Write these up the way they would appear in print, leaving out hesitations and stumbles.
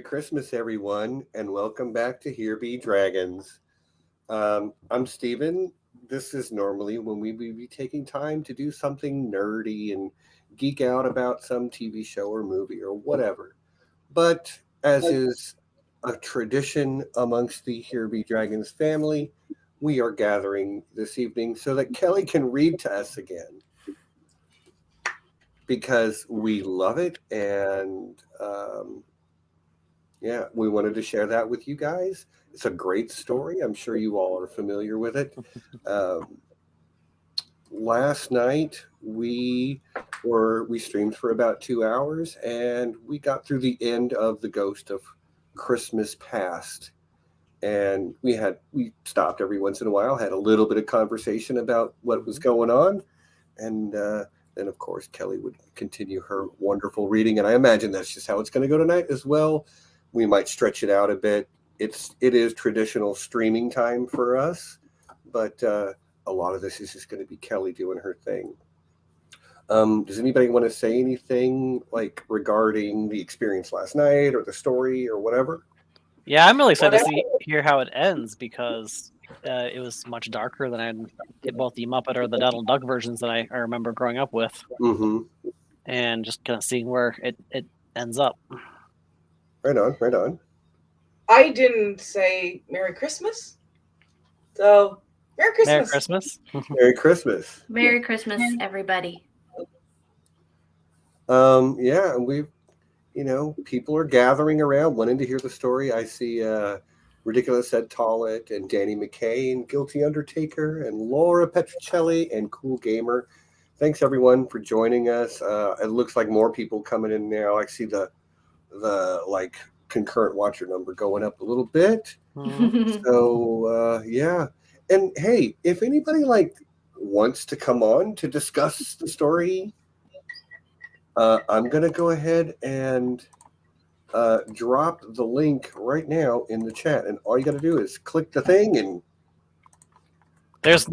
Christmas, everyone, and welcome back to Here Be Dragons. I'm Steven. This is normally when we would be taking time to do something nerdy and geek out about some TV show or movie or whatever. But as is a tradition amongst the Here Be Dragons family, we are gathering this evening so that Kelly can read to us again. Because we love it, and we wanted to share that with you guys. It's a great story. I'm sure you all are familiar with it. Last night we streamed for about 2 hours, and we got through the end of The Ghost of Christmas Past. And we stopped every once in a while, had a little bit of conversation about what was going on, and then, of course, Kelly would continue her wonderful reading, and I imagine that's just how it's going to go tonight as well. We might stretch it out a bit. It is traditional streaming time for us, but a lot of this is just going to be Kelly doing her thing. Does anybody want to say anything regarding the experience last night or the story or whatever? Yeah, I'm really excited to hear how it ends because it was much darker than I'd get both the Muppet or the Donald Duck versions that I remember growing up with. Mm-hmm. And just kind of seeing where it ends up. Right on. I didn't say Merry Christmas. So, Merry Christmas. Merry Christmas. Merry Christmas. Merry Christmas, everybody. Yeah, and we've, people are gathering around wanting to hear the story. I see Ridiculous Ed Tollett and Danny McKay and Guilty Undertaker and Laura Petrocelli and Cool Gamer. Thanks everyone for joining us. It looks like more people coming in now. I see the concurrent watcher number going up a little bit. So yeah. And hey, if anybody wants to come on to discuss the story, I'm gonna go ahead and drop the link right now in the chat, and all you got to do is click the thing, and there's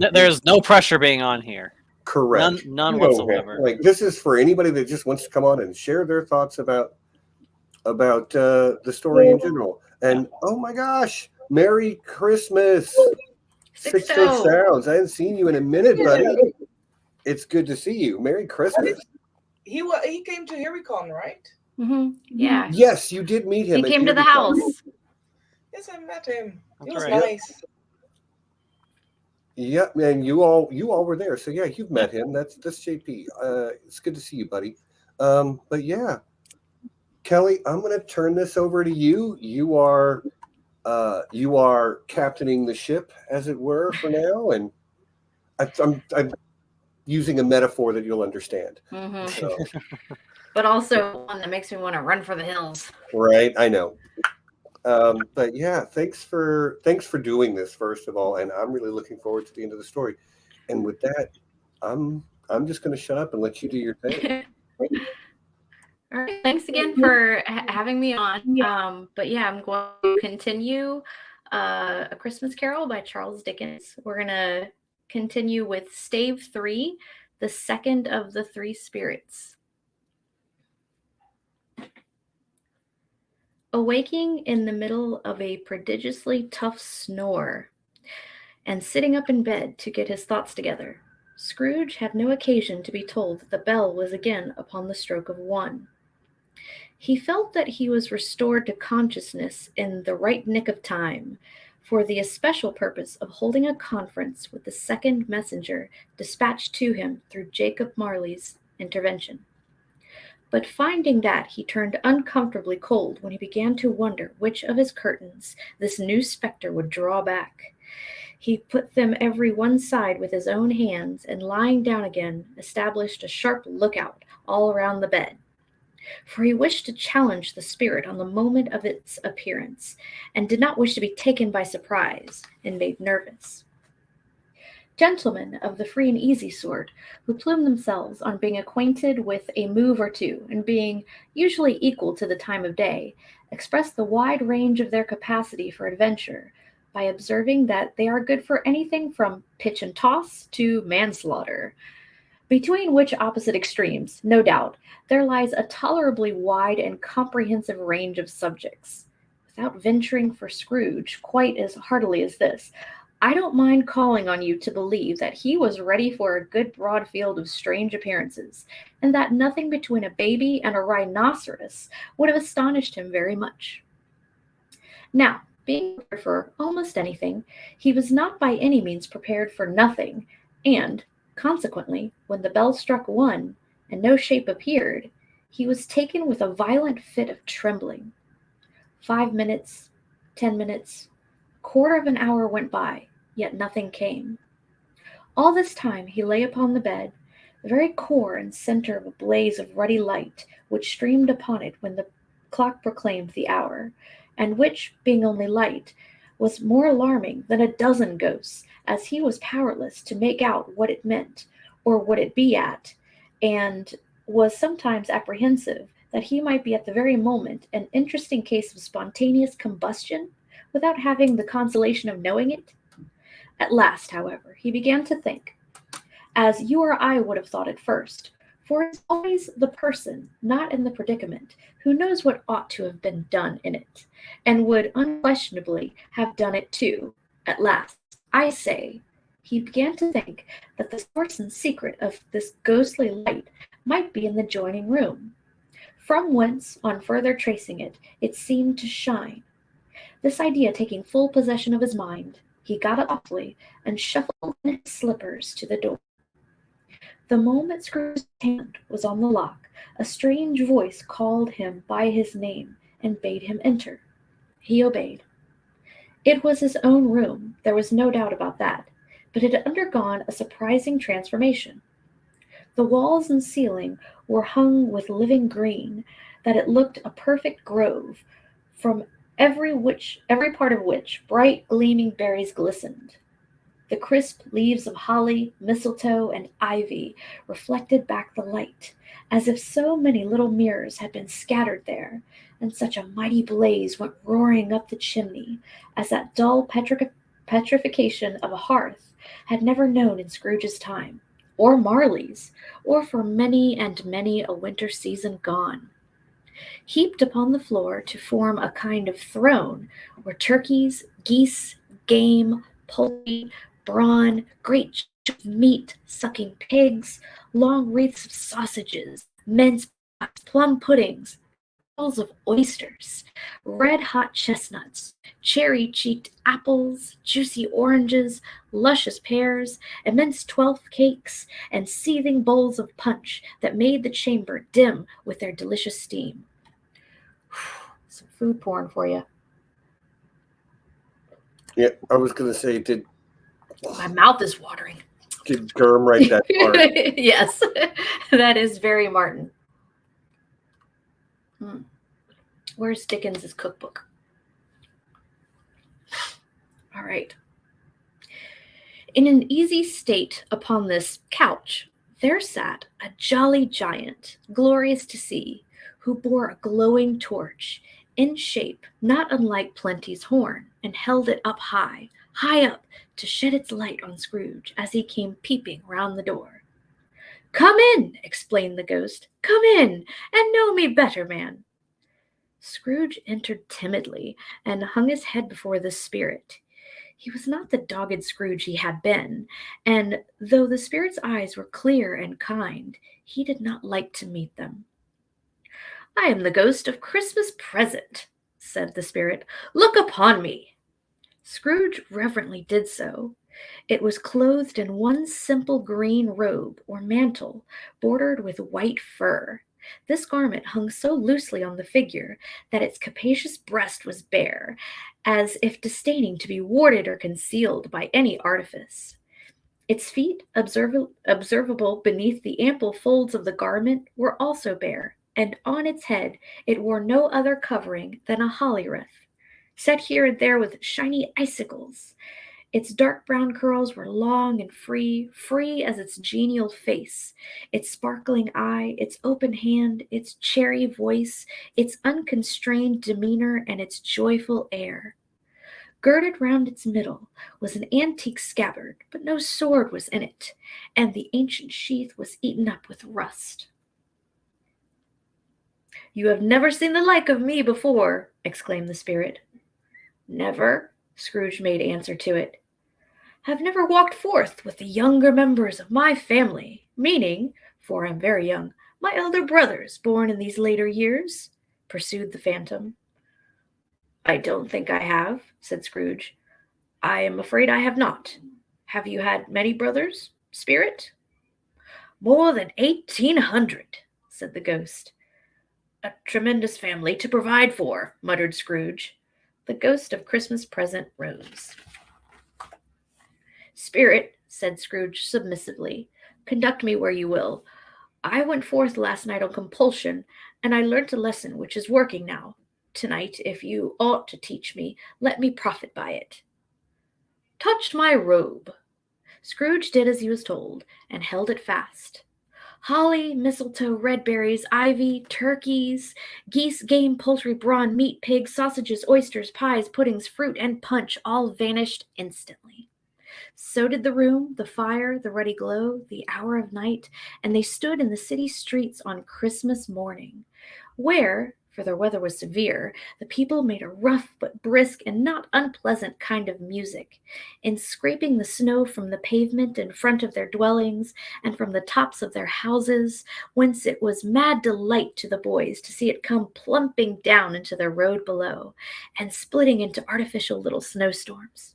no pressure being on here. Correct. None whatsoever. This is for anybody that just wants to come on and share their thoughts about the story in general. And oh my gosh, Merry Christmas, Six Sounds. I haven't seen you in a minute, buddy. It's good to see you. Merry Christmas. He came to HerieCon, right? Mm-hmm. Yeah. Yes, you did meet him. He came to the house. Yes, I met him. He was right. nice. Yeah, and you all were there. So yeah, you've met him. That's JP. It's good to see you, buddy. But yeah, Kelly, I'm going to turn this over to you. You are captaining the ship, as it were, for now, and I'm using a metaphor that you'll understand. Mm-hmm. So. But also one that makes me want to run for the hills. Right, I know. But yeah, thanks for doing this, first of all, and I'm really looking forward to the end of the story. And with that, I'm just going to shut up and let you do your thing. All right, thanks again for having me on. But yeah, I'm going to continue A Christmas Carol by Charles Dickens. We're going to continue with Stave 3, the second of the three spirits. Awaking in the middle of a prodigiously tough snore and sitting up in bed to get his thoughts together, Scrooge had no occasion to be told that the bell was again upon the stroke of 1. He felt that he was restored to consciousness in the right nick of time for the especial purpose of holding a conference with the second messenger dispatched to him through Jacob Marley's intervention. But finding that, he turned uncomfortably cold when he began to wonder which of his curtains this new spectre would draw back. He put them every one side with his own hands, and lying down again, established a sharp lookout all around the bed. For he wished to challenge the spirit on the moment of its appearance, and did not wish to be taken by surprise and made nervous. Gentlemen of the free and easy sort, who plume themselves on being acquainted with a move or two, and being usually equal to the time of day, express the wide range of their capacity for adventure by observing that they are good for anything from pitch and toss to manslaughter. Between which opposite extremes, no doubt, there lies a tolerably wide and comprehensive range of subjects. Without venturing for Scrooge quite as heartily as this, I don't mind calling on you to believe that he was ready for a good broad field of strange appearances, and that nothing between a baby and a rhinoceros would have astonished him very much. Now, being prepared for almost anything, he was not by any means prepared for nothing, and, consequently, when the bell struck 1, and no shape appeared, he was taken with a violent fit of trembling. 5 minutes, 10 minutes, quarter of an hour went by, yet nothing came. All this time he lay upon the bed, the very core and center of a blaze of ruddy light which streamed upon it when the clock proclaimed the hour, and which, being only light, was more alarming than a dozen ghosts, as he was powerless to make out what it meant, or what it be at, and was sometimes apprehensive that he might be at the very moment an interesting case of spontaneous combustion, without having the consolation of knowing it. At last, however, he began to think, as you or I would have thought at first, for it is always the person not in the predicament who knows what ought to have been done in it, and would unquestionably have done it too. At last, I say, he began to think that the source and secret of this ghostly light might be in the adjoining room, from whence, on further tracing it, it seemed to shine. This idea taking full possession of his mind, he got up softly and shuffled in his slippers to the door. The moment Scrooge's hand was on the lock, a strange voice called him by his name and bade him enter. He obeyed. It was his own room, there was no doubt about that, but it had undergone a surprising transformation. The walls and ceiling were hung with living green, that it looked a perfect grove, from every part of which bright gleaming berries glistened. The crisp leaves of holly, mistletoe, and ivy reflected back the light, as if so many little mirrors had been scattered there, and such a mighty blaze went roaring up the chimney, as that dull petrification of a hearth had never known in Scrooge's time, or Marley's, or for many and many a winter season gone. Heaped upon the floor to form a kind of throne were turkeys, geese, game, poultry, brawn, great chunks of meat, sucking pigs, long wreaths of sausages, mince pies, plum puddings, bowls of oysters, red-hot chestnuts, cherry-cheeked apples, juicy oranges, luscious pears, immense 12th cakes, and seething bowls of punch that made the chamber dim with their delicious steam. Some food porn for you. Yeah, I was going to say, My mouth is watering. did Germ write that part? Yes, that is very Martin. Where's Dickens's cookbook? All right. In an easy state upon this couch, there sat a jolly giant, glorious to see, who bore a glowing torch, in shape not unlike Plenty's horn, and held it up high up, to shed its light on Scrooge as he came peeping round the door. "Come in," explained the ghost. "Come in, and know me better, man." Scrooge entered timidly, and hung his head before the spirit. He was not the dogged Scrooge he had been, and though the spirit's eyes were clear and kind, he did not like to meet them. "I am the ghost of Christmas Present," said the spirit. "Look upon me." Scrooge reverently did so. It was clothed in one simple green robe or mantle, bordered with white fur. This garment hung so loosely on the figure that its capacious breast was bare, as if disdaining to be warded or concealed by any artifice. Its feet, observable beneath the ample folds of the garment, were also bare, and on its head it wore no other covering than a holly wreath, set here and there with shiny icicles. Its dark brown curls were long and free as its genial face, its sparkling eye, its open hand, its cherry voice, its unconstrained demeanor, and its joyful air. Girded round its middle was an antique scabbard, but no sword was in it, and the ancient sheath was eaten up with rust. "You have never seen the like of me before," exclaimed the spirit. "Never," Scrooge made answer to it. "Have never walked forth with the younger members of my family, meaning, for I am very young, my elder brothers born in these later years?" pursued the phantom. "I don't think I have," said Scrooge. "I am afraid I have not. Have you had many brothers, spirit?" "More than 1,800, said the ghost. "A tremendous family to provide for," muttered Scrooge. The ghost of Christmas present rose. "Spirit," said Scrooge submissively, "conduct me where you will. I went forth last night on compulsion, and I learnt a lesson which is working now. Tonight, if you ought to teach me, let me profit by it." "Touch my robe." Scrooge did as he was told, and held it fast. Holly, mistletoe, red berries, ivy, turkeys, geese, game, poultry, brawn, meat, pigs, sausages, oysters, pies, puddings, fruit, and punch all vanished instantly. So did the room, the fire, the ruddy glow, the hour of night, and they stood in the city streets on Christmas morning, where, for the weather was severe, the people made a rough but brisk and not unpleasant kind of music, in scraping the snow from the pavement in front of their dwellings and from the tops of their houses, whence it was mad delight to the boys to see it come plumping down into the road below, and splitting into artificial little snowstorms.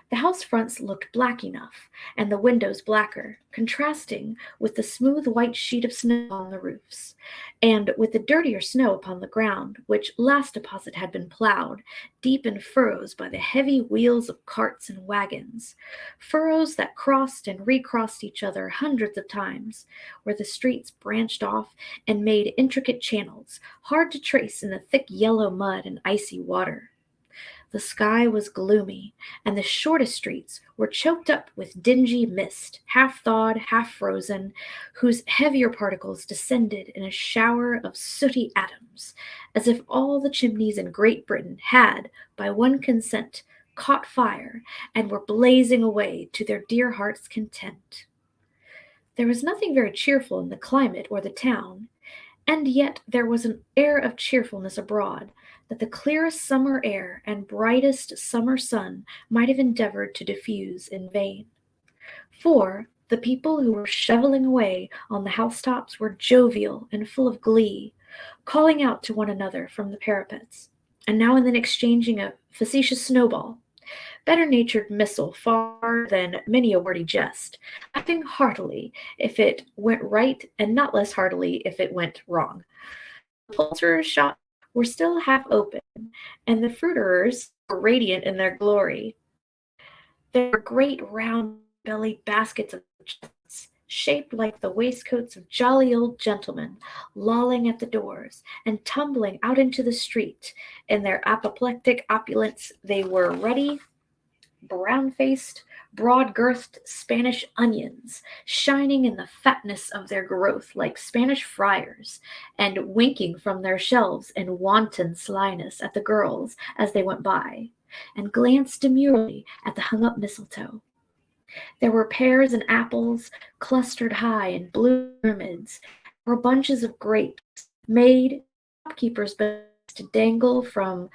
The house fronts looked black enough, and the windows blacker, contrasting with the smooth white sheet of snow on the roofs, and with the dirtier snow upon the ground, which last deposit had been plowed, deep in furrows by the heavy wheels of carts and wagons, furrows that crossed and recrossed each other hundreds of times, where the streets branched off and made intricate channels, hard to trace in the thick yellow mud and icy water. The sky was gloomy, and the shortest streets were choked up with dingy mist, half thawed, half frozen, whose heavier particles descended in a shower of sooty atoms, as if all the chimneys in Great Britain had, by one consent, caught fire, and were blazing away to their dear hearts' content. There was nothing very cheerful in the climate or the town, and yet there was an air of cheerfulness abroad that the clearest summer air and brightest summer sun might have endeavored to diffuse in vain. For the people who were shoveling away on the housetops were jovial and full of glee, calling out to one another from the parapets, and now and then exchanging a facetious snowball, better-natured missile far than many a wordy jest, laughing heartily if it went right and not less heartily if it went wrong. The poulterers' shops were still half open, and the fruiterers were radiant in their glory. There were great round-bellied baskets of chestnuts, shaped like the waistcoats of jolly old gentlemen, lolling at the doors, and tumbling out into the street. In their apoplectic opulence they were ruddy, brown-faced, broad-girthed Spanish onions, shining in the fatness of their growth like Spanish friars, and winking from their shelves in wanton slyness at the girls as they went by, and glanced demurely at the hung-up mistletoe. There were pears and apples clustered high in blue pyramids, or bunches of grapes made shopkeepers' best to dangle from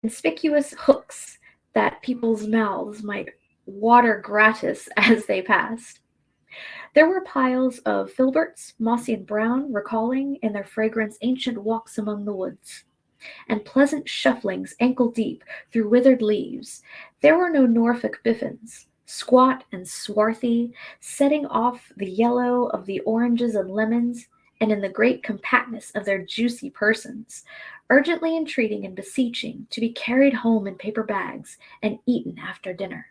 conspicuous hooks that people's mouths might water gratis as they passed. There were piles of filberts, mossy and brown, recalling in their fragrance ancient walks among the woods, and pleasant shufflings ankle-deep through withered leaves. There were no Norfolk biffins, squat and swarthy, setting off the yellow of the oranges and lemons, and in the great compactness of their juicy persons, urgently entreating and beseeching to be carried home in paper bags and eaten after dinner.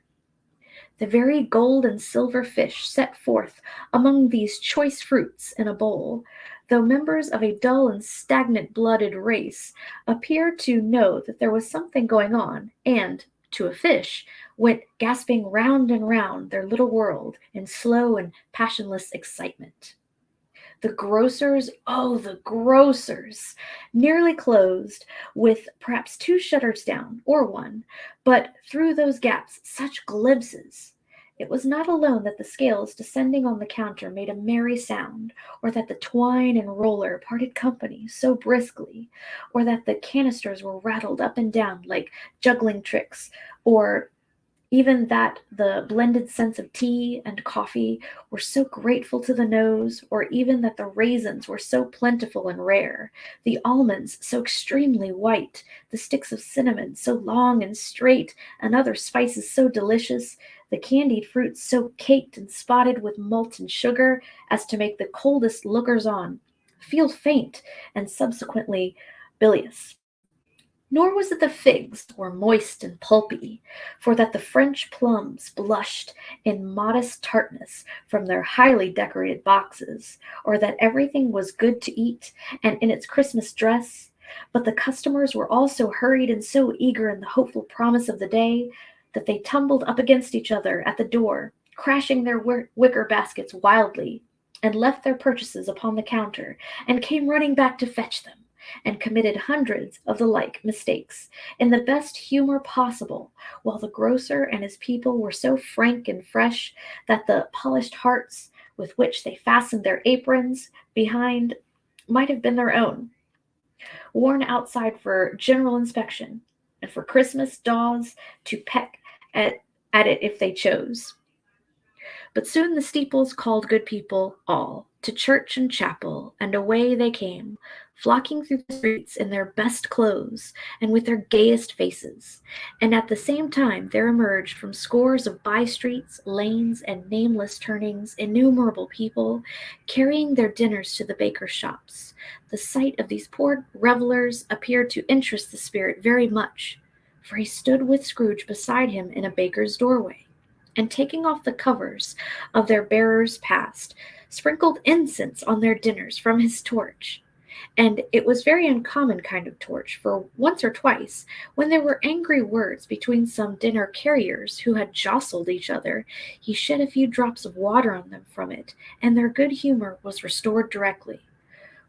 The very gold and silver fish set forth among these choice fruits in a bowl, though members of a dull and stagnant-blooded race, appeared to know that there was something going on, and, to a fish, went gasping round and round their little world in slow and passionless excitement. The grocers, oh, the grocers, nearly closed, with perhaps 2 shutters down, or 1, but through those gaps such glimpses. It was not alone that the scales descending on the counter made a merry sound, or that the twine and roller parted company so briskly, or that the canisters were rattled up and down like juggling tricks, or even that the blended scents of tea and coffee were so grateful to the nose, or even that the raisins were so plentiful and rare, the almonds so extremely white, the sticks of cinnamon so long and straight, and other spices so delicious, the candied fruits so caked and spotted with molten sugar as to make the coldest lookers-on feel faint and subsequently bilious. Nor was it the figs were moist and pulpy, for that the French plums blushed in modest tartness from their highly decorated boxes, or that everything was good to eat and in its Christmas dress, but the customers were all so hurried and so eager in the hopeful promise of the day that they tumbled up against each other at the door, crashing their wicker baskets wildly, and left their purchases upon the counter, and came running back to fetch them, and committed hundreds of the like mistakes in the best humor possible, while the grocer and his people were so frank and fresh that the polished hearts with which they fastened their aprons behind might have been their own, worn outside for general inspection, and for Christmas daws to peck at it if they chose. But soon the steeples called good people all to church and chapel, and away they came, flocking through the streets in their best clothes and with their gayest faces. And at the same time there emerged from scores of by-streets, lanes, and nameless turnings innumerable people, carrying their dinners to the bakers' shops. The sight of these poor revelers appeared to interest the spirit very much, for he stood with Scrooge beside him in a baker's doorway, and taking off the covers of their bearers passed, sprinkled incense on their dinners from his torch. And it was very uncommon kind of torch, for once or twice, when there were angry words between some dinner carriers who had jostled each other, he shed a few drops of water on them from it, and their good humor was restored directly.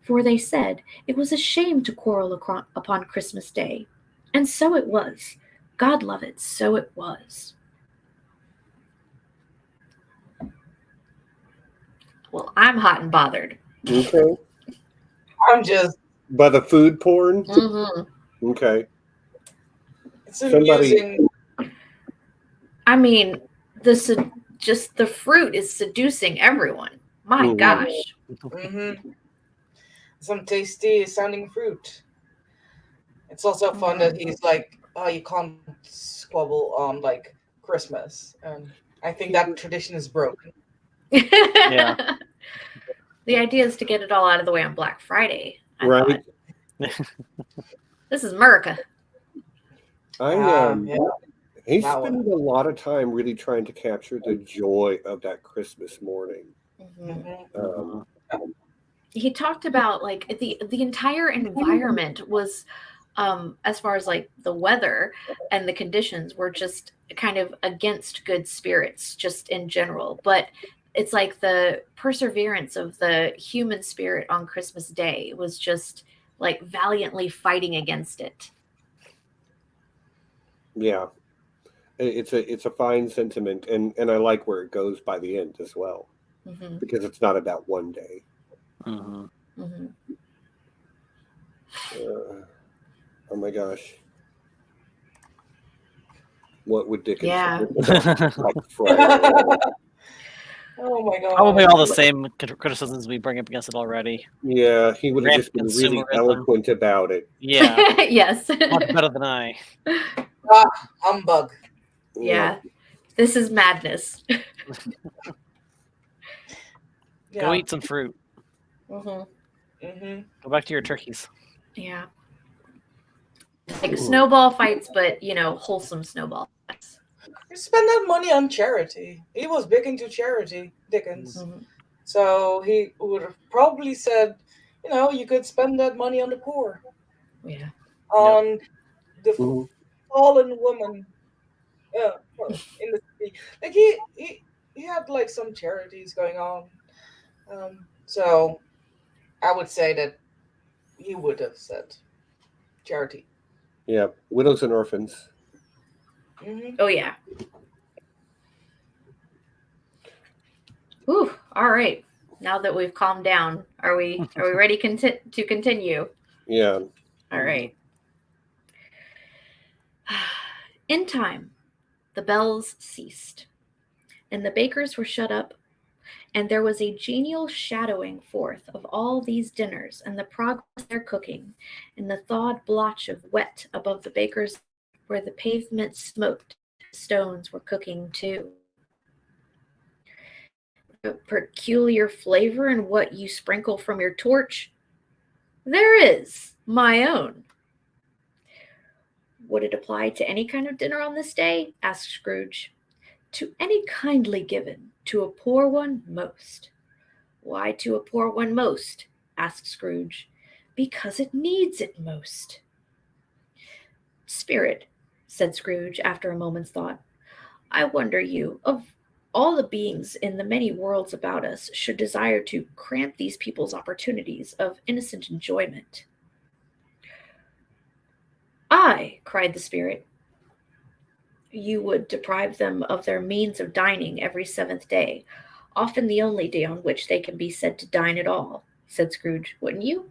For they said it was a shame to quarrel upon Christmas Day. And so it was. God love it, so it was. Well, I'm hot and bothered. Okay. I'm just. By the food porn? Mm-hmm. Okay. It's Somebody- amusing. I mean, just the fruit is seducing everyone. My Mhm. gosh. Mm-hmm. Some tasty sounding fruit. It's also fun that he's like, oh, you can't squabble on like Christmas, and I think that tradition is broken. Yeah. The idea is to get it all out of the way on Black Friday. I Right. thought. This is America. Yeah. He's That one. spending a lot of time really trying to capture the joy of that Christmas morning. Mhm. He talked about like the entire environment was as far as like the weather and the conditions were just kind of against good spirits just in general, but it's like the perseverance of the human spirit on Christmas Day was just like valiantly fighting against it. Yeah. It's a fine sentiment, and I like where it goes by the end as well, Mm-hmm. because it's not about one day. Mhm. Mm-hmm. Oh my gosh. What would Dickens Yeah. have written about Black Friday? Oh my god. Probably all the same criticisms we bring up against it already. Yeah, he would have just been really Consumerism. eloquent about it. Yeah, Yes. much better than I. Humbug. Yeah. This is madness. Yeah. Go eat some fruit. Mm-hmm. Mm-hmm. Go back to your turkeys. Yeah. Like snowball fights, but wholesome snowball fights. You spend that money on charity. He was big into charity, Dickens. Mm-hmm. So he would have probably said, you could spend that money on the poor, Yeah. on the Mhm. fallen woman in the city. Like he had like some charities going on. So I would say that you would have said charity. Yeah, widows and orphans. Mm-hmm. Oh yeah. Ooh, all right. Now that we've calmed down, are we ready to continue? Yeah. All right. In time, the bells ceased, and the bakers were shut up, and there was a genial shadowing forth of all these dinners and the progress of their cooking, and the thawed blotch of wet above the bakers where the pavement smoked, stones were cooking too. A peculiar flavor in what you sprinkle from your torch? There is, my own. Would it apply to any kind of dinner on this day? Asked Scrooge. To any kindly given, to a poor one most. Why to a poor one most? Asked Scrooge. Because it needs it most. Spirit, said Scrooge after a moment's thought, I wonder you, of all the beings in the many worlds about us, should desire to cramp these people's opportunities of innocent enjoyment. Aye, cried the spirit. You would deprive them of their means of dining every 7th day, often the only day on which they can be said to dine at all, said Scrooge, wouldn't you?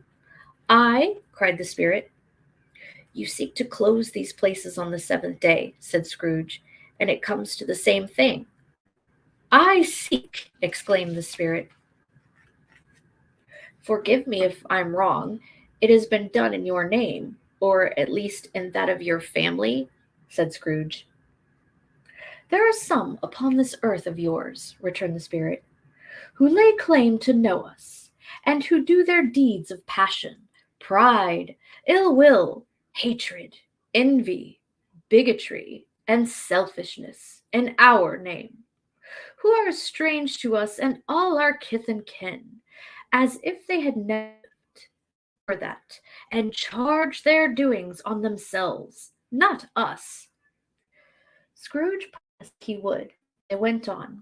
Aye, cried the spirit. You seek to close these places on the 7th day, said Scrooge, and it comes to the same thing. I seek, exclaimed the spirit. Forgive me if I'm wrong. It has been done in your name, or at least in that of your family, said Scrooge. There are some upon this earth of yours, returned the spirit, who lay claim to know us, and who do their deeds of passion, pride, ill will, hatred, envy, bigotry, and selfishness in our name, who are strange to us and all our kith and kin, as if they had never lived for that, and charge their doings on themselves, not us. Scrooge promised he would. They went on,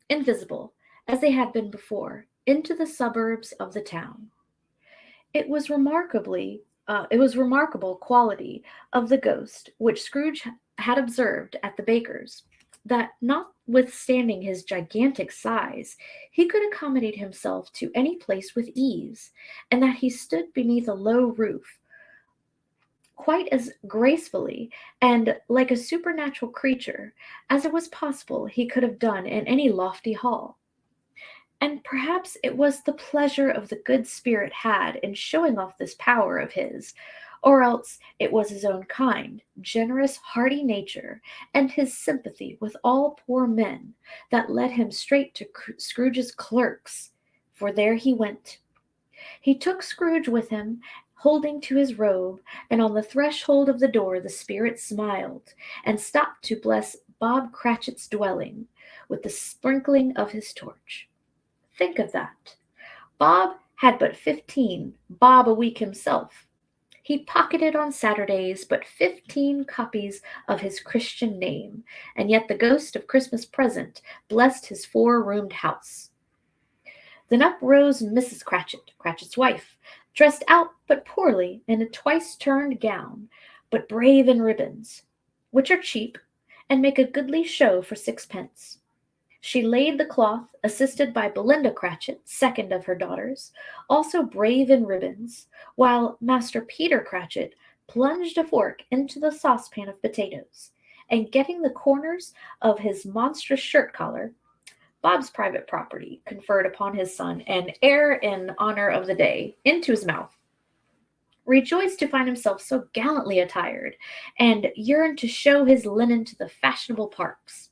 invisible, as they had been before, into the suburbs of the town. It was remarkable quality of the ghost which Scrooge had observed at the baker's, that notwithstanding his gigantic size, he could accommodate himself to any place with ease, and that he stood beneath a low roof quite as gracefully and like a supernatural creature as it was possible he could have done in any lofty hall. And perhaps it was the pleasure of the good spirit had in showing off this power of his, or else it was his own kind, generous, hearty nature, and his sympathy with all poor men, that led him straight to Scrooge's clerk's, for there he went. He took Scrooge with him, holding to his robe, and on the threshold of the door the spirit smiled, and stopped to bless Bob Cratchit's dwelling with the sprinkling of his torch. Think of that. Bob had but 15 bob a week himself. He pocketed on Saturdays but 15 copies of his Christian name, and yet the ghost of Christmas Present blessed his 4-roomed house. Then up rose Mrs. Cratchit, Cratchit's wife, dressed out but poorly in a twice-turned gown, but brave in ribbons, which are cheap, and make a goodly show for 6d. She laid the cloth, assisted by Belinda Cratchit, second of her daughters, also brave in ribbons, while Master Peter Cratchit plunged a fork into the saucepan of potatoes, and getting the corners of his monstrous shirt collar, Bob's private property, conferred upon his son an heir in honor of the day, into his mouth, rejoiced to find himself so gallantly attired, and yearned to show his linen to the fashionable parks.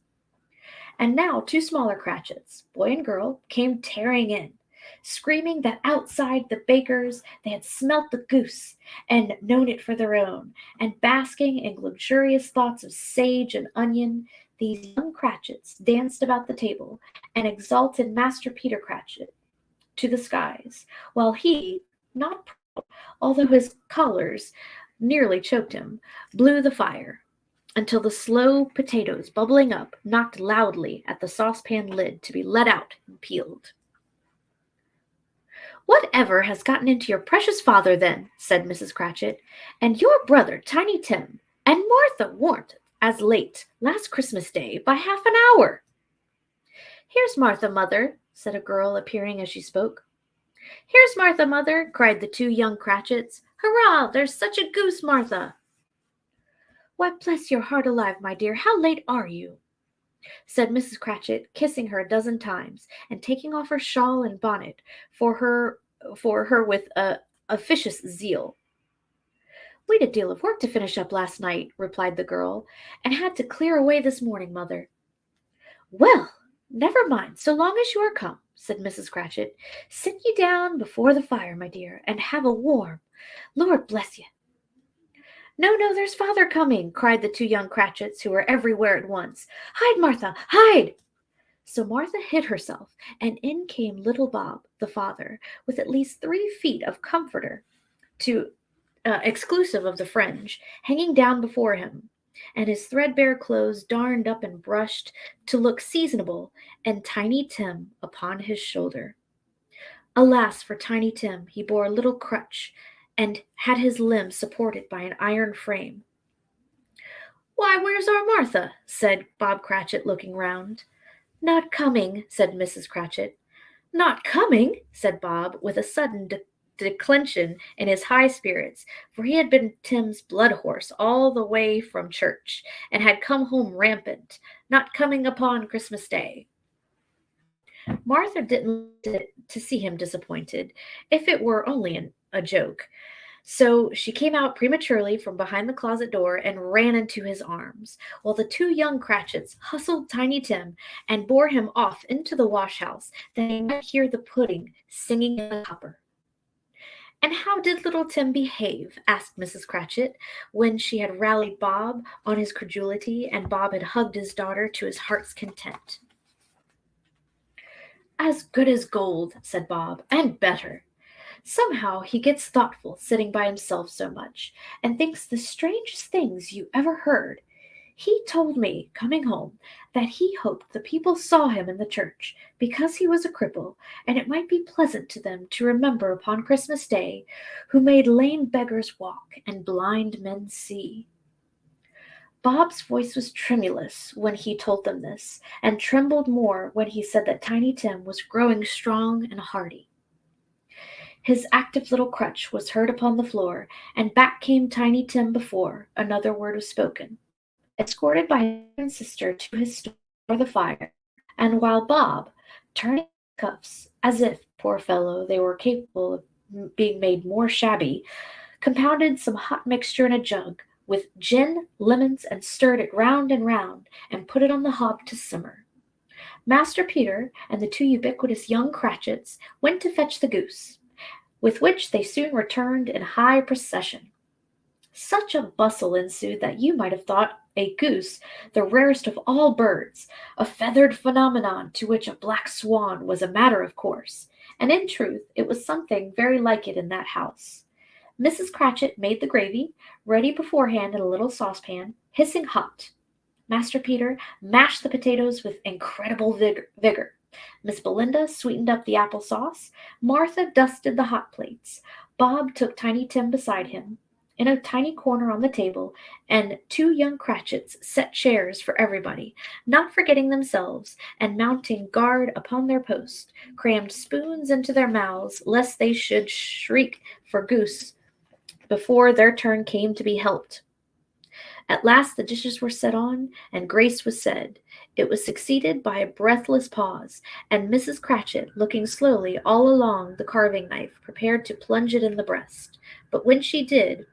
And now 2 smaller Cratchits, boy and girl, came tearing in, screaming that outside the baker's they had smelt the goose and known it for their own, and basking in luxurious thoughts of sage and onion, these young Cratchits danced about the table and exalted Master Peter Cratchit to the skies, while he, not proud, although his collars nearly choked him, blew the fire, until the slow potatoes, bubbling up, knocked loudly at the saucepan lid to be let out and peeled. "Whatever has gotten into your precious father, then?" said Mrs. Cratchit. "And your brother, Tiny Tim, and Martha weren't as late last Christmas Day by half an hour." "Here's Martha, mother," said a girl, appearing as she spoke. "Here's Martha, mother," cried the two young Cratchits. "Hurrah! There's such a goose, Martha!" "Why, bless your heart alive, my dear, how late are you?" said Mrs. Cratchit, kissing her a dozen times, and taking off her shawl and bonnet for her with a officious zeal. "We'd a deal of work to finish up last night," replied the girl, "and had to clear away this morning, mother." "Well, never mind, so long as you are come," said Mrs. Cratchit. "Sit ye down before the fire, my dear, and have a warm. Lord bless ye." "No, no, there's father coming," cried the two young Cratchits, who were everywhere at once. "Hide, Martha, hide!" So Martha hid herself, and in came little Bob, the father, with at least 3 feet of comforter, exclusive of the fringe, hanging down before him, and his threadbare clothes darned up and brushed to look seasonable, and Tiny Tim upon his shoulder. Alas for Tiny Tim, he bore a little crutch, and had his limbs supported by an iron frame. "Why, where's our Martha?" said Bob Cratchit, looking round. "Not coming," said Mrs. Cratchit. "Not coming?" said Bob, with a sudden declension in his high spirits, for he had been Tim's blood horse all the way from church, and had come home rampant. "Not coming upon Christmas Day." Martha didn't like to see him disappointed, if it were only a joke. So she came out prematurely from behind the closet door and ran into his arms, while the two young Cratchits hustled Tiny Tim and bore him off into the wash-house, that he might hear the pudding singing in the copper. "And how did little Tim behave?" asked Mrs. Cratchit, when she had rallied Bob on his credulity, and Bob had hugged his daughter to his heart's content. "As good as gold," said Bob, "and better. Somehow he gets thoughtful sitting by himself so much, and thinks the strangest things you ever heard. He told me, coming home, that he hoped the people saw him in the church, because he was a cripple, and it might be pleasant to them to remember upon Christmas Day, who made lame beggars walk and blind men see." Bob's voice was tremulous when he told them this, and trembled more when he said that Tiny Tim was growing strong and hearty. His active little crutch was heard upon the floor, and back came Tiny Tim before another word was spoken, escorted by his and sister to his store before the fire, and while Bob, turning cuffs, as if, poor fellow, they were capable of being made more shabby, compounded some hot mixture in a jug, with gin, lemons, and stirred it round and put it on the hob to simmer. Master Peter and the two ubiquitous young Cratchits went to fetch the goose, with which they soon returned in high procession. Such a bustle ensued that you might have thought a goose the rarest of all birds, a feathered phenomenon to which a black swan was a matter of course, and in truth it was something very like it in that house. Mrs. Cratchit made the gravy, ready beforehand in a little saucepan, hissing hot. Master Peter mashed the potatoes with incredible vigor. Miss Belinda sweetened up the apple sauce. Martha dusted the hot plates. Bob took Tiny Tim beside him in a tiny corner on the table, and two young Cratchits set chairs for everybody, not forgetting themselves, and mounting guard upon their post, crammed spoons into their mouths, lest they should shriek for goose before their turn came to be helped. At last the dishes were set on, and grace was said. It was succeeded by a breathless pause, and Mrs. Cratchit, looking slowly all along the carving knife, prepared to plunge it in the breast. But when she did,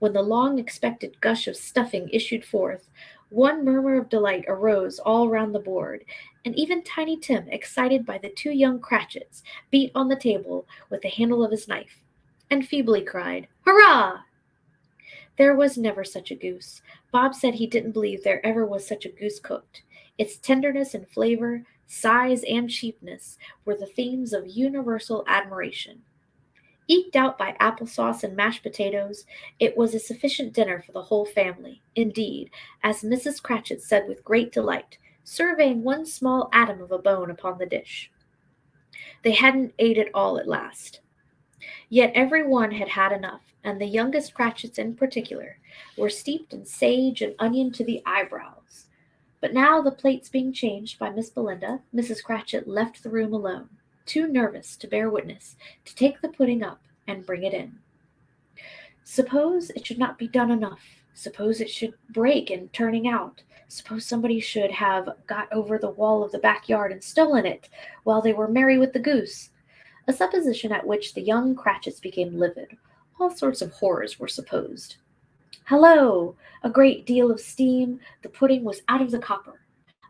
when the long-expected gush of stuffing issued forth, one murmur of delight arose all round the board, and even Tiny Tim, excited by the two young Cratchits, beat on the table with the handle of his knife, and feebly cried, "Hurrah!" There was never such a goose. Bob said he didn't believe there ever was such a goose cooked. Its tenderness and flavor, size and cheapness, were the themes of universal admiration. Eked out by applesauce and mashed potatoes, it was a sufficient dinner for the whole family. Indeed, as Mrs. Cratchit said with great delight, surveying one small atom of a bone upon the dish, they hadn't ate it all at last. Yet every one had had enough, and the youngest Cratchits in particular were steeped in sage and onion to the eyebrows. But now, the plates being changed by Miss Belinda, Mrs. Cratchit left the room alone, too nervous to bear witness, to take the pudding up and bring it in. Suppose it should not be done enough. Suppose it should break in turning out. Suppose somebody should have got over the wall of the backyard and stolen it while they were merry with the goose. A supposition at which the young Cratchits became livid. All sorts of horrors were supposed. Hello! A great deal of steam. The pudding was out of the copper.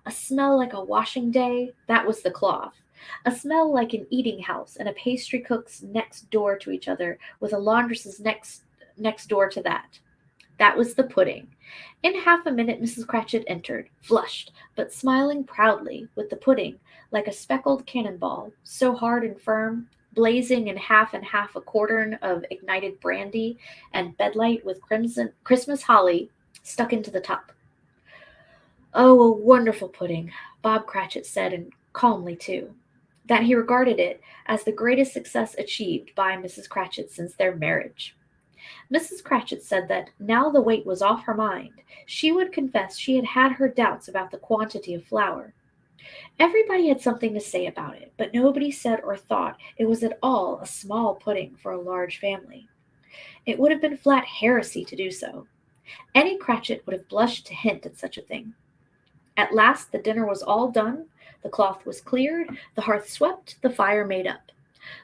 A smell like a washing day. That was the cloth. A smell like an eating house and a pastry cook's next door to each other, with a laundress's next door to that. That was the pudding. In half a minute Mrs. Cratchit entered, flushed, but smiling proudly, with the pudding, like a speckled cannonball, so hard and firm, blazing in half and half a quartern of ignited brandy, and bedlight with crimson Christmas holly stuck into the top. Oh, a wonderful pudding, Bob Cratchit said, and calmly too, that he regarded it as the greatest success achieved by Mrs. Cratchit since their marriage. Mrs. Cratchit said that, now the weight was off her mind, she would confess she had had her doubts about the quantity of flour. Everybody had something to say about it, but nobody said or thought it was at all a small pudding for a large family. It would have been flat heresy to do so. Any Cratchit would have blushed to hint at such a thing. At last the dinner was all done, the cloth was cleared, the hearth swept, the fire made up.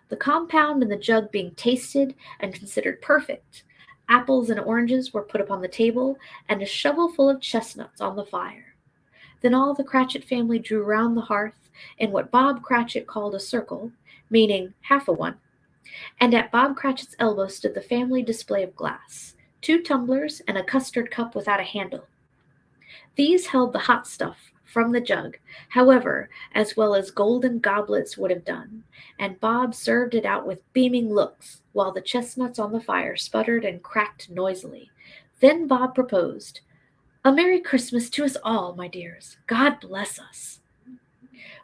The compound in the jug being tasted and considered perfect, apples and oranges were put upon the table, and a shovel full of chestnuts on the fire. Then all the Cratchit family drew round the hearth in what Bob Cratchit called a circle, meaning half a one, and at Bob Cratchit's elbow stood the family display of glass, 2 tumblers and a custard cup without a handle. These held the hot stuff from the jug, however, as well as golden goblets would have done, and Bob served it out with beaming looks, while the chestnuts on the fire sputtered and cracked noisily. Then Bob proposed, "A Merry Christmas to us all, my dears. God bless us."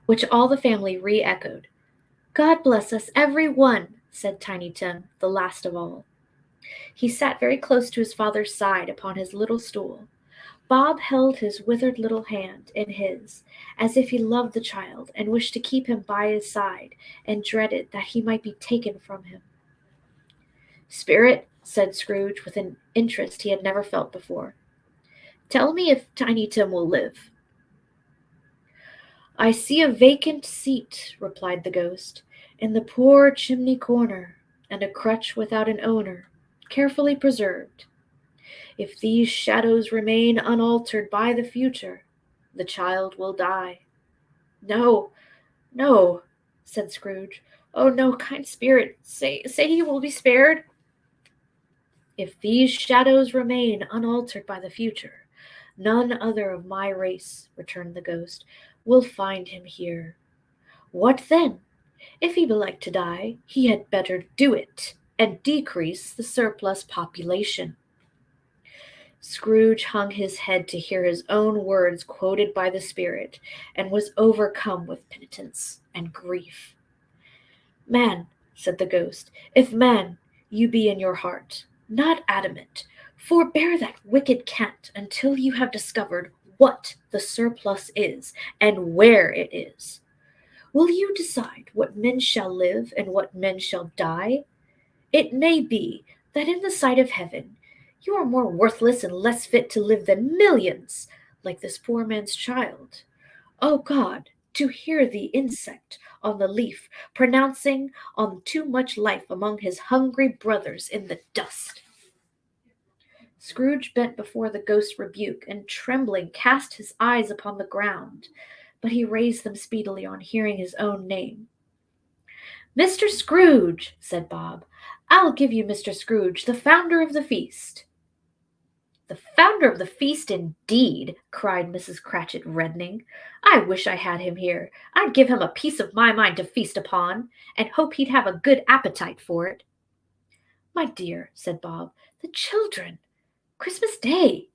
Which all the family re-echoed. "God bless us, every one," said Tiny Tim, the last of all. He sat very close to his father's side upon his little stool. Bob held his withered little hand in his, as if he loved the child and wished to keep him by his side, and dreaded that he might be taken from him. "Spirit," said Scrooge, with an interest he had never felt before, "tell me if Tiny Tim will live." "I see a vacant seat," replied the ghost, "in the poor chimney corner, and a crutch without an owner, carefully preserved. If these shadows remain unaltered by the future, the child will die." "No, no," said Scrooge. "Oh, no, kind spirit, say he will be spared." "If these shadows remain unaltered by the future, none other of my race," returned the ghost, "will find him here. What then? If he belike to die, he had better do it, and decrease the surplus population." Scrooge hung his head to hear his own words quoted by the spirit, and was overcome with penitence and grief. "Man," said the ghost, "if man you be in your heart, not adamant, forbear that wicked cant until you have discovered what the surplus is, and where it is. Will you decide what men shall live and what men shall die? It may be that in the sight of heaven you are more worthless and less fit to live than millions, like this poor man's child. O God, to hear the insect on the leaf pronouncing on too much life among his hungry brothers in the dust." Scrooge bent before the ghost's rebuke, and trembling cast his eyes upon the ground, but he raised them speedily on hearing his own name. "Mr. Scrooge," said Bob, "I'll give you Mr. Scrooge, the founder of the feast." "The founder of the feast, indeed!" cried Mrs. Cratchit, reddening. "I wish I had him here. I'd give him a piece of my mind to feast upon, and hope he'd have a good appetite for it." "My dear," said Bob, "the children! Christmas Day!"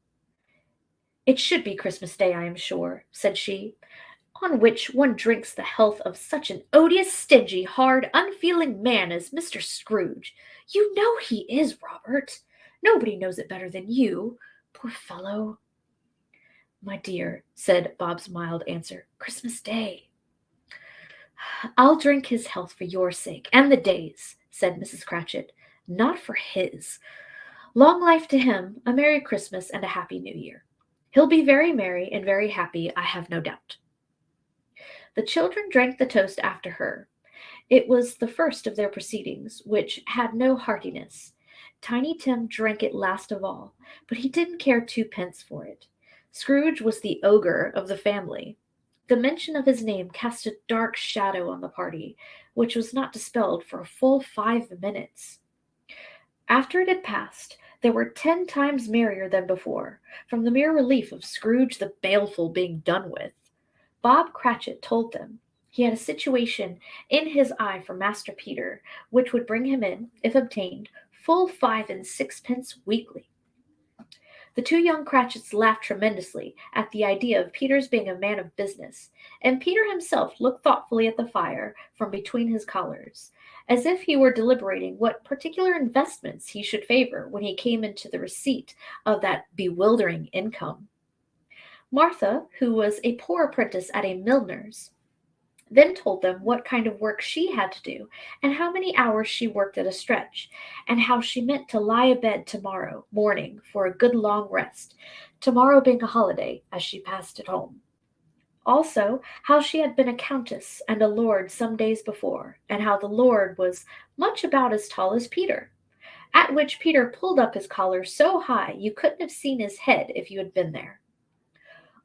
"It should be Christmas Day, I am sure," said she. On which one drinks the health of such an odious, stingy, hard, unfeeling man as Mr. Scrooge. You know he is, Robert. Nobody knows it better than you. Poor fellow. My dear, said Bob's mild answer, Christmas Day. I'll drink his health for your sake, and the day's, said Mrs. Cratchit, not for his. Long life to him, a Merry Christmas and a Happy New Year. He'll be very merry and very happy, I have no doubt. The children drank the toast after her. It was the first of their proceedings, which had no heartiness. Tiny Tim drank it last of all, but he didn't care twopence for it. Scrooge was the ogre of the family. The mention of his name cast a dark shadow on the party, which was not dispelled for a full 5 minutes. After it had passed, they were 10 times merrier than before, from the mere relief of Scrooge the Baleful being done with. Bob Cratchit told them he had a situation in his eye for Master Peter, which would bring him in, if obtained, full 5 and 6pence weekly. The two young Cratchits laughed tremendously at the idea of Peter's being a man of business, and Peter himself looked thoughtfully at the fire from between his collars, as if he were deliberating what particular investments he should favor when he came into the receipt of that bewildering income. Martha, who was a poor apprentice at a milliner's, then told them what kind of work she had to do, and how many hours she worked at a stretch, and how she meant to lie abed tomorrow morning for a good long rest, tomorrow being a holiday, as she passed it home. Also, how she had been a countess and a lord some days before, and how the lord was much about as tall as Peter, at which Peter pulled up his collar so high you couldn't have seen his head if you had been there.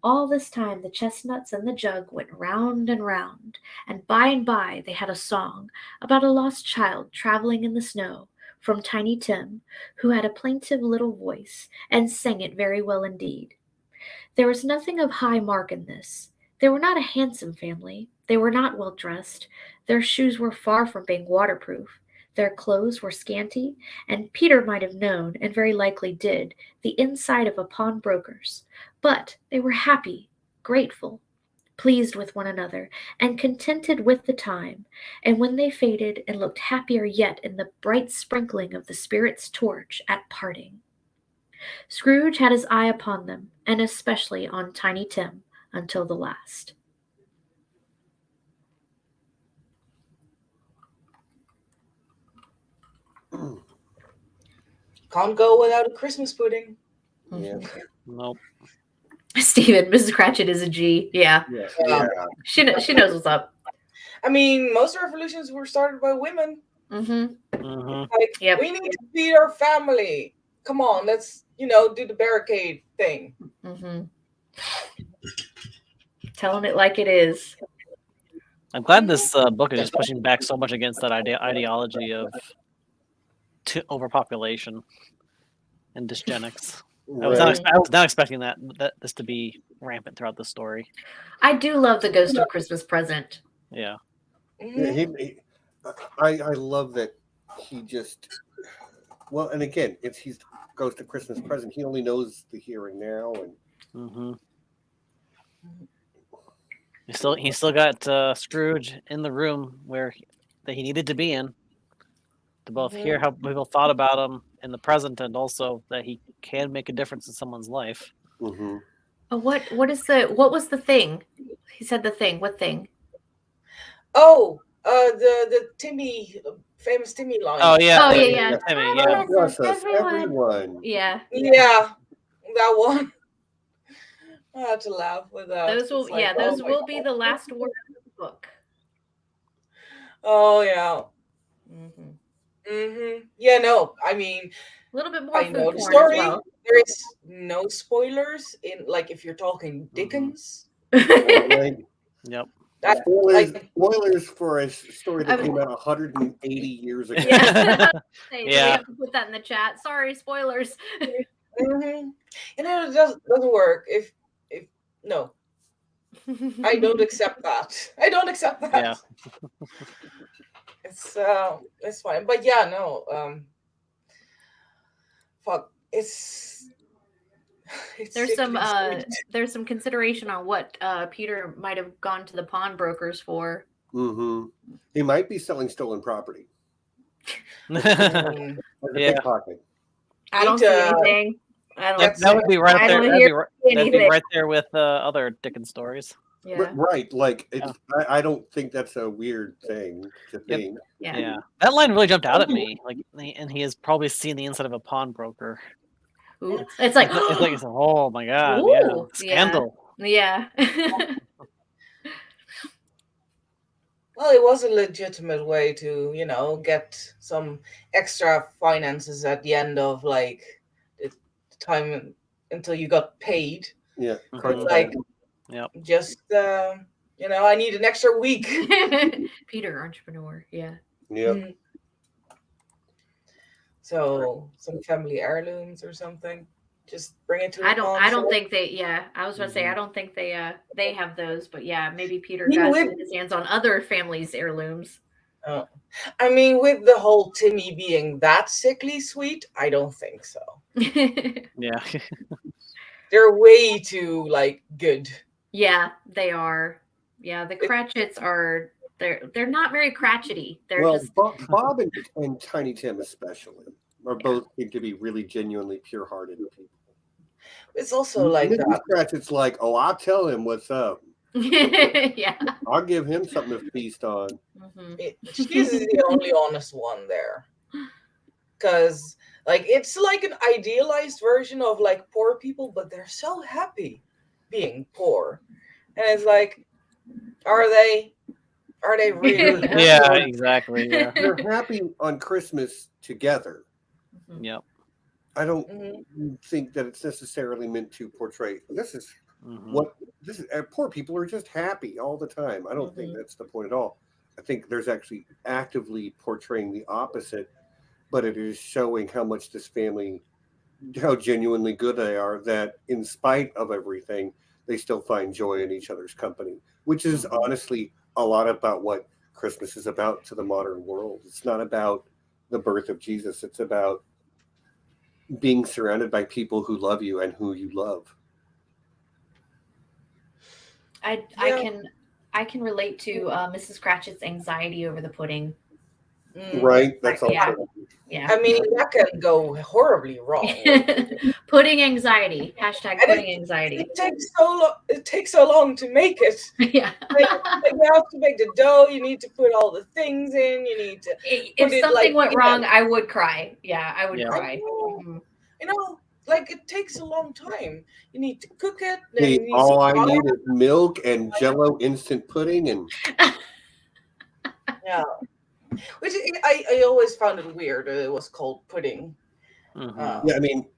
All this time the chestnuts and the jug went round and by they had a song about a lost child traveling in the snow, from Tiny Tim, who had a plaintive little voice, and sang it very well indeed. There was nothing of high mark in this. They were not a handsome family. They were not well dressed. Their shoes were far from being waterproof. Their clothes were scanty, and Peter might have known, and very likely did, the inside of a pawnbroker's. But they were happy, grateful, pleased with one another, and contented with the time, and when they faded, and looked happier yet in the bright sprinkling of the spirit's torch at parting. Scrooge had his eye upon them, and especially on Tiny Tim, until the last. Can't go without a Christmas pudding. Yeah. Nope. Stephen, Mrs. Cratchit is a G. Yeah. Yeah. She knows what's up. I mean, most revolutions were started by women. Mm-hmm. Mm-hmm. Like, Yep. we need to feed our family. Come on, let's, do the barricade thing. Mm-hmm. Telling it like it is. I'm glad this book is just pushing back so much against that ideology of overpopulation and dysgenics. I was not expecting that this to be rampant throughout the story. I do love the Ghost of Christmas Present. Yeah. Mhm. I love that he just, well, and again, if he's Ghost of Christmas Present, he only knows the here and now, and Mm-hmm. He still got Scrooge in the room that he needed to be in, to both hear how people thought about him in the present, and also that he can make a difference in someone's life. mm-hmm. What was the thing? He said the thing. What thing? Oh, the Timmy, famous Timmy line. Oh yeah. Oh yeah. Timmy, God yeah. bless Bless us, everyone. Yeah. Yeah, that one. I had to laugh with that. Those will It's like, oh those my will God. be the last words of the book. Oh yeah. Mm-hmm. Yeah, no. I mean, A little bit more I food know the porn story. as well. There is no spoilers in, like, if you're talking Dickens. Right? Yep. Spoilers for a story that came out 180 years ago. Yeah. Hey, Yeah. we have to put that in the chat. Sorry, spoilers. And it doesn't work if no. I don't accept that. I don't accept that. Yeah. It's fine. But yeah, no. Fuck. It's It's There's some sickly sweet. there's some consideration on what Peter might have gone to the pawnbrokers for. Mm-hmm. He might be selling stolen property. Mm, Like a Yeah. pickpocket. I don't see Rita, anything. I don't. That's- that would be right I up there. don't That'd hear be, that'd be anything. right there with other Dickens stories. Yeah. Right. Like, it's, I don't think that's a weird thing to think. Yeah. Yeah, that line really jumped out at me. Like, and he has probably seen the inside of a pawnbroker. Ooh. It's like, It's oh my god, Ooh, yeah, scandal. yeah. well, it was a legitimate way to, get some extra finances at the end of like the time until you got paid. Yeah. Mhm. Like, Yep. just I need an extra week. Peter, entrepreneur. Yeah. Yep. Mm. So some family heirlooms or something. Just bring it to. I don't shop. think they. Yeah, I was going to say I don't think they have those, but yeah, maybe Peter You got would- his hands on other families' heirlooms. I mean, with the whole Timmy being that sickly sweet, I don't think so. Yeah. They're way too like good. Yeah, they are. Yeah, the Cratchits are. They're not very Cratchity. They're Well, just. Bob and Tiny Tim especially are both seem to be really genuinely pure-hearted people. It's also like Mrs. that. Cratchit's like, oh, I'll tell him what's up. Yeah. I'll give him something to feast on. Mm-hmm. She's the only honest one there. Because, like, it's like an idealized version of, like, poor people, but they're so happy being poor. And it's like, are they really? Yeah, exactly. Yeah. They're happy on Christmas together. Yep. I don't Mhm. think that it's necessarily meant to portray this is Mhm. poor people are just happy all the time. I don't think that's the point at all. I think there's actually actively portraying the opposite, but it is showing how much this family, how genuinely good they are, that in spite of everything, they still find joy in each other's company, which is honestly a lot about what Christmas is about to the modern world. It's not about the birth of Jesus. It's about being surrounded by people who love you and who you love. I can relate to Mrs. Cratchit's anxiety over the pudding. Right? That's also Yeah. Yeah. I mean, that can go horribly wrong. Pudding anxiety. Hashtag pudding anxiety. It takes so long to make it. Yeah. Like, you have to make the dough. You need to put all the things in. You need to. If something went wrong, I would cry. Yeah, I would Yeah. cry. Like it takes a long time. You need to cook it. Then Hey, you need all I some need is milk and Jello instant pudding, and yeah. Which I always found it weird that it was called pudding. Mhm. yeah, I mean,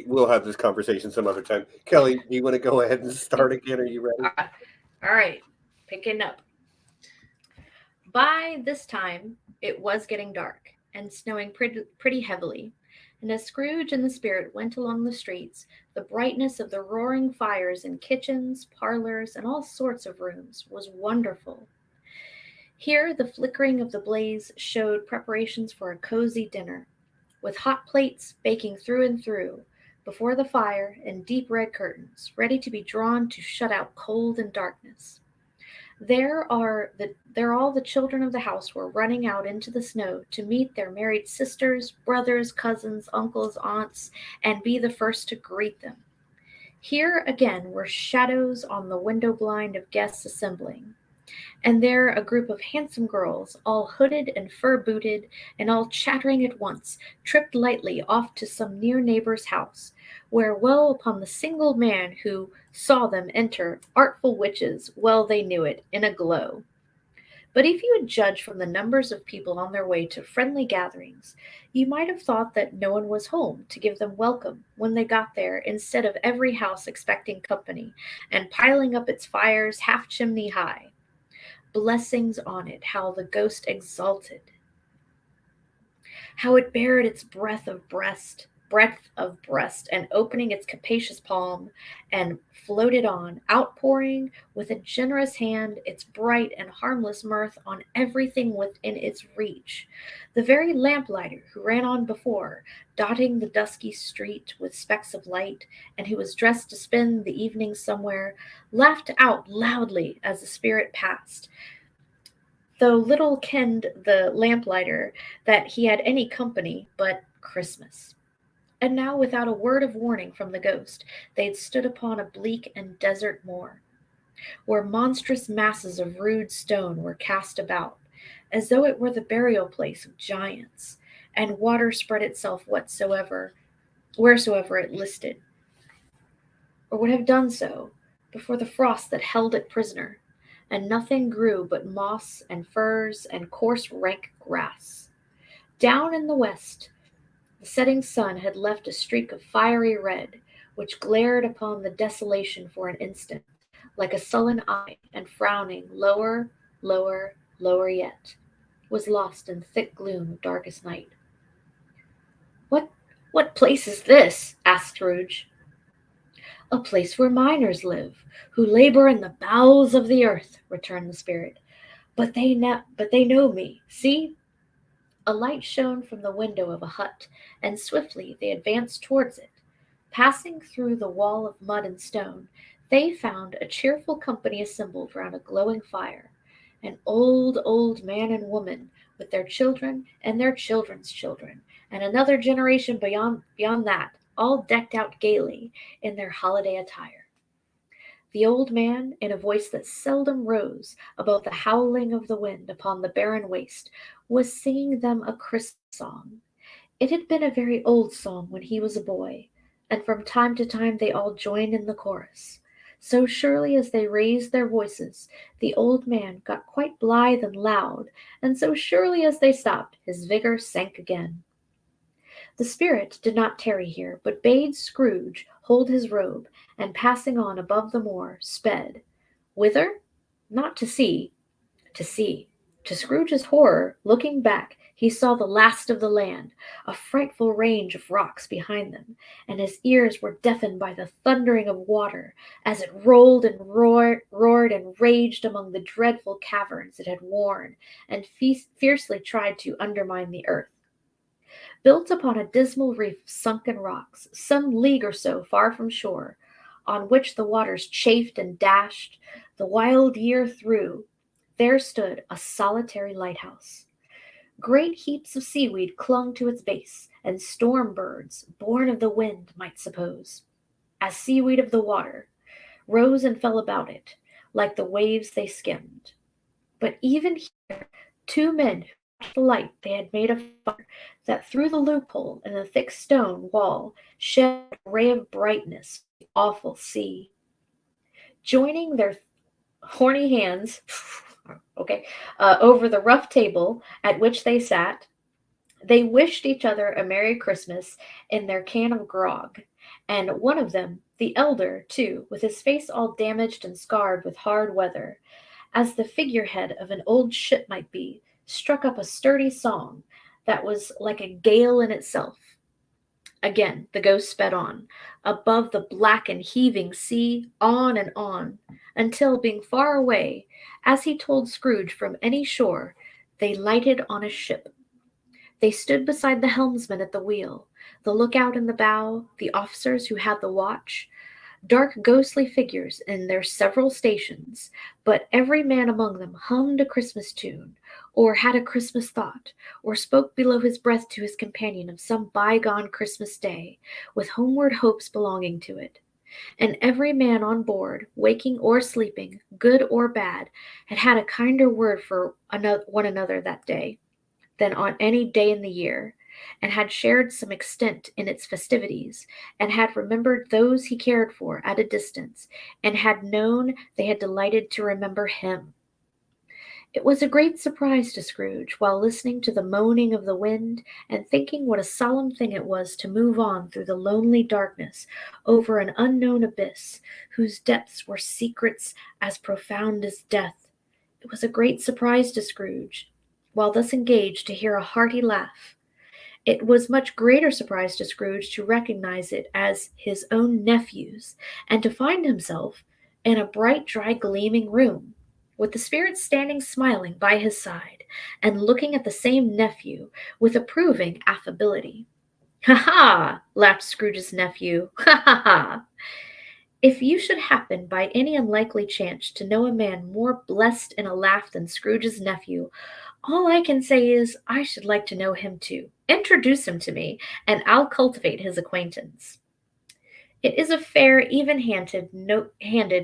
we'll have this conversation some other time. Kelly, do you want to go ahead and start again? Are you ready? All right, picking up. By this time, it was getting dark and snowing pretty heavily. And as Scrooge and the spirit went along the streets, the brightness of the roaring fires in kitchens, parlors, and all sorts of rooms was wonderful. Here, the flickering of the blaze showed preparations for a cozy dinner, with hot plates baking through and through before the fire and deep red curtains, ready to be drawn to shut out cold and darkness. There all the children of the house were running out into the snow to meet their married sisters, brothers, cousins, uncles, aunts, and be the first to greet them. Here again were shadows on the window blind of guests assembling, and there a group of handsome girls, all hooded and fur-booted, and all chattering at once, tripped lightly off to some near neighbor's house, where well upon the single man who saw them enter, artful witches, well they knew it, in a glow. But if you had judged from the numbers of people on their way to friendly gatherings, you might have thought that no one was home to give them welcome when they got there, instead of every house expecting company, and piling up its fires half-chimney high. Blessings on it, how the ghost exulted, how it bared its breath of breast, breadth of breast, and opening its capacious palm, and floated on, outpouring with a generous hand its bright and harmless mirth on everything within its reach. The very lamplighter who ran on before, dotting the dusky street with specks of light, and who was dressed to spend the evening somewhere, laughed out loudly as the spirit passed, though little kenned the lamplighter that he had any company but Christmas. And now, without a word of warning from the ghost, they had stood upon a bleak and desert moor, where monstrous masses of rude stone were cast about, as though it were the burial place of giants, and water spread itself wheresoever it listed, or would have done so, before the frost that held it prisoner, and nothing grew but moss and furze and coarse rank grass. Down in the west, the setting sun had left a streak of fiery red, which glared upon the desolation for an instant, like a sullen eye, and frowning lower, lower, lower yet, was lost in thick gloom of darkest night. What place is this? Asked Scrooge. A place where miners live, who labor in the bowels of the earth, returned the spirit. But they know me. See? A light shone from the window of a hut, and swiftly they advanced towards it. Passing through the wall of mud and stone, they found a cheerful company assembled round a glowing fire, an old man and woman, with their children and their children's children, and another generation beyond that, all decked out gaily in their holiday attire. The old man, in a voice that seldom rose above the howling of the wind upon the barren waste, was singing them a Christmas song. It had been a very old song when he was a boy, and from time to time they all joined in the chorus. So surely as they raised their voices, the old man got quite blithe and loud, and so surely as they stopped, his vigor sank again. The spirit did not tarry here, but bade Scrooge hold his robe, and passing on above the moor, sped. Whither? Not to see. To see. To Scrooge's horror, looking back, he saw the last of the land, a frightful range of rocks behind them, and his ears were deafened by the thundering of water as it rolled and roared and raged among the dreadful caverns it had worn and fiercely tried to undermine the earth. Built upon a dismal reef of sunken rocks, some league or so far from shore, on which the waters chafed and dashed the wild year through, there stood a solitary lighthouse. Great heaps of seaweed clung to its base, and storm birds, born of the wind, might suppose, as seaweed of the water, rose and fell about it, like the waves they skimmed. But even here, two men who watched the light they had made a fire that through the loophole in the thick stone wall shed a ray of brightness to the awful sea. Joining their horny hands over the rough table at which they sat, they wished each other a Merry Christmas in their can of grog, and one of them, the elder, too, with his face all damaged and scarred with hard weather, as the figurehead of an old ship might be, struck up a sturdy song that was like a gale in itself. Again the ghost sped on, above the black and heaving sea, on and on, until, being far away, as he told Scrooge, from any shore, they lighted on a ship. They stood beside the helmsman at the wheel, the lookout in the bow, the officers who had the watch, dark ghostly figures in their several stations, but every man among them hummed a Christmas tune, or had a Christmas thought, or spoke below his breath to his companion of some bygone Christmas day, with homeward hopes belonging to it. And every man on board, waking or sleeping, good or bad, had had a kinder word for one another that day than on any day in the year, and had shared some extent in its festivities, and had remembered those he cared for at a distance, and had known they had delighted to remember him. It was a great surprise to Scrooge, while listening to the moaning of the wind, and thinking what a solemn thing it was to move on through the lonely darkness over an unknown abyss, whose depths were secrets as profound as death. It was a great surprise to Scrooge, while thus engaged, to hear a hearty laugh, It was much greater surprise to Scrooge to recognize it as his own nephew's, and to find himself in a bright, dry, gleaming room, with the spirit standing smiling by his side, and looking at the same nephew with approving affability. "Ha ha!" laughed Scrooge's nephew. "Ha ha ha! If you should happen by any unlikely chance to know a man more blessed in a laugh than Scrooge's nephew, all I can say is I should like to know him too. Introduce him to me, and I'll cultivate his acquaintance." It is a fair, even-handed,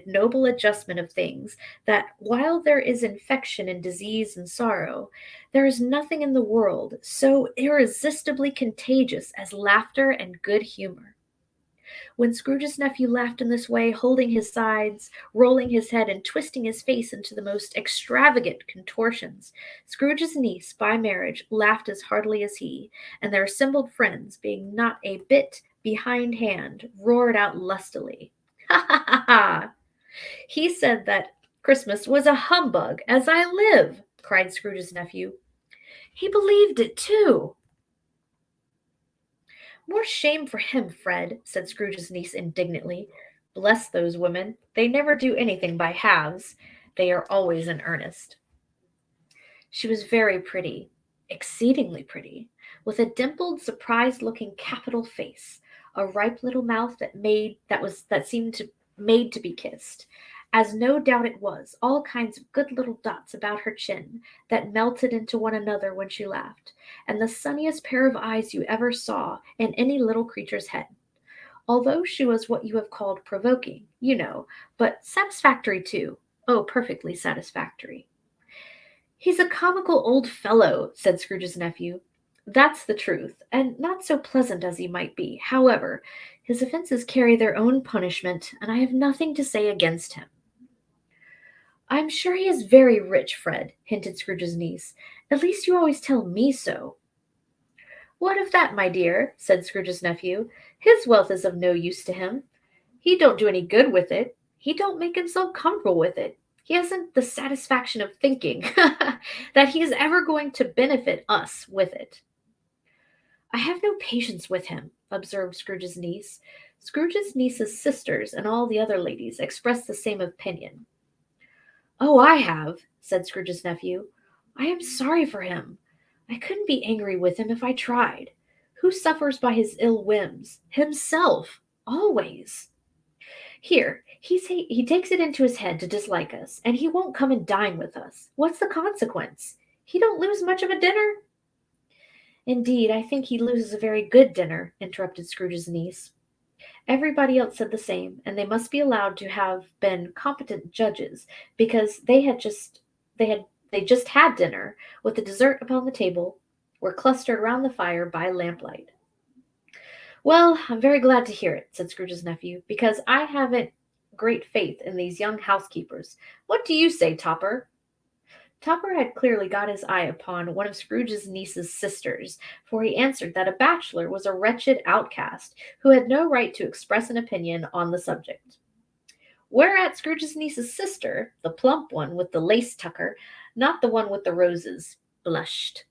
noble adjustment of things that while there is infection and disease and sorrow, there is nothing in the world so irresistibly contagious as laughter and good humor. When Scrooge's nephew laughed in this way, holding his sides, rolling his head, and twisting his face into the most extravagant contortions, Scrooge's niece, by marriage, laughed as heartily as he, and their assembled friends, being not a bit behindhand, roared out lustily. "Ha ha ha ha! He said that Christmas was a humbug, as I live!" cried Scrooge's nephew. "He believed it too." "More shame for him, Fred," said Scrooge's niece indignantly. "Bless those women. They never do anything by halves. They are always in earnest." She was very pretty, exceedingly pretty, with a dimpled, surprised-looking capital face, a ripe little mouth that seemed made to be kissed, as no doubt it was, all kinds of good little dots about her chin that melted into one another when she laughed, and the sunniest pair of eyes you ever saw in any little creature's head. Although she was what you have called provoking, you know, but satisfactory too. Oh, perfectly satisfactory. "He's a comical old fellow," said Scrooge's nephew. "That's the truth, and not so pleasant as he might be. However, his offenses carry their own punishment, and I have nothing to say against him." "I am sure he is very rich, Fred," hinted Scrooge's niece. "At least you always tell me so." "What of that, my dear?" said Scrooge's nephew. "His wealth is of no use to him. He don't do any good with it. He don't make himself comfortable with it. He hasn't the satisfaction of thinking that he is ever going to benefit us with it." "I have no patience with him," observed Scrooge's niece. Scrooge's niece's sisters and all the other ladies expressed the same opinion. "Oh, I have," said Scrooge's nephew. "I am sorry for him. I couldn't be angry with him if I tried. Who suffers by his ill whims? Himself, always. Here, he takes it into his head to dislike us, and he won't come and dine with us. What's the consequence? He don't lose much of a dinner?" "Indeed, I think he loses a very good dinner," interrupted Scrooge's niece. Everybody else said the same, and they must be allowed to have been competent judges, because they just had dinner, with the dessert upon the table, were clustered round the fire by lamplight. "Well, I'm very glad to hear it," said Scrooge's nephew, "because I haven't great faith in these young housekeepers. What do you say, Topper?" Topper had clearly got his eye upon one of Scrooge's niece's sisters, for he answered that a bachelor was a wretched outcast who had no right to express an opinion on the subject. Whereat Scrooge's niece's sister, the plump one with the lace tucker, not the one with the roses, blushed.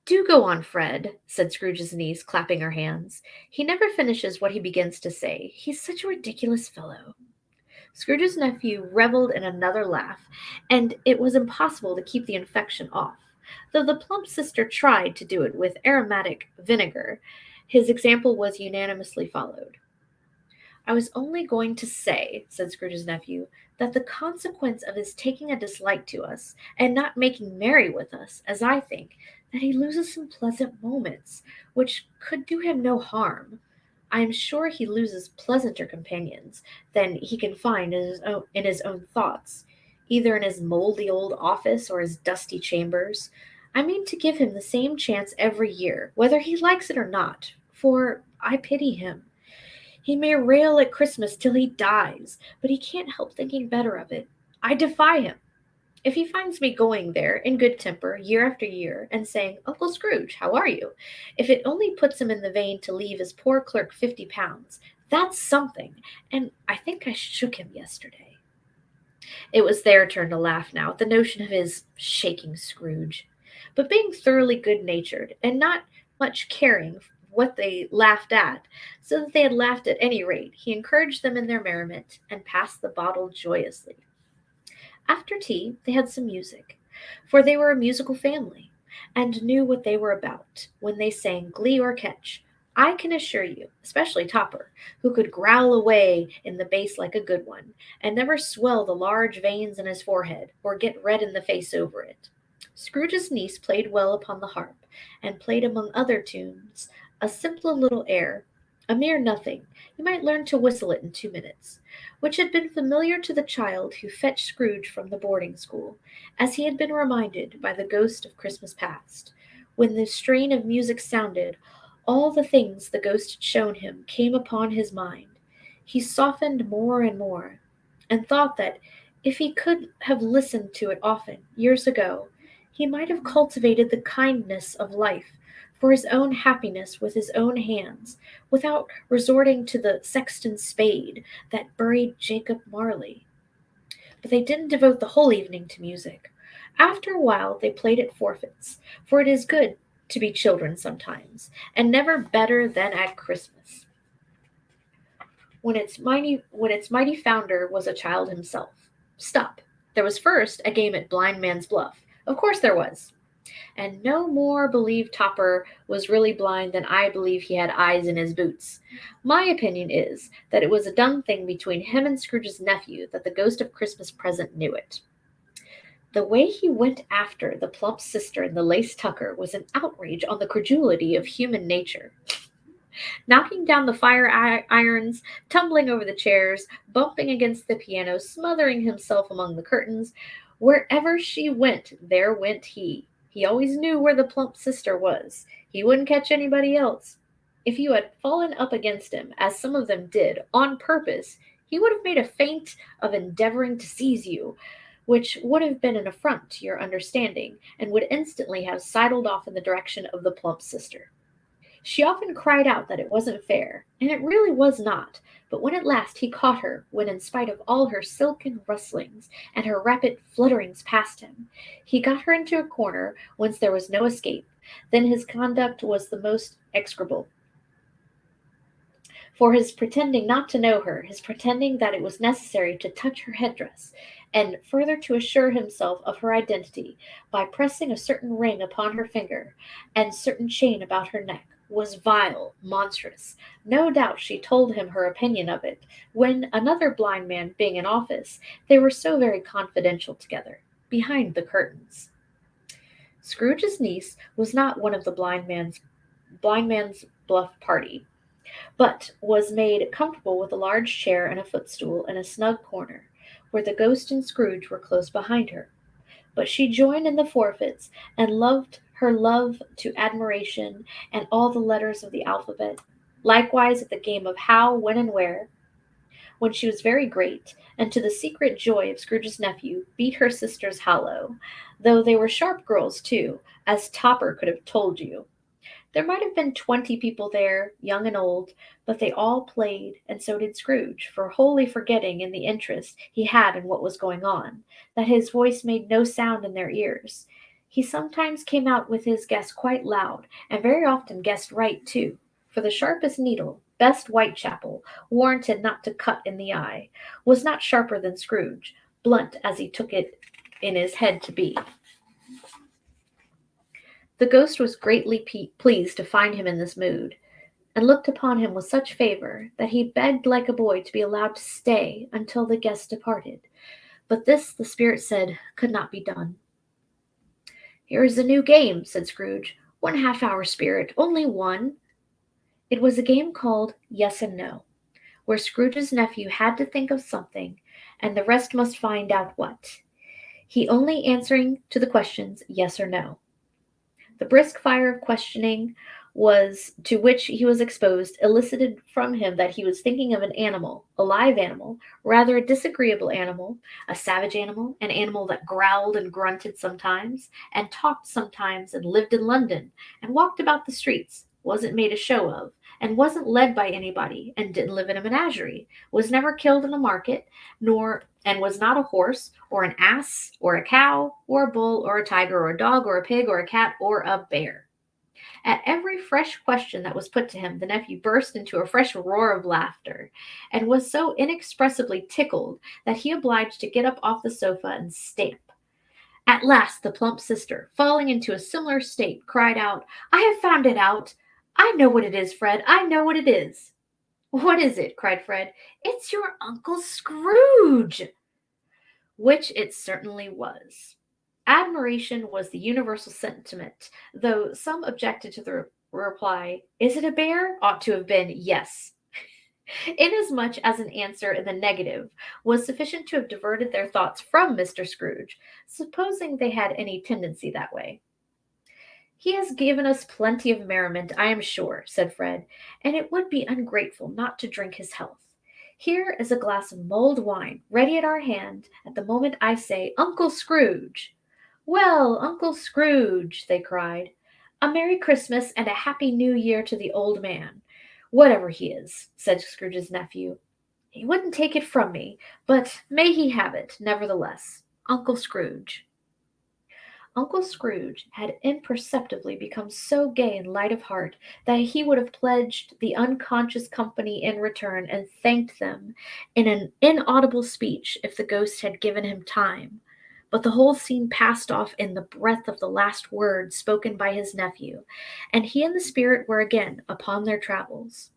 "Do go on, Fred," said Scrooge's niece, clapping her hands. "He never finishes what he begins to say. He's such a ridiculous fellow." Scrooge's nephew revelled in another laugh, and it was impossible to keep the infection off. Though the plump sister tried to do it with aromatic vinegar, his example was unanimously followed. "I was only going to say," said Scrooge's nephew, "that the consequence of his taking a dislike to us, and not making merry with us, as I think, that he loses some pleasant moments, which could do him no harm. I am sure he loses pleasanter companions than he can find in his own thoughts, either in his mouldy old office or his dusty chambers. I mean to give him the same chance every year, whether he likes it or not, for I pity him. He may rail at Christmas till he dies, but he can't help thinking better of it. I defy him. If he finds me going there in good temper year after year and saying, 'Uncle Scrooge, how are you?' if it only puts him in the vein to leave his poor clerk £50, that's something, and I think I shook him yesterday." It was their turn to laugh now at the notion of his shaking Scrooge. But being thoroughly good-natured, and not much caring what they laughed at, so that they had laughed at any rate, he encouraged them in their merriment and passed the bottle joyously. After tea, they had some music, for they were a musical family, and knew what they were about when they sang glee or catch. I can assure you, especially Topper, who could growl away in the bass like a good one, and never swell the large veins in his forehead, or get red in the face over it. Scrooge's niece played well upon the harp, and played among other tunes a simple little air, a mere nothing, you might learn to whistle it in 2 minutes, which had been familiar to the child who fetched Scrooge from the boarding school, as he had been reminded by the ghost of Christmas past. When the strain of music sounded, all the things the ghost had shown him came upon his mind. He softened more and more, and thought that if he could have listened to it often, years ago, he might have cultivated the kindness of life for his own happiness with his own hands, without resorting to the sexton's spade that buried Jacob Marley. But they didn't devote the whole evening to music. After a while they played at forfeits, for it is good to be children sometimes, and never better than at Christmas, when its mighty founder was a child himself. Stop. There was first a game at Blind Man's Bluff. Of course there was. And no more believe Topper was really blind than I believe he had eyes in his boots. My opinion is that it was a done thing between him and Scrooge's nephew that the ghost of Christmas present knew it. The way he went after the plump sister in the lace tucker was an outrage on the credulity of human nature. Knocking down the fire irons, tumbling over the chairs, bumping against the piano, smothering himself among the curtains, wherever she went, there went he. He always knew where the plump sister was. He wouldn't catch anybody else. If you had fallen up against him, as some of them did, on purpose, he would have made a feint of endeavoring to seize you, which would have been an affront to your understanding, and would instantly have sidled off in the direction of the plump sister. She often cried out that it wasn't fair, and it really was not, but when at last he caught her, when in spite of all her silken rustlings and her rapid flutterings past him, he got her into a corner whence there was no escape, then his conduct was the most execrable. For his pretending not to know her, his pretending that it was necessary to touch her headdress, and further to assure himself of her identity by pressing a certain ring upon her finger and certain chain about her neck, was vile, monstrous. No doubt she told him her opinion of it, when, another blind man being in office, they were so very confidential together, behind the curtains. Scrooge's niece was not one of the blind man's bluff party, but was made comfortable with a large chair and a footstool in a snug corner, where the ghost and Scrooge were close behind her. But she joined in the forfeits, and loved her love to admiration and all the letters of the alphabet, likewise at the game of how, when, and where, when she was very great, and to the secret joy of Scrooge's nephew, beat her sisters hollow, though they were sharp girls too, as Topper could have told you. There might have been 20 people there, young and old, but they all played, and so did Scrooge, for wholly forgetting in the interest he had in what was going on, that his voice made no sound in their ears. He sometimes came out with his guess quite loud, and very often guessed right too, for the sharpest needle, best Whitechapel, warranted not to cut in the eye, was not sharper than Scrooge, blunt as he took it in his head to be. The ghost was greatly pleased to find him in this mood, and looked upon him with such favor that he begged like a boy to be allowed to stay until the guest departed. But this, the spirit said, could not be done. "Here is a new game," said Scrooge. "1 half-hour, spirit, only one." It was a game called Yes and No, where Scrooge's nephew had to think of something, and the rest must find out what, he only answering to the questions yes or no. The brisk fire of questioning to which he was exposed elicited from him that he was thinking of an animal, a live animal, rather a disagreeable animal, a savage animal, an animal that growled and grunted sometimes, and talked sometimes, and lived in London, and walked about the streets, wasn't made a show of, and wasn't led by anybody, and didn't live in a menagerie, was never killed in a market, and was not a horse, or an ass, or a cow, or a bull, or a tiger, or a dog, or a pig, or a cat, or a bear. At every fresh question that was put to him, the nephew burst into a fresh roar of laughter, and was so inexpressibly tickled that he obliged to get up off the sofa and stamp. At last the plump sister, falling into a similar state, cried out, "I have found it out! I know what it is, Fred, I know what it is!" "What is it?" cried Fred. "It's your Uncle Scrooge!" Which it certainly was. Admiration was the universal sentiment, though some objected to the reply, "Is it a bear?" ought to have been yes, inasmuch as an answer in the negative was sufficient to have diverted their thoughts from Mr. Scrooge, supposing they had any tendency that way. "He has given us plenty of merriment, I am sure," said Fred, "and it would be ungrateful not to drink his health. Here is a glass of mulled wine, ready at our hand at the moment I say, 'Uncle Scrooge.'" "Well, Uncle Scrooge," they cried, "a Merry Christmas and a Happy New Year to the old man, whatever he is," said Scrooge's nephew. "He wouldn't take it from me, but may he have it, nevertheless. Uncle Scrooge." Uncle Scrooge had imperceptibly become so gay and light of heart that he would have pledged the unconscious company in return and thanked them in an inaudible speech if the ghost had given him time. But the whole scene passed off in the breath of the last word spoken by his nephew, and he and the spirit were again upon their travels.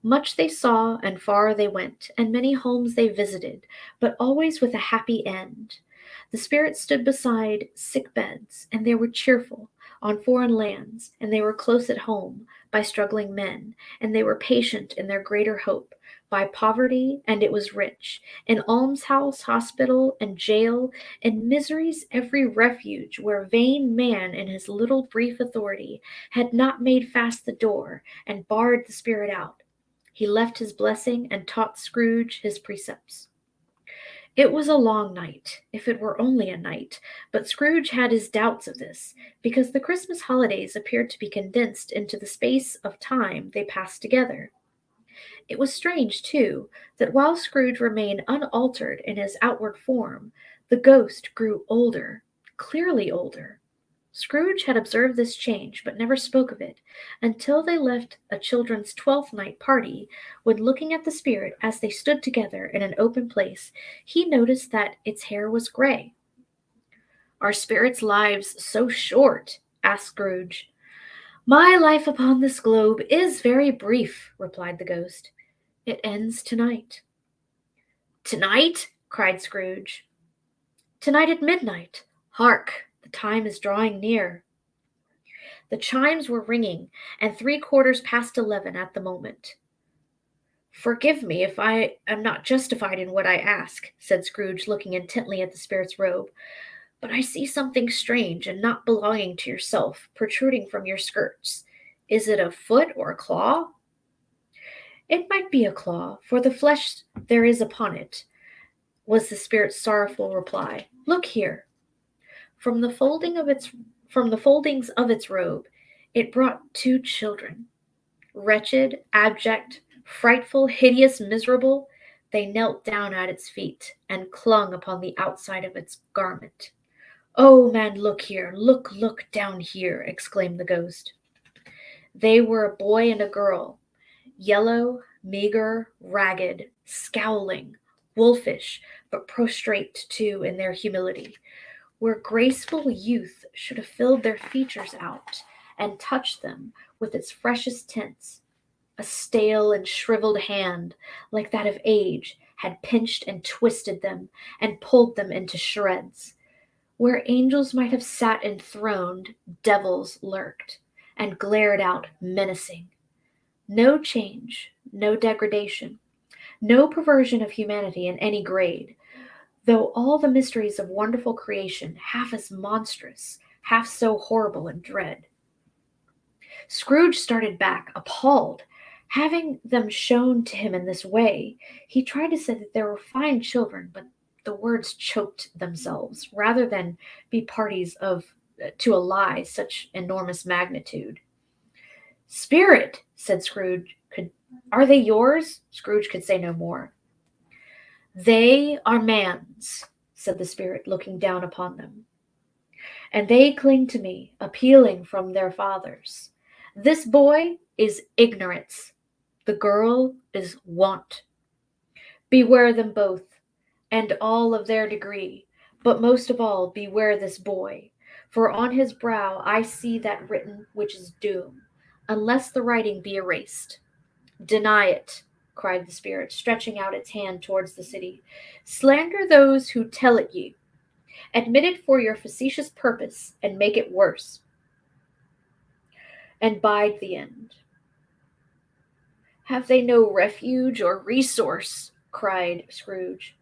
Much they saw, and far they went, and many homes they visited, but always with a happy end. The spirits stood beside sick beds, and they were cheerful, on foreign lands, and they were close at home, by struggling men, and they were patient in their greater hope, by poverty, and it was rich, in almshouse, hospital, and jail, in misery's every refuge, where vain man in his little brief authority had not made fast the door, and barred the spirit out. He left his blessing, and taught Scrooge his precepts. It was a long night, if it were only a night, but Scrooge had his doubts of this, because the Christmas holidays appeared to be condensed into the space of time they passed together. It was strange, too, that while Scrooge remained unaltered in his outward form, the ghost grew older, clearly older. Scrooge had observed this change, but never spoke of it, until they left a children's Twelfth Night party, when, looking at the spirit as they stood together in an open place, he noticed that its hair was gray. "Are spirits' lives so short?" asked Scrooge. "My life upon this globe is very brief," replied the ghost. "It ends tonight." "Tonight?" cried Scrooge. "Tonight at midnight. Hark! The time is drawing near." The chimes were ringing, and 11:15 at the moment. "Forgive me if I am not justified in what I ask," said Scrooge, looking intently at the spirit's robe, "but I see something strange and not belonging to yourself protruding from your skirts. Is it a foot or a claw?" "It might be a claw, for the flesh there is upon it," was the spirit's sorrowful reply. "Look here." From the foldings of its robe, it brought 2 children. Wretched, abject, frightful, hideous, miserable, they knelt down at its feet, and clung upon the outside of its garment. "Oh, man, look here, look down here," exclaimed the ghost. They were a boy and a girl, yellow, meager, ragged, scowling, wolfish, but prostrate too in their humility, where graceful youth should have filled their features out and touched them with its freshest tints. A stale and shriveled hand, like that of age, had pinched and twisted them and pulled them into shreds. Where angels might have sat enthroned, devils lurked and glared out menacing. No change, no degradation, no perversion of humanity in any grade, though all the mysteries of wonderful creation half as monstrous, half so horrible and dread. Scrooge started back, appalled. Having them shown to him in this way, he tried to say that they were fine children, but the words choked themselves, rather than be parties to a lie such enormous magnitude. "Spirit," said Scrooge, "are they yours?" Scrooge could say no more. "They are man's," said the spirit, looking down upon them. and they cling to me, appealing from their fathers. This boy is ignorance. The girl is want. Beware them both, and all of their degree, but most of all beware this boy, for on his brow I see that written which is doom, unless the writing be erased. Deny it, cried the spirit, stretching out its hand towards the city. Slander those who tell it you. Admit it for your facetious purpose, and make it worse. And bide the end. Have they no refuge or resource? Cried Scrooge.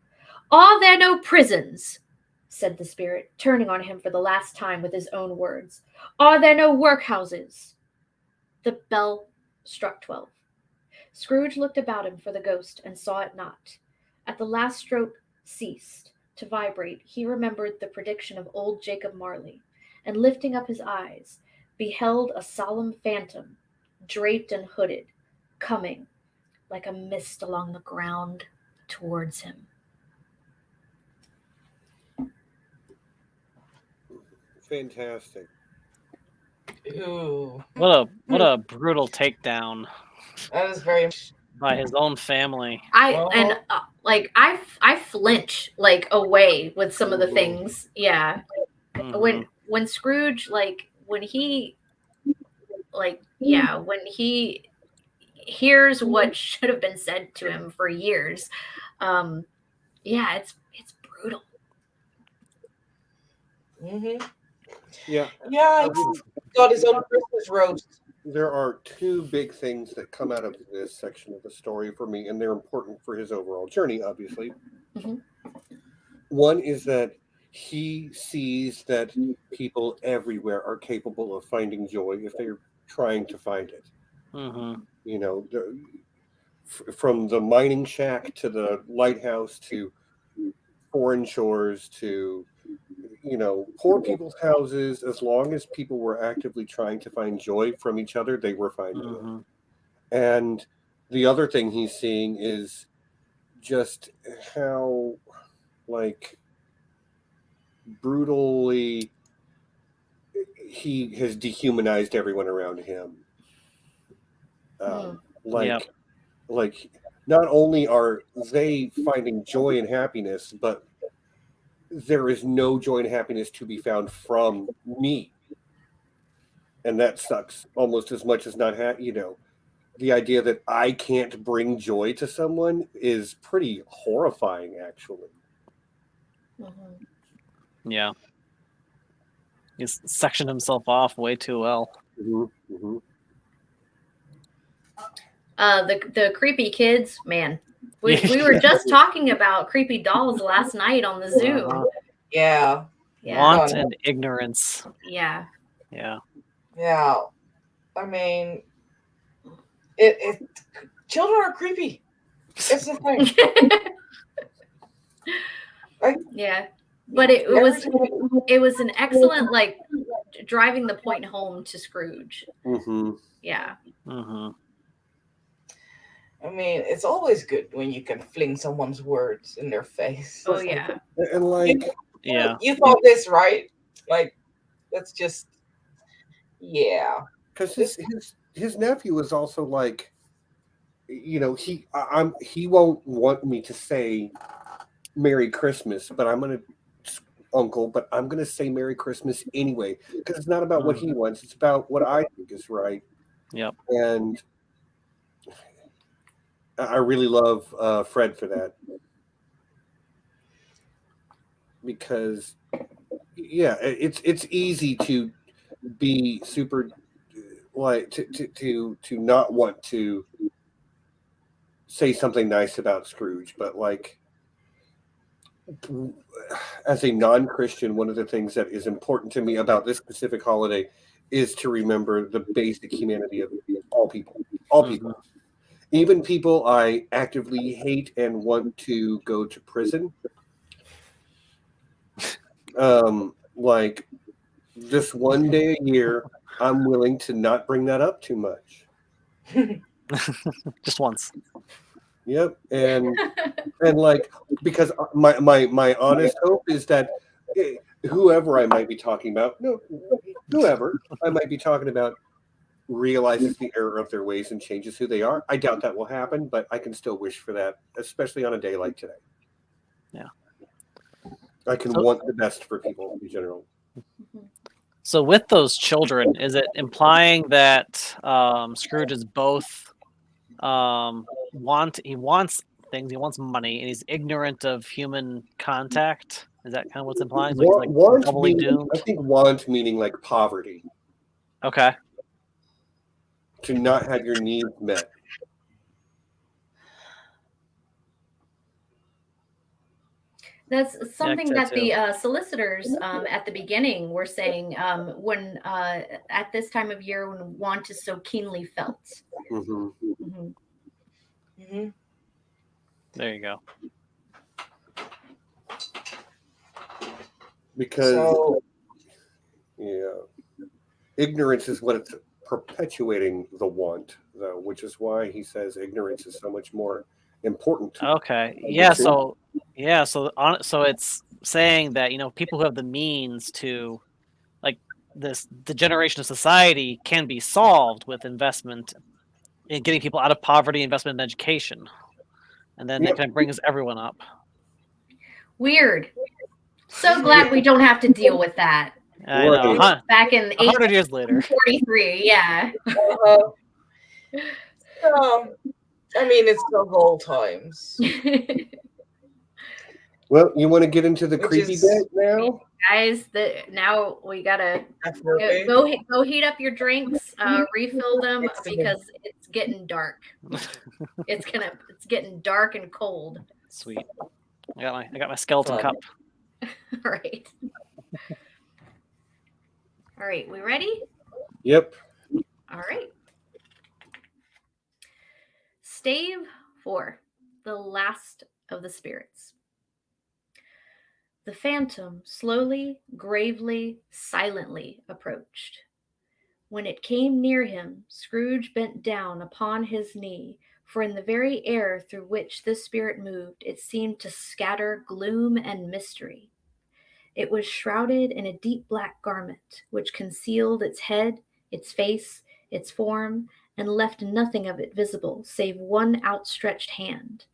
Are there no prisons? Said the spirit, turning on him for the last time with his own words. Are there no workhouses? The bell struck 12. Scrooge looked about him for the ghost and saw it not. At the last stroke ceased to vibrate, he remembered the prediction of old Jacob Marley, and lifting up his eyes, beheld a solemn phantom, draped and hooded, coming like a mist along the ground towards him. Fantastic. Ooh, What a brutal takedown that is very. by his own family. I flinch like away with some of the things. Yeah. Mhm. When Scrooge when he hears what should have been said to him for years, it's brutal. Mm-hmm. Yeah. Yeah, he's got his own Christmas roast. There are two big things that come out of this section of the story for me, and they're important for his overall journey, obviously. Mhm. One is that he sees that people everywhere are capable of finding joy if they're trying to find it. Mhm. You know, from the mining shack to the lighthouse to foreign shores to, poor people's houses. As long as people were actively trying to find joy from each other, they were finding it. Mhm. And the other thing he's seeing is just how, brutally he has dehumanized everyone around him. Yep. Like, not only are they finding joy and happiness, but there is no joy and happiness to be found from me. And that sucks almost as much as not the idea that I can't bring joy to someone is pretty horrifying, actually. Mm-hmm. Yeah. He's sectioned himself off way too well. Mm-hmm. Mm-hmm. The creepy kids, man. We were just talking about creepy dolls last night on the Zoom. Uh-huh. Yeah. Want and ignorance. Yeah. Yeah. Yeah. I mean, children are creepy. It's the thing. Yeah. But it was an excellent driving the point home to Scrooge. Mm-hmm. Yeah. Mm-hmm. I mean, it's always good when you can fling someone's words in their face. Oh yeah. And Yeah. You thought this, right? That's just, yeah. because his nephew was also he won't want me to say Merry Christmas, but I'm gonna say Merry Christmas anyway, because it's not about what he wants, it's about what I think is right. Yep. And I really love Fred for that, because it's easy to be super to not want to say something nice about Scrooge, but as a non-Christian, one of the things that is important to me about this specific holiday is to remember the basic humanity of all people. Even people I actively hate and want to go to prison. This one day a year, I'm willing to not bring that up too much. Just once. Yep. And because my honest hope is that whoever I might be talking about, whoever I might be talking about realizes the error of their ways and changes who they are. I doubt that will happen, but I can still wish for that, especially on a day like today. Yeah. I can want the best for people in general. So with those children, is it implying that Scrooge is both wants things, he wants money, and he's ignorant of human contact? Is that kind of what's implying? So he's like doubly doomed? I think want meaning like poverty. Okay. To not have your needs met. That's something that too. the solicitors at the beginning were saying when at this time of year when want is so keenly felt. There you go. Because ignorance is what it's perpetuating the want, though, which is why he says ignorance is so much more important. Okay. So it's saying that, you know, people who have the means to, like, this degeneration of society can be solved with investment in getting people out of poverty, investment in education, and then that kind of brings everyone up. Weird. So glad we don't have to deal with that. I know. Huh? Back in 100 years later. 43, yeah. I mean, it's the whole times. Well, you want to get into the creepy bit now? Guys, now we gotta go heat up your drinks, refill them because it's getting dark. It's getting dark and cold. Sweet. I got my skeleton cup. All right. All right, we ready? Yep. All right. Stave 4, the last of the spirits. The phantom slowly, gravely, silently approached. When it came near him, Scrooge bent down upon his knee, for in the very air through which this spirit moved, it seemed to scatter gloom and mystery. It was shrouded in a deep black garment, which concealed its head, its face, its form, and left nothing of it visible save one outstretched hand.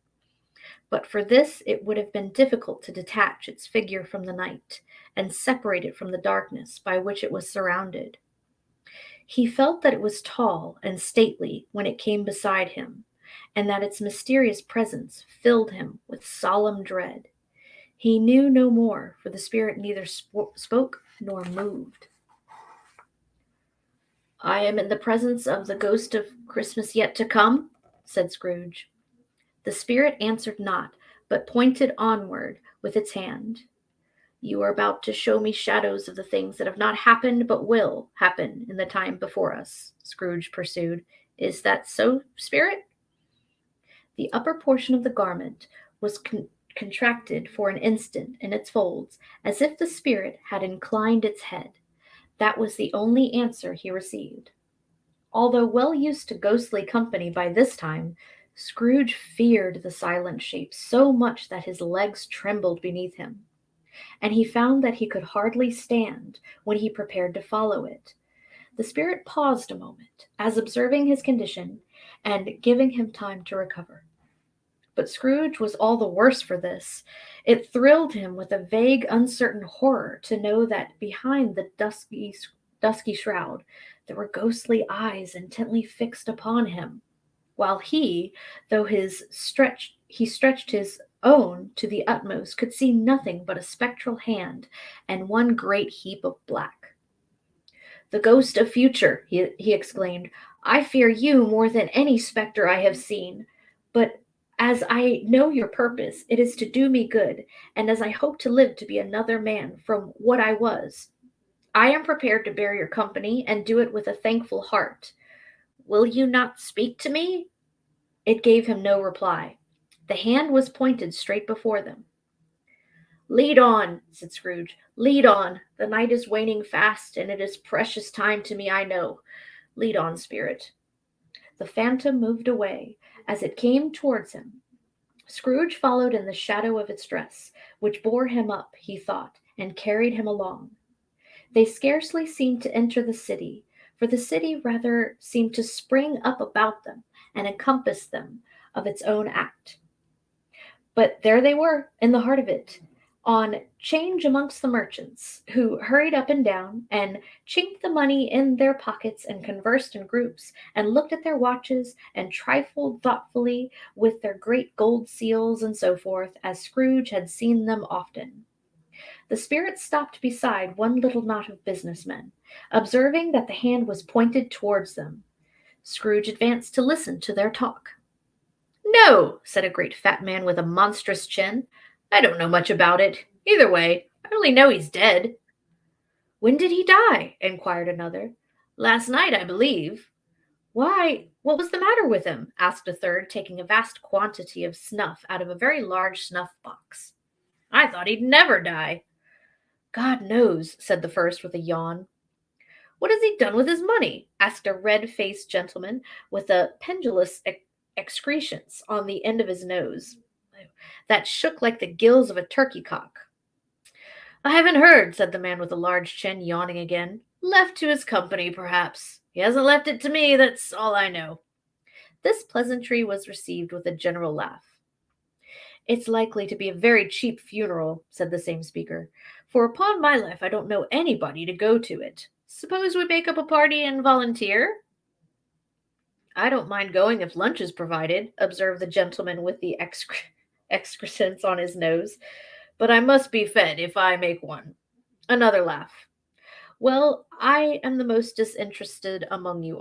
But for this it would have been difficult to detach its figure from the night and separate it from the darkness by which it was surrounded. He felt that it was tall and stately when it came beside him, and that its mysterious presence filled him with solemn dread. He knew no more, for the spirit neither spoke nor moved. "I am in the presence of the ghost of Christmas yet to come," said Scrooge. The spirit answered not, but pointed onward with its hand. "You are about to show me shadows of the things that have not happened but will happen in the time before us," Scrooge pursued. "Is that so, spirit?" The upper portion of the garment was contracted for an instant in its folds, as if the spirit had inclined its head. That was the only answer he received. Although well used to ghostly company by this time, Scrooge feared the silent shape so much that his legs trembled beneath him, and he found that he could hardly stand when he prepared to follow it. The spirit paused a moment, as observing his condition and giving him time to recover. But Scrooge was all the worse for this. It thrilled him with a vague, uncertain horror to know that behind the dusky shroud there were ghostly eyes intently fixed upon him, while he, though he stretched his own to the utmost, could see nothing but a spectral hand and one great heap of black. "The ghost of future," he exclaimed, "I fear you more than any spectre I have seen. But as I know your purpose, it is to do me good, and as I hope to live to be another man from what I was, I am prepared to bear your company and do it with a thankful heart. Will you not speak to me?" It gave him no reply. The hand was pointed straight before them. "Lead on," said Scrooge. "Lead on. The night is waning fast, and it is precious time to me, I know. Lead on, spirit." The phantom moved away. As it came towards him, Scrooge followed in the shadow of its dress, which bore him up, he thought, and carried him along. They scarcely seemed to enter the city, for the city rather seemed to spring up about them and encompass them of its own act. But there they were, in the heart of it, on change amongst the merchants, who hurried up and down, and chinked the money in their pockets, and conversed in groups, and looked at their watches, and trifled thoughtfully with their great gold seals and so forth, as Scrooge had seen them often. The spirit stopped beside one little knot of businessmen, observing that the hand was pointed towards them. Scrooge advanced to listen to their talk. "No," said a great fat man with a monstrous chin. "I don't know much about it. Either way, I only know he's dead." "When did he die?" inquired another. "Last night, I believe." "Why, what was the matter with him?" asked a third, taking a vast quantity of snuff out of a very large snuff box. "I thought he'd never die." "God knows," said the first with a yawn. "What has he done with his money?" asked a red-faced gentleman with a pendulous excrescence on the end of his nose that shook like the gills of a turkey-cock. "I haven't heard," said the man with a large chin, yawning again. "Left to his company, perhaps. He hasn't left it to me, that's all I know." This pleasantry was received with a general laugh. "It's likely to be a very cheap funeral," said the same speaker, "for upon my life I don't know anybody to go to it. Suppose we make up a party and volunteer?" "I don't mind going if lunch is provided," observed the gentleman with the excrescence on his nose. "But I must be fed if I make one." Another laugh. "Well, I am the most disinterested among you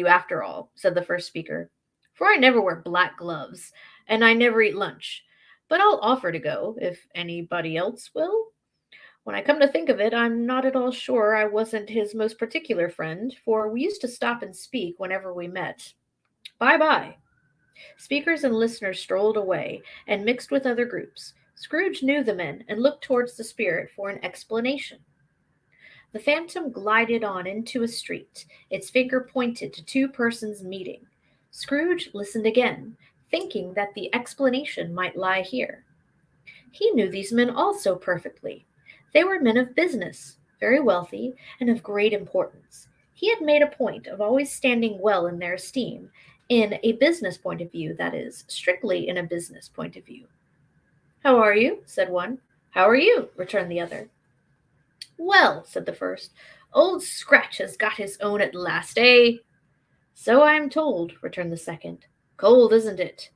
after all," said the first speaker, "for I never wear black gloves, and I never eat lunch. But I'll offer to go, if anybody else will. When I come to think of it, I'm not at all sure I wasn't his most particular friend, for we used to stop and speak whenever we met. Bye-bye." Speakers and listeners strolled away and mixed with other groups. Scrooge knew the men and looked towards the spirit for an explanation. The phantom glided on into a street. Its finger pointed to two persons meeting. Scrooge listened again, thinking that the explanation might lie here. He knew these men also perfectly. They were men of business, very wealthy, and of great importance. He had made a point of always standing well in their esteem, in a business point of view, that is, strictly in a business point of view. "How are you?" said one. "How are you?" returned the other. "Well," said the first, "Old Scratch has got his own at last, eh?" "So I am told," returned the second. "Cold, isn't it?"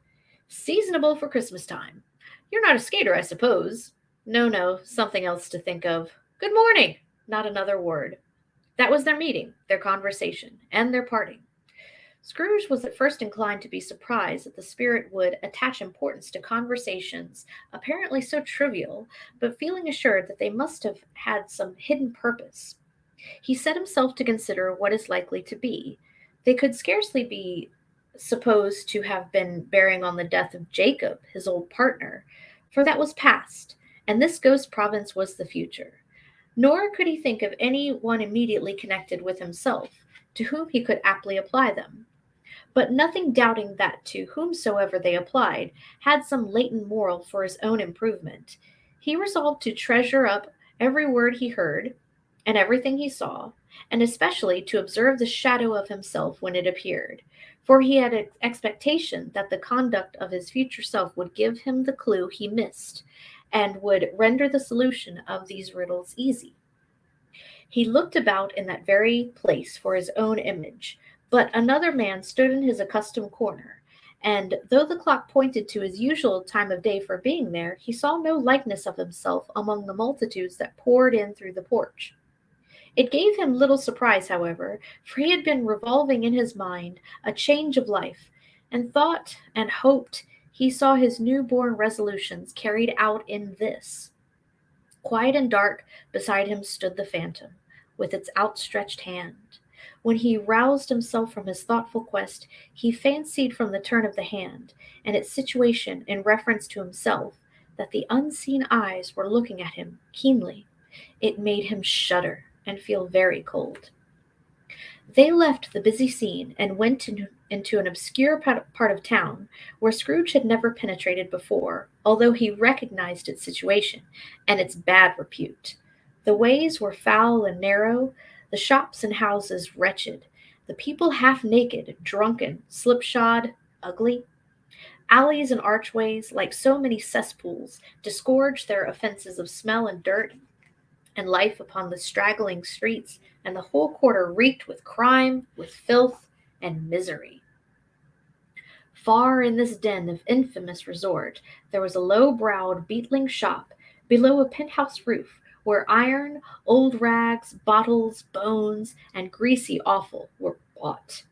"Seasonable for Christmas time. You're not a skater, I suppose?" No, something else to think of." "Good morning." Not another word. That was their meeting, their conversation, and their parting. Scrooge was at first inclined to be surprised that the spirit would attach importance to conversations apparently so trivial, but feeling assured that they must have had some hidden purpose, he set himself to consider what is likely to be. They could scarcely be supposed to have been bearing on the death of Jacob, his old partner, for that was past, and this ghost province was the future. Nor could he think of any one immediately connected with himself, to whom he could aptly apply them. But nothing doubting that to whomsoever they applied had some latent moral for his own improvement, he resolved to treasure up every word he heard, and everything he saw, and especially to observe the shadow of himself when it appeared, for he had an expectation that the conduct of his future self would give him the clue he missed, and would render the solution of these riddles easy. He looked about in that very place for his own image, but another man stood in his accustomed corner, and though the clock pointed to his usual time of day for being there, he saw no likeness of himself among the multitudes that poured in through the porch. It gave him little surprise, however, for he had been revolving in his mind a change of life, and thought and hoped he saw his new-born resolutions carried out in this. Quiet and dark beside him stood the phantom, with its outstretched hand. When he roused himself from his thoughtful quest, he fancied from the turn of the hand, and its situation in reference to himself, that the unseen eyes were looking at him keenly. It made him shudder and feel very cold. They left the busy scene and went into an obscure part of town where Scrooge had never penetrated before, although he recognized its situation and its bad repute. The ways were foul and narrow, the shops and houses wretched, the people half naked, drunken, slipshod, ugly. Alleys and archways, like so many cesspools, disgorged their offenses of smell and dirt and life upon the straggling streets, and the whole quarter reeked with crime, with filth, and misery. Far in this den of infamous resort, there was a low-browed, beetling shop below a penthouse roof, where iron, old rags, bottles, bones, and greasy offal were bought.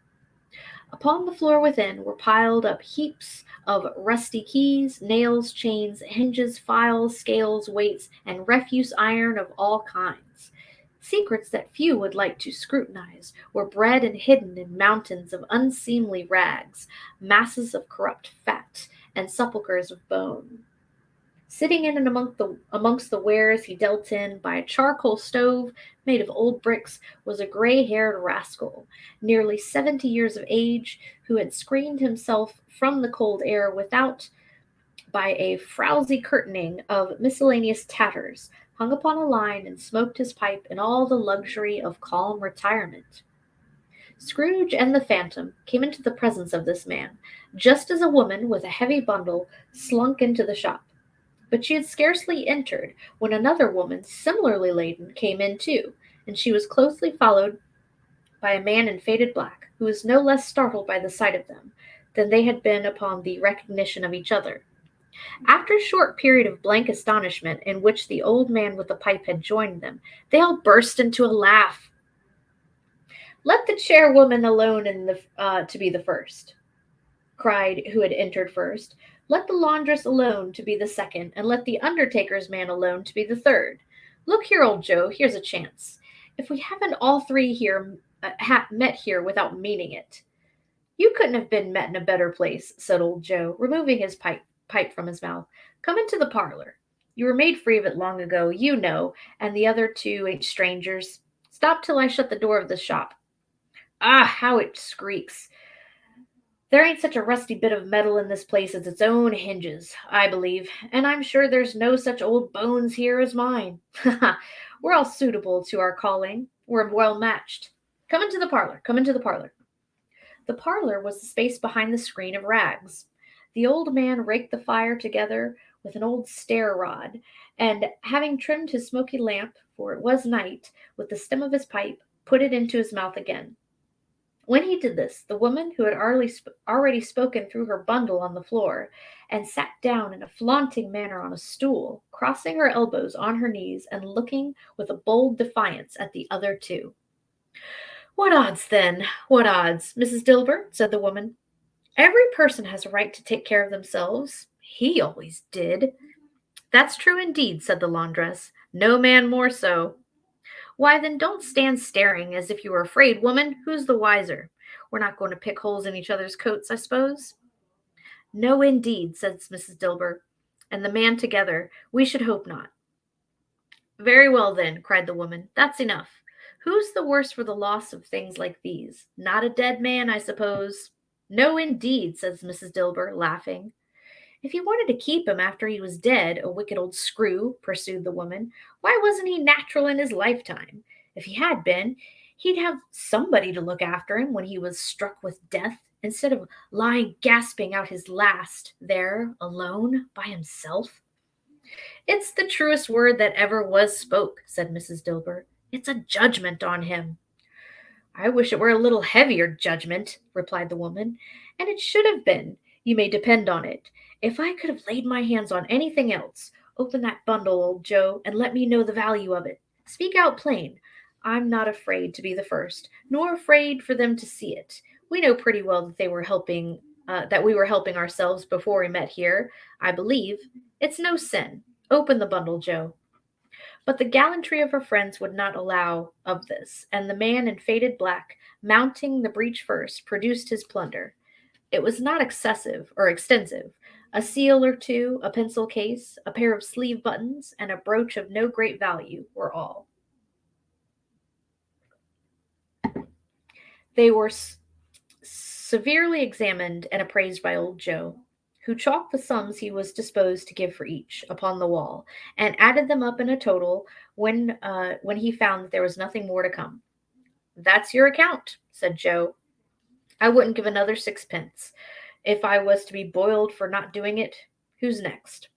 Upon the floor within were piled up heaps of rusty keys, nails, chains, hinges, files, scales, weights, and refuse iron of all kinds. Secrets that few would like to scrutinize were bred and hidden in mountains of unseemly rags, masses of corrupt fat, and sepulchres of bone. Sitting in and amongst the wares he dealt in by a charcoal stove made of old bricks was a gray-haired rascal, nearly 70 years of age, who had screened himself from the cold air without by a frowsy curtaining of miscellaneous tatters, hung upon a line, and smoked his pipe in all the luxury of calm retirement. Scrooge and the Phantom came into the presence of this man, just as a woman with a heavy bundle slunk into the shop. But she had scarcely entered when another woman, similarly laden, came in too, and she was closely followed by a man in faded black, who was no less startled by the sight of them than they had been upon the recognition of each other. After a short period of blank astonishment in which the old man with the pipe had joined them, they all burst into a laugh. "Let the chairwoman alone to be the first," cried who had entered first. "Let the laundress alone to be the second, and let the undertaker's man alone to be the third. Look here, old Joe, here's a chance. If we haven't all three here met here without meaning it." "You couldn't have been met in a better place," said old Joe, removing his pipe from his mouth. "Come into the parlor. You were made free of it long ago, you know, and the other two ain't strangers. Stop till I shut the door of the shop. Ah, how it squeaks! There ain't such a rusty bit of metal in this place as its own hinges, I believe, and I'm sure there's no such old bones here as mine. We're all suitable to our calling. We're well matched. Come into the parlor. Come into the parlor." The parlor was the space behind the screen of rags. The old man raked the fire together with an old stair rod, and having trimmed his smoky lamp, for it was night, with the stem of his pipe, put it into his mouth again. When he did this, the woman, who had already spoken through her bundle on the floor, and sat down in a flaunting manner on a stool, crossing her elbows on her knees and looking with a bold defiance at the other two. "What odds, then? What odds, Mrs. Dilbert?" said the woman. "Every person has a right to take care of themselves. He always did." "That's true indeed," said the laundress. "No man more so." "Why, then don't stand staring as if you were afraid, woman. Who's the wiser? We're not going to pick holes in each other's coats, I suppose?" "No, indeed," said Mrs. Dilbert, and the man together. "We should hope not." "Very well, then," cried the woman. "That's enough. Who's the worse for the loss of things like these? Not a dead man, I suppose?" "No, indeed," says Mrs. Dilbert, laughing. "If you wanted to keep him after he was dead, a wicked old screw," pursued the woman, "why wasn't he natural in his lifetime? If he had been, he'd have somebody to look after him when he was struck with death, instead of lying gasping out his last there, alone, by himself." "It's the truest word that ever was spoke," said Mrs. Dilbert. "It's a judgment on him." "I wish it were a little heavier judgment," replied the woman, "and it should have been, you may depend on it. If I could have laid my hands on anything else, open that bundle, old Joe, and let me know the value of it. Speak out plain. I'm not afraid to be the first, nor afraid for them to see it. We know pretty well that we were helping ourselves before we met here, I believe. It's no sin. Open the bundle, Joe." But the gallantry of her friends would not allow of this, and the man in faded black, mounting the breach first, produced his plunder. It was not excessive or extensive. A seal or two, a pencil case, a pair of sleeve buttons, and a brooch of no great value were all. They were severely examined and appraised by old Joe, who chalked the sums he was disposed to give for each upon the wall, and added them up in a total when he found that there was nothing more to come. "That's your account," said Joe. "I wouldn't give another sixpence. If I was to be boiled for not doing it, who's next?"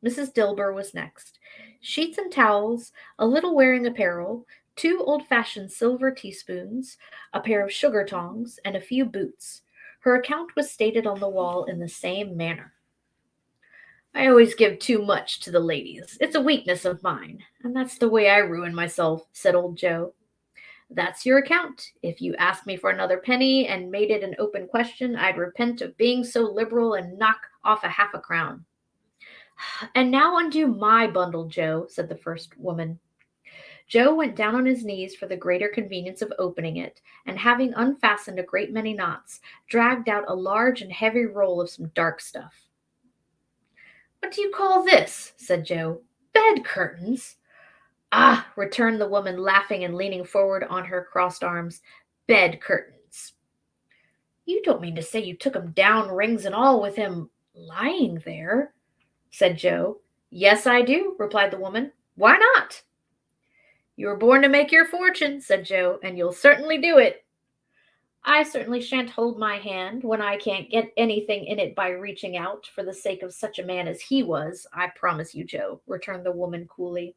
Mrs. Dilber was next. Sheets and towels, a little wearing apparel, 2 old-fashioned silver teaspoons, a pair of sugar tongs, and a few boots. Her account was stated on the wall in the same manner. "I always give too much to the ladies. It's a weakness of mine, and that's the way I ruin myself," said old Joe. "That's your account. If you asked me for another penny and made it an open question, I'd repent of being so liberal and knock off a half a crown." "And now undo my bundle, Joe," said the first woman. Joe went down on his knees for the greater convenience of opening it, and having unfastened a great many knots, dragged out a large and heavy roll of some dark stuff. "What do you call this?" said Joe. "Bed curtains?" "Ah," returned the woman, laughing and leaning forward on her crossed arms. "Bed curtains." "You don't mean to say you took him down, rings and all, with him lying there?" said Joe. "Yes, I do," replied the woman. "Why not?" "You were born to make your fortune," said Joe, "and you'll certainly do it." "I certainly shan't hold my hand when I can't get anything in it by reaching out for the sake of such a man as he was, I promise you, Joe," returned the woman coolly.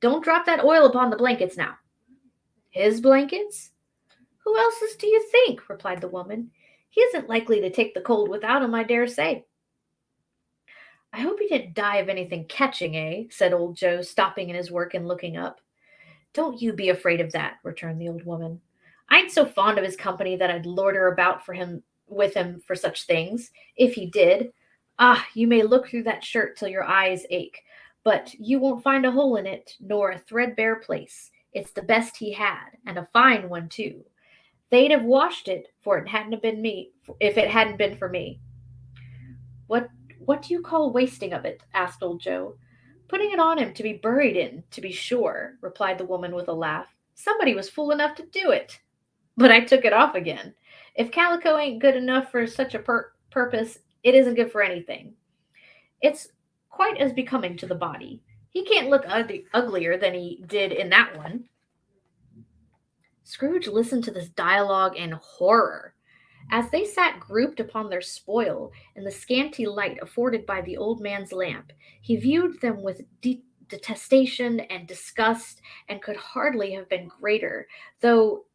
"Don't drop that oil upon the blankets now." "His blankets?" "Who else's do you think?" replied the woman. "He isn't likely to take the cold without 'em, I dare say." "I hope he didn't die of anything catching, eh?" said old Joe, stopping in his work and looking up. "Don't you be afraid of that," returned the old woman. "I ain't so fond of his company that I'd loiter about with him for such things, if he did. Ah, you may look through that shirt till your eyes ache, but you won't find a hole in it, nor a threadbare place. It's the best he had, and a fine one too. They'd have washed it, if it hadn't been for me." What do you call wasting of it?" asked old Joe. "Putting it on him to be buried in, to be sure," replied the woman with a laugh. "Somebody was fool enough to do it. But I took it off again. If calico ain't good enough for such a purpose, it isn't good for anything. It's quite as becoming to the body. He can't look uglier than he did in that one." Scrooge listened to this dialogue in horror. As they sat grouped upon their spoil in the scanty light afforded by the old man's lamp, he viewed them with detestation and disgust, and could hardly have been greater, though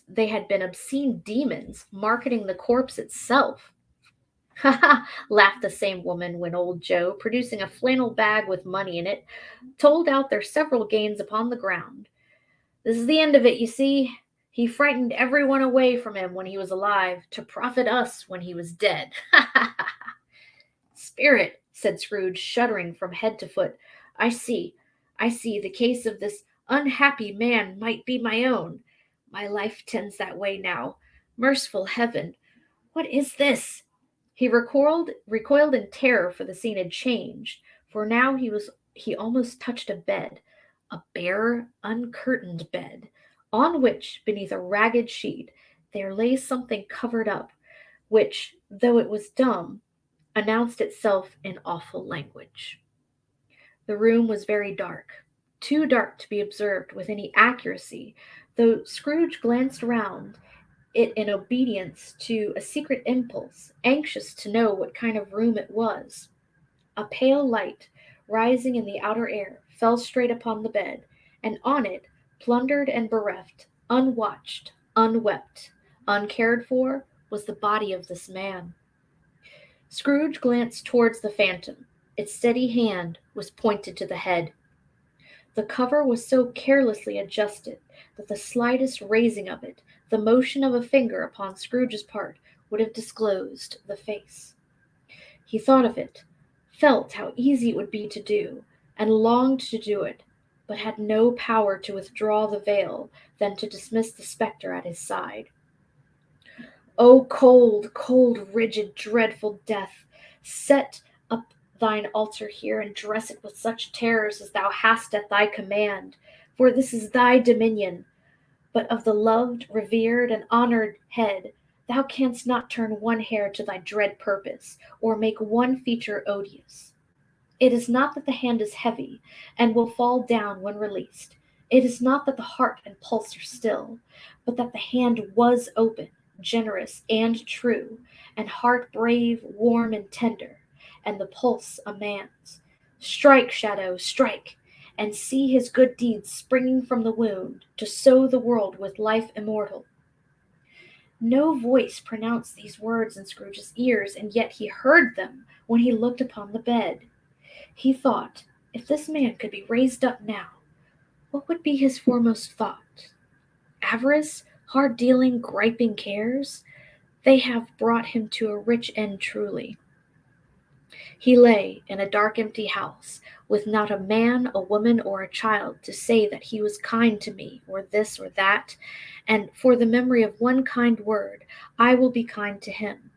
they had been obscene demons marketing the corpse itself. "Ha ha!" laughed the same woman when old Joe, producing a flannel bag with money in it, told out their several gains upon the ground. "This is the end of it, you see. He frightened everyone away from him when he was alive, to profit us when he was dead. Ha ha ha!" "Spirit," said Scrooge, shuddering from head to foot. I see. The case of this unhappy man might be my own. My life tends that way now. Merciful heaven! What is this?" He recoiled in terror, for the scene had changed, for now he almost touched a bed, a bare, uncurtained bed, on which, beneath a ragged sheet, there lay something covered up, which, though it was dumb, announced itself in awful language. The room was very dark, too dark to be observed with any accuracy, though Scrooge glanced round it in obedience to a secret impulse, anxious to know what kind of room it was. A pale light, rising in the outer air, fell straight upon the bed, and on it, plundered and bereft, unwatched, unwept, uncared for, was the body of this man. Scrooge glanced towards the phantom. Its steady hand was pointed to the head. The cover was so carelessly adjusted that the slightest raising of it, the motion of a finger upon Scrooge's part, would have disclosed the face. He thought of it, felt how easy it would be to do, and longed to do it, but had no power to withdraw the veil than to dismiss the spectre at his side. "O cold, cold, rigid, dreadful death, set up thine altar here, and dress it with such terrors as thou hast at thy command, for this is thy dominion. But of the loved, revered, and honored head, Thou canst not turn one hair to thy dread purpose, or make one feature odious. It is not that the hand is heavy, and will fall down when released. It is not that the heart and pulse are still, but that the hand was open, generous, and true, and heart brave, warm, and tender, and the pulse a man's. Strike, Shadow, strike, and see his good deeds springing from the wound, to sow the world with life immortal. No voice pronounced these words in Scrooge's ears, and yet he heard them when he looked upon the bed. He thought, if this man could be raised up now, what would be his foremost thought? Avarice, hard-dealing, griping cares? They have brought him to a rich end truly. He lay in a dark empty house, with not a man, a woman, or a child to say that he was kind to me, or this or that, and for the memory of one kind word, I will be kind to him.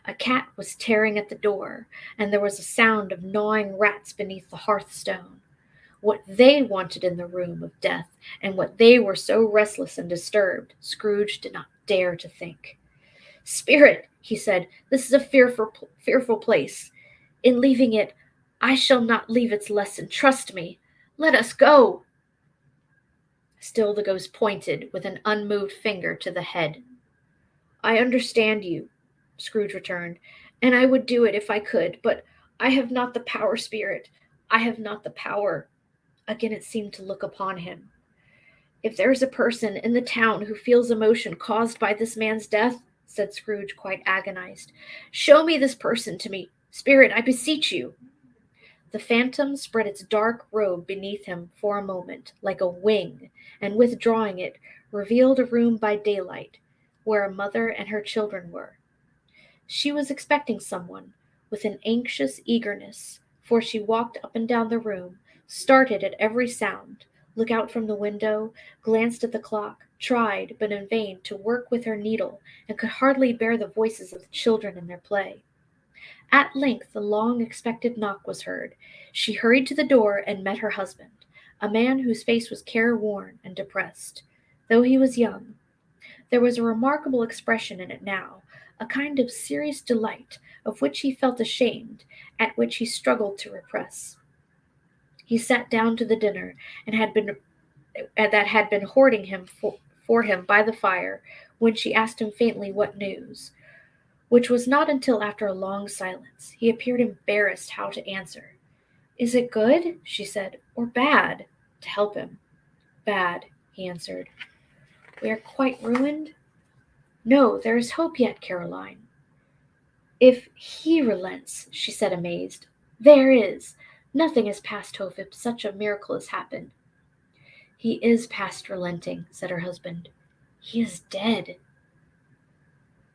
A cat was tearing at the door, and there was a sound of gnawing rats beneath the hearthstone. What they wanted in the room of death, and what they were so restless and disturbed, Scrooge did not dare to think. Spirit, he said, this is a fearful place. In leaving it, I shall not leave its lesson. Trust me. Let us go. Still the ghost pointed with an unmoved finger to the head. I understand you, Scrooge returned, and I would do it if I could, but I have not the power, Spirit. I have not the power. Again it seemed to look upon him. If there is a person in the town who feels emotion caused by this man's death, said Scrooge, quite agonized, show me this person to me. Spirit, I beseech you. The phantom spread its dark robe beneath him for a moment, like a wing, and withdrawing it, revealed a room by daylight, where a mother and her children were. She was expecting someone, with an anxious eagerness, for she walked up and down the room, started at every sound, looked out from the window, glanced at the clock, tried, but in vain, to work with her needle, and could hardly bear the voices of the children in their play. At length the long-expected knock was heard. She hurried to the door and met her husband, a man whose face was careworn and depressed, though he was young. There was a remarkable expression in it now, a kind of serious delight, of which he felt ashamed, at which he struggled to repress. He sat down to the dinner, that had been hoarding him for him by the fire, when she asked him faintly what news, which was not until after a long silence. He appeared embarrassed how to answer. Is it good, she said, or bad? To help him. Bad, he answered. We are quite ruined? No, there is hope yet, Caroline. If he relents, she said, amazed. There is. Nothing is past hope if such a miracle has happened. He is past relenting, said her husband. He is dead.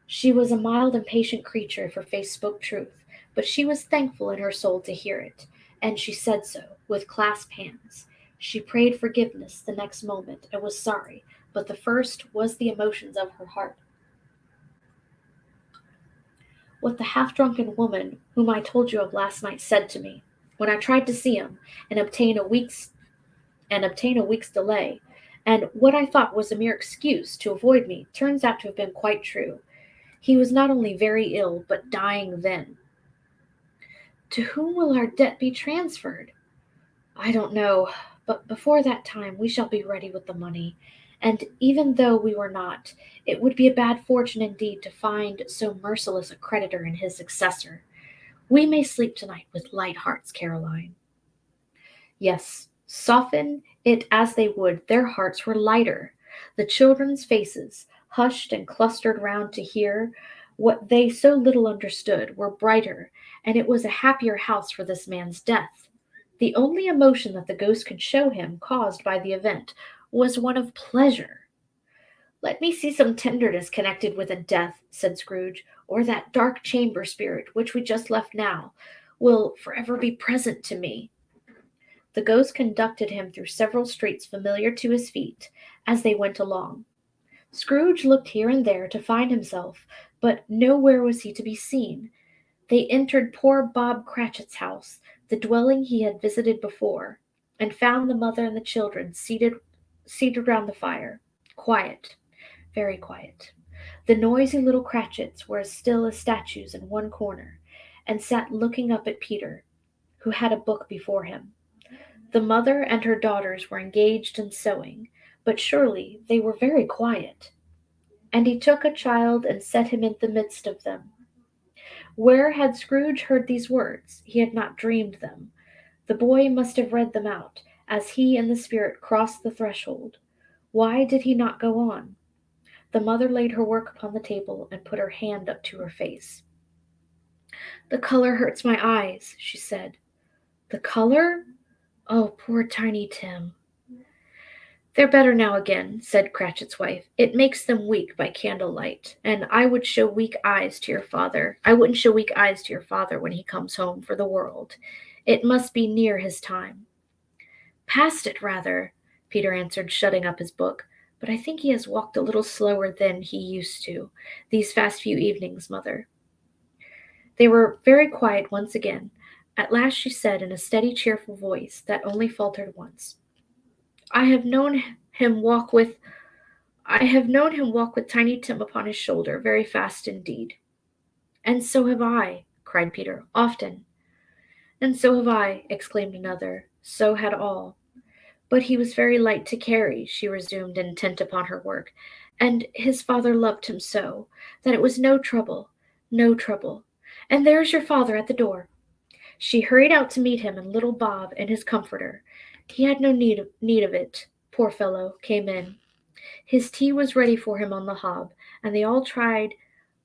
She was a mild and patient creature if her face spoke truth, but she was thankful in her soul to hear it, and she said so, with clasped hands. She prayed forgiveness the next moment and was sorry, but the first was the emotions of her heart. What the half-drunken woman whom I told you of last night said to me, when I tried to see him and obtain a week's delay, and what I thought was a mere excuse to avoid me, turns out to have been quite true. He was not only very ill, but dying then. To whom will our debt be transferred? I don't know, but before that time we shall be ready with the money, and even though we were not, it would be a bad fortune indeed to find so merciless a creditor in his successor. We may sleep tonight with light hearts, Caroline. Yes, soften it as they would, their hearts were lighter. The children's faces, hushed and clustered round to hear what they so little understood, were brighter, and it was a happier house for this man's death. The only emotion that the ghost could show him caused by the event was one of pleasure. Let me see some tenderness connected with a death, said Scrooge, or that dark chamber spirit, which we just left now, will forever be present to me. The ghost conducted him through several streets familiar to his feet as they went along. Scrooge looked here and there to find himself, but nowhere was he to be seen. They entered poor Bob Cratchit's house, the dwelling he had visited before, and found the mother and the children seated round the fire, quiet, very quiet. The noisy little Cratchits were as still as statues in one corner, and sat looking up at Peter, who had a book before him. The mother and her daughters were engaged in sewing, but surely they were very quiet. And he took a child and set him in the midst of them. Where had Scrooge heard these words? He had not dreamed them. The boy must have read them out, as he and the spirit crossed the threshold. Why did he not go on? The mother laid her work upon the table and put her hand up to her face. "The color hurts my eyes," she said. "The color? Oh, poor Tiny Tim." "They're better now again," said Cratchit's wife. "It makes them weak by candlelight, and I wouldn't show weak eyes to your father when he comes home for the world. It must be near his time." "Past it, rather," Peter answered, shutting up his book. "But I think he has walked a little slower than he used to, these past few evenings, Mother." They were very quiet once again. At last she said in a steady, cheerful voice that only faltered once, I have known him walk with Tiny Tim upon his shoulder, very fast indeed." "And so have I," cried Peter, "often." "And so have I," exclaimed another. So had all. "But he was very light to carry," she resumed, intent upon her work, "and his father loved him so, that it was no trouble. And there is your father at the door." She hurried out to meet him, and little Bob and his comforter, he had no need of it, poor fellow, came in. His tea was ready for him on the hob, and they all tried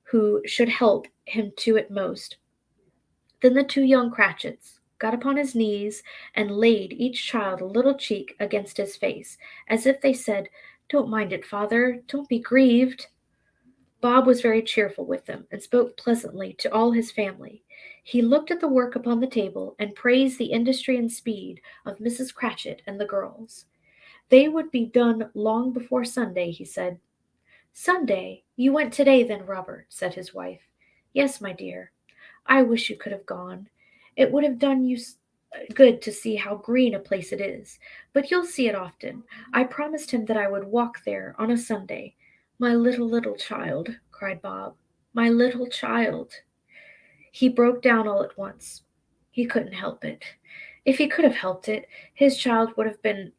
who should help him to it most. Then the two young Cratchits got upon his knees and laid each child a little cheek against his face, as if they said, "Don't mind it, father, don't be grieved." Bob was very cheerful with them, and spoke pleasantly to all his family. He looked at the work upon the table, and praised the industry and speed of Mrs. Cratchit and the girls. They would be done long before Sunday, he said. "Sunday? You went today, then, Robert?" said his wife. "Yes, my dear. I wish you could have gone. It would have done you good to see how green a place it is. But you'll see it often. I promised him that I would walk there on a Sunday." "My little child," cried Bob. "My little child." He broke down all at once. He couldn't help it. If he could have helped it, his child would have been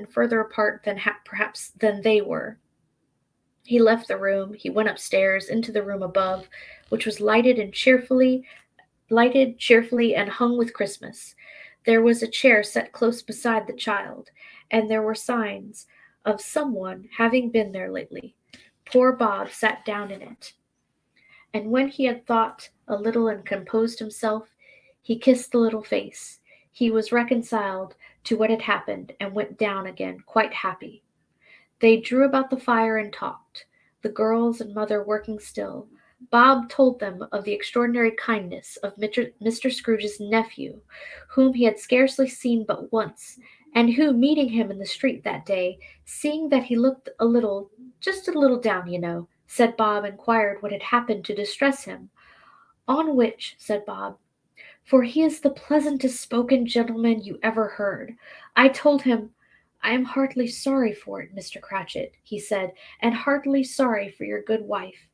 further apart perhaps than they were. He left the room. He went upstairs into the room above, which was lighted cheerfully and hung with Christmas. There was a chair set close beside the child, and there were signs of someone having been there lately. Poor Bob sat down in it, and when he had thought a little and composed himself, he kissed the little face. He was reconciled to what had happened, and went down again quite happy. They drew about the fire and talked, the girls and mother working still. Bob told them of the extraordinary kindness of Mr. Scrooge's nephew, whom he had scarcely seen but once, and who, meeting him in the street that day, seeing that he looked just a little down, said Bob inquired what had happened to distress him. "On which," said Bob, "for he is the pleasantest spoken gentleman you ever heard, I told him, 'I am heartily sorry for it, Mr. Cratchit,' he said, 'and heartily sorry for your good wife.'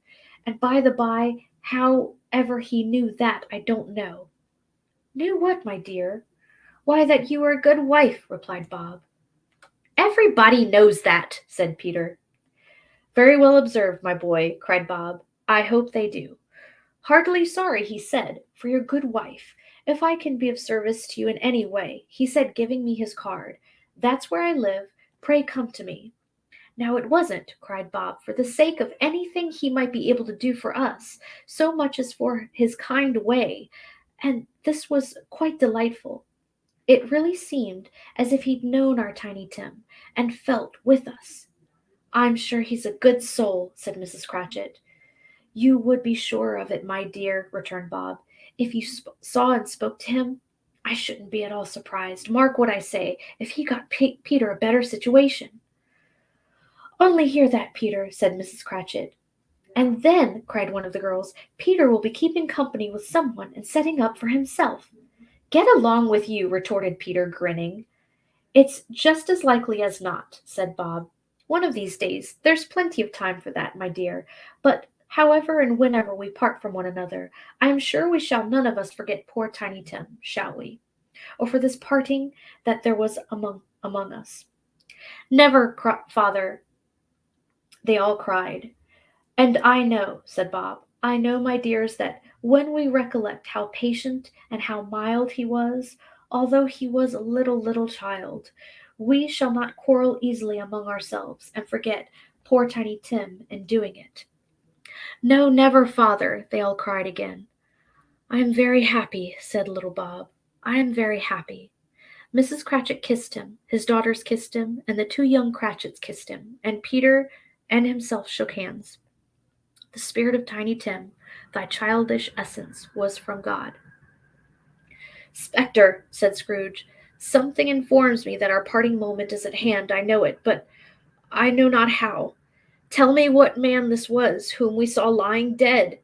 And by the by, how ever he knew that, I don't know." "Knew what, my dear?" "Why, that you were a good wife," replied Bob. "Everybody knows that," said Peter. "Very well observed, my boy," cried Bob. "I hope they do. Heartily sorry, he said, for your good wife. If I can be of service to you in any way, he said, giving me his card. That's where I live. Pray come to me." "Now it wasn't," cried Bob, "for the sake of anything he might be able to do for us, so much as for his kind way. And this was quite delightful. It really seemed as if he'd known our Tiny Tim, and felt with us." "I'm sure he's a good soul," said Mrs. Cratchit. "You would be sure of it, my dear," returned Bob, "if you saw and spoke to him. I shouldn't be at all surprised, mark what I say, if he got Peter a better situation." "Only hear that, Peter," said Mrs. Cratchit. "And then," cried one of the girls, "Peter will be keeping company with someone and setting up for himself." "Get along with you," retorted Peter, grinning. "It's just as likely as not," said Bob. One of these days, there's plenty of time for that, my dear, but however and whenever we part from one another, I am sure we shall none of us forget poor Tiny Tim, shall we? Or for this parting that there was among us. Never, father, they all cried. And I know, said Bob, I know, my dears, that when we recollect how patient and how mild he was, although he was a little child, we shall not quarrel easily among ourselves and forget poor Tiny Tim in doing it. No, never, father, they all cried again. I am very happy, said little Bob. I am very happy. Mrs. Cratchit kissed him, his daughters kissed him, and the 2 young Cratchits kissed him, and Peter and himself shook hands. The spirit of Tiny Tim, thy childish essence, was from God. Spectre, said Scrooge, something informs me that our parting moment is at hand. I know it, but I know not how. Tell me what man this was whom we saw lying dead.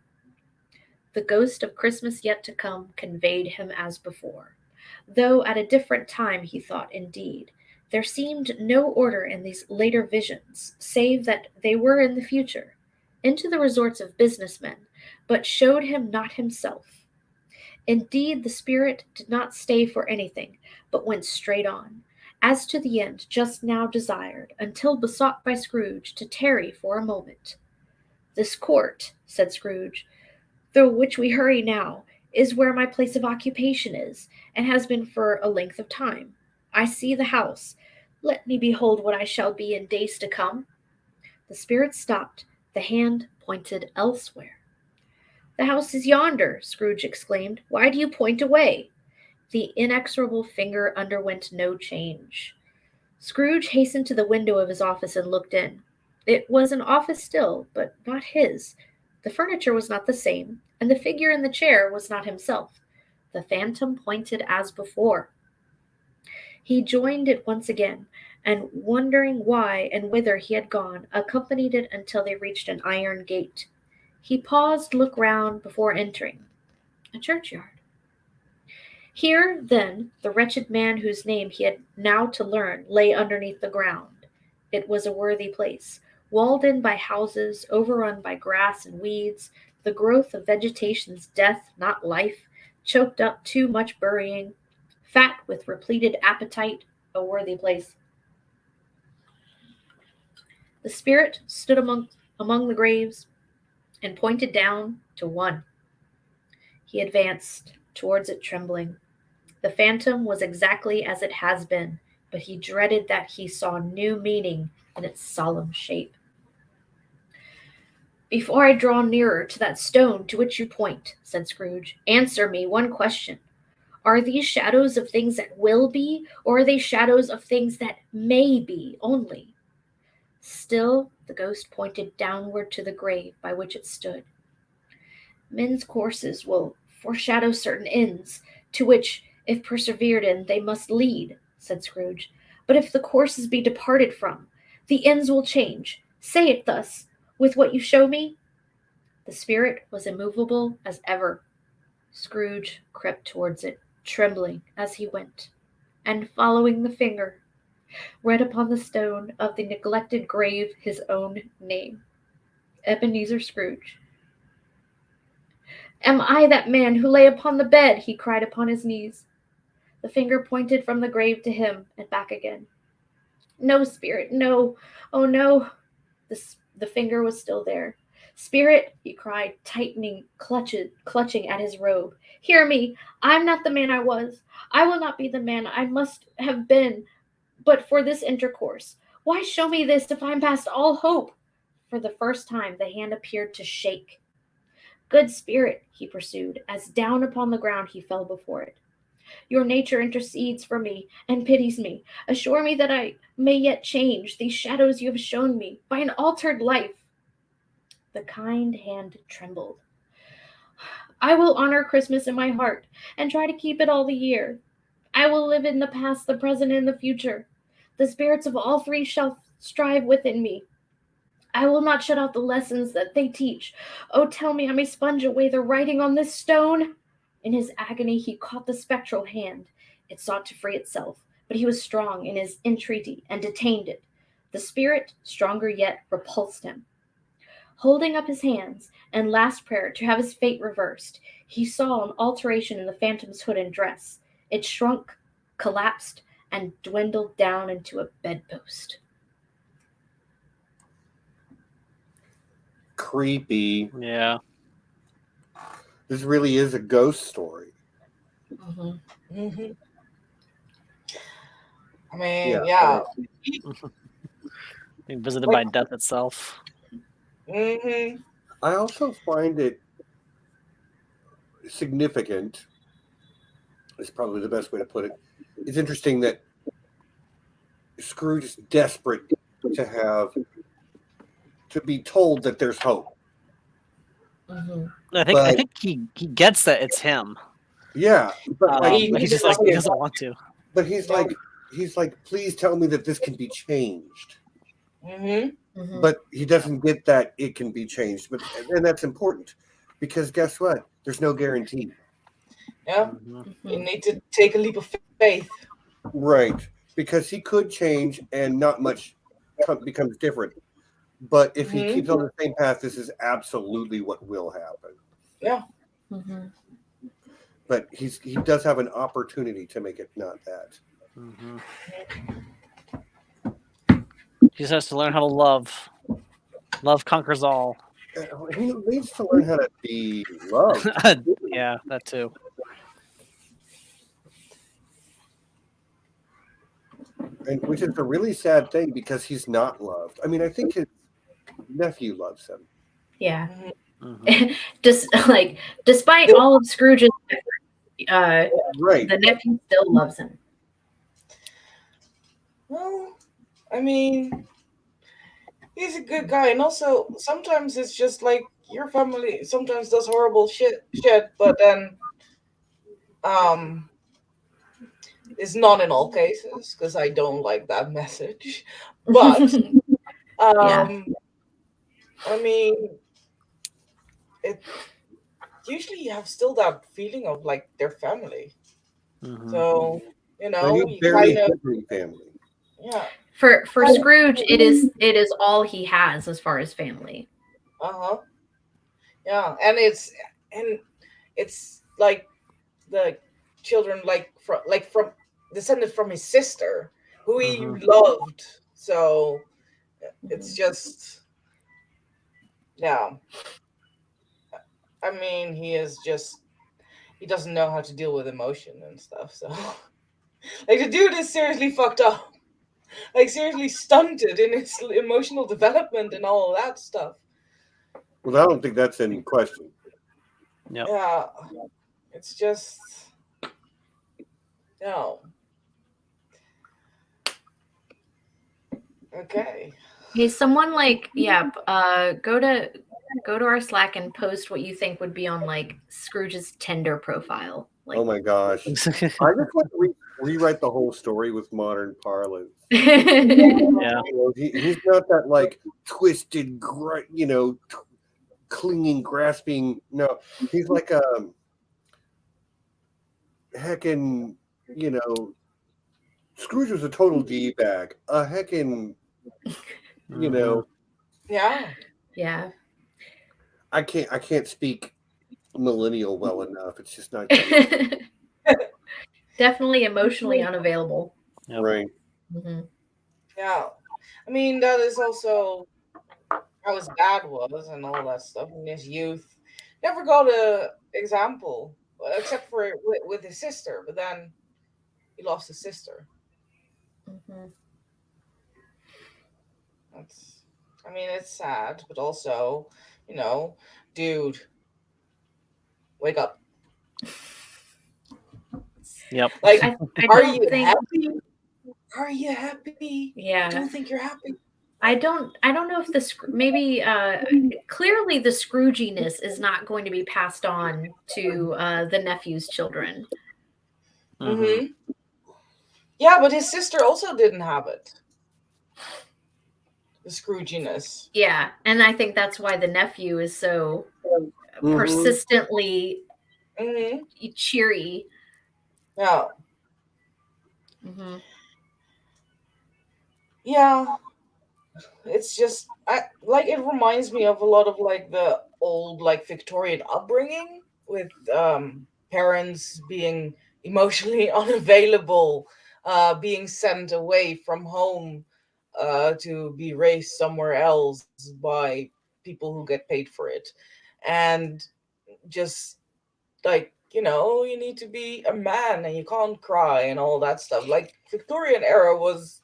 The ghost of Christmas yet to come conveyed him as before, though at a different time, he thought, indeed. There seemed no order in these later visions, save that they were in the future, into the resorts of businessmen, but showed him not himself. Indeed, the spirit did not stay for anything, but went straight on, as to the end just now desired, until besought by Scrooge to tarry for a moment. This court, said Scrooge, through which we hurry now, is where my place of occupation is, and has been for a length of time. I see the house. Let me behold what I shall be in days to come. The spirit stopped. The hand pointed elsewhere. The house is yonder, Scrooge exclaimed. Why do you point away? The inexorable finger underwent no change. Scrooge hastened to the window of his office and looked in. It was an office still, but not his. The furniture was not the same, and the figure in the chair was not himself. The phantom pointed as before. He joined it once again, and wondering why and whither he had gone, accompanied it until they reached an iron gate. He paused to look round before entering. A churchyard. Here, then, the wretched man whose name he had now to learn lay underneath the ground. It was a worthy place, walled in by houses, overrun by grass and weeds, the growth of vegetation's death, not life, choked up too much burying, fat with repleted appetite, a worthy place. The spirit stood among the graves and pointed down to one. He advanced towards it trembling. The phantom was exactly as it has been, but he dreaded that he saw new meaning in its solemn shape. Before I draw nearer to that stone to which you point, said Scrooge, answer me one question. Are these shadows of things that will be, or are they shadows of things that may be only? Still, the ghost pointed downward to the grave by which it stood. Men's courses will foreshadow certain ends, to which, if persevered in, they must lead, said Scrooge. But if the courses be departed from, the ends will change. Say it thus, with what you show me. The spirit was immovable as ever. Scrooge crept towards it, trembling as he went, and following the finger, read upon the stone of the neglected grave his own name, Ebenezer Scrooge. Am I that man who lay upon the bed? He cried upon his knees. The finger pointed from the grave to him and back again. No, spirit, no. Oh, no. The finger was still there. Spirit, he cried, tightening, clutching at his robe. Hear me. I'm not the man I was. I will not be the man I must have been, but for this intercourse. Why show me this if I'm past all hope? For the first time the hand appeared to shake. Good spirit, he pursued, as down upon the ground he fell before it. Your nature intercedes for me and pities me. Assure me that I may yet change these shadows you have shown me by an altered life. The kind hand trembled. I will honor Christmas in my heart and try to keep it all the year. I will live in the past, the present, and the future. The spirits of all three shall strive within me. I will not shut out the lessons that they teach. Oh, tell me I may sponge away the writing on this stone. In his agony, he caught the spectral hand. It sought to free itself, but he was strong in his entreaty and detained it. The spirit, stronger yet, repulsed him. Holding up his hands and last prayer to have his fate reversed, he saw an alteration in the phantom's hood and dress. It shrunk, collapsed, and dwindled down into a bedpost. Creepy. Yeah. This really is a ghost story. Mm-hmm. I mean, yeah. Being visited by death itself. Mm-hmm. I also find it significant, is probably the best way to put it. It's interesting that Scrooge is desperate to be told that there's hope. I think he gets that it's him. Yeah, but like, he's just like he doesn't want to. But he's like, please tell me that this can be changed. But he doesn't get that it can be changed. And that's important because guess what? There's no guarantee. Yeah, you need to take a leap of faith. Right, because he could change and not much becomes different. But if he keeps on the same path, this is absolutely what will happen. Yeah. But he does have an opportunity to make it not that. He just has to learn how to love. Love conquers all. He needs to learn how to be loved. Yeah, that too. And which is a really sad thing because he's not loved. I mean, I think his nephew loves him. Yeah. Despite all of Scrooge's effort, the nephew still loves him. Well, I mean, he's a good guy, and also sometimes it's just like your family sometimes does horrible shit, but then it's not in all cases because I don't like that message. But I mean, it usually you have still that feeling of like their family. So you barely kind of family. Yeah. For Scrooge, it is all he has as far as family. Yeah, and it's like the children from descended from his sister who he loved. So it's just I mean, he doesn't know how to deal with emotion and stuff. So like the dude is seriously fucked up. Like seriously stunted in his emotional development and all of that stuff. Well, I don't think that's any question. Yep. Yeah. It's just Okay. Hey, someone go to our Slack and post what you think would be on like Scrooge's Tinder profile. Oh my gosh. I just want to rewrite the whole story with modern parlance. Yeah. He's not that like twisted, clinging, grasping. No, he's like a heckin', Scrooge was a total D-bag. A heckin', Yeah. Yeah. I can't speak millennial well enough. It's just not definitely emotionally unavailable. Yep. Right. Yeah. I mean, that is also how his dad was and all that stuff in his youth. Never got a example, except for with his sister, but then he lost his sister. It's sad, but also, dude, wake up. Yep. Like, are you think... happy? Are you happy? Yeah. Do you think you're happy? I don't know if maybe clearly the Scrooginess is not going to be passed on to the nephew's children. Yeah, but his sister also didn't have it. The Scrooginess. Yeah, and I think that's why the nephew is so persistently cheery. Yeah. Yeah. it's just it reminds me of a lot of like the old like Victorian upbringing with parents being emotionally unavailable, being sent away from home to be raised somewhere else by people who get paid for it, and just like you need to be a man and you can't cry and all that stuff. Like Victorian era was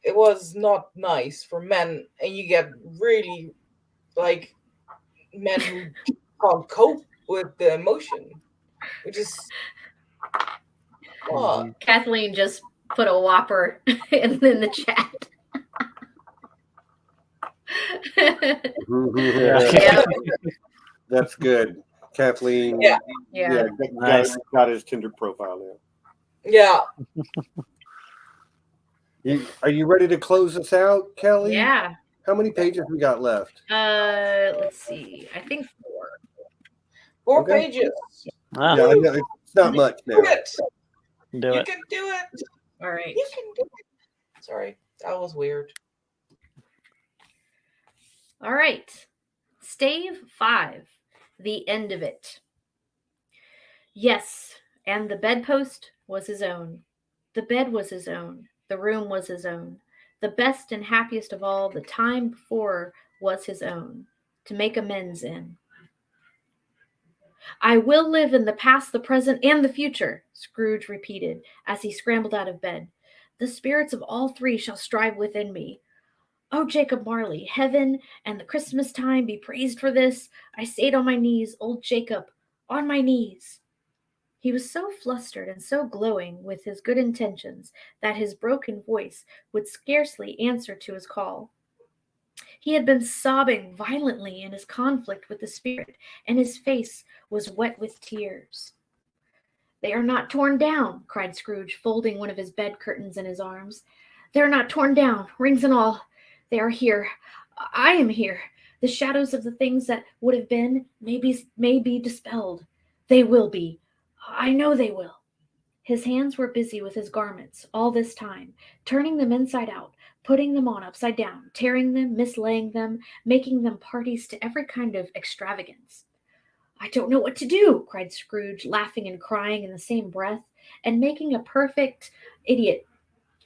it was not nice for men, and you get really like men who can't cope with the emotion, which is what. Kathleen just put a whopper in the chat. Yeah. That's good. Kathleen. Yeah. Nice. Got his Tinder profile now. Yeah. Are you ready to close us out, Kelly? Yeah. How many pages we got left? Let's see. I think 4. 4 Okay. pages. Ah, Yeah, I know it's not much now. Do it. do You it. can do it. All right. You can do it. Sorry, that was weird. All right. Stave 5. The end of it. Yes, and the bedpost was his own. The bed was his own. The room was his own. The best and happiest of all the time before was his own, to make amends in. I will live in the past, the present, and the future, Scrooge repeated as he scrambled out of bed. The spirits of all three shall strive within me. Oh, Jacob Marley, heaven and the Christmas time be praised for this. I stayed on my knees, old Jacob, on my knees. He was so flustered and so glowing with his good intentions that his broken voice would scarcely answer to his call. He had been sobbing violently in his conflict with the spirit, and his face was wet with tears. They are not torn down, cried Scrooge, folding one of his bed curtains in his arms. They are not torn down, rings and all. They are here. I am here. The shadows of the things that would have been may be dispelled. They will be. I know they will. His hands were busy with his garments all this time, turning them inside out, putting them on upside down, tearing them, mislaying them, making them parties to every kind of extravagance. I don't know what to do, cried Scrooge, laughing and crying in the same breath, and making a perfect idiot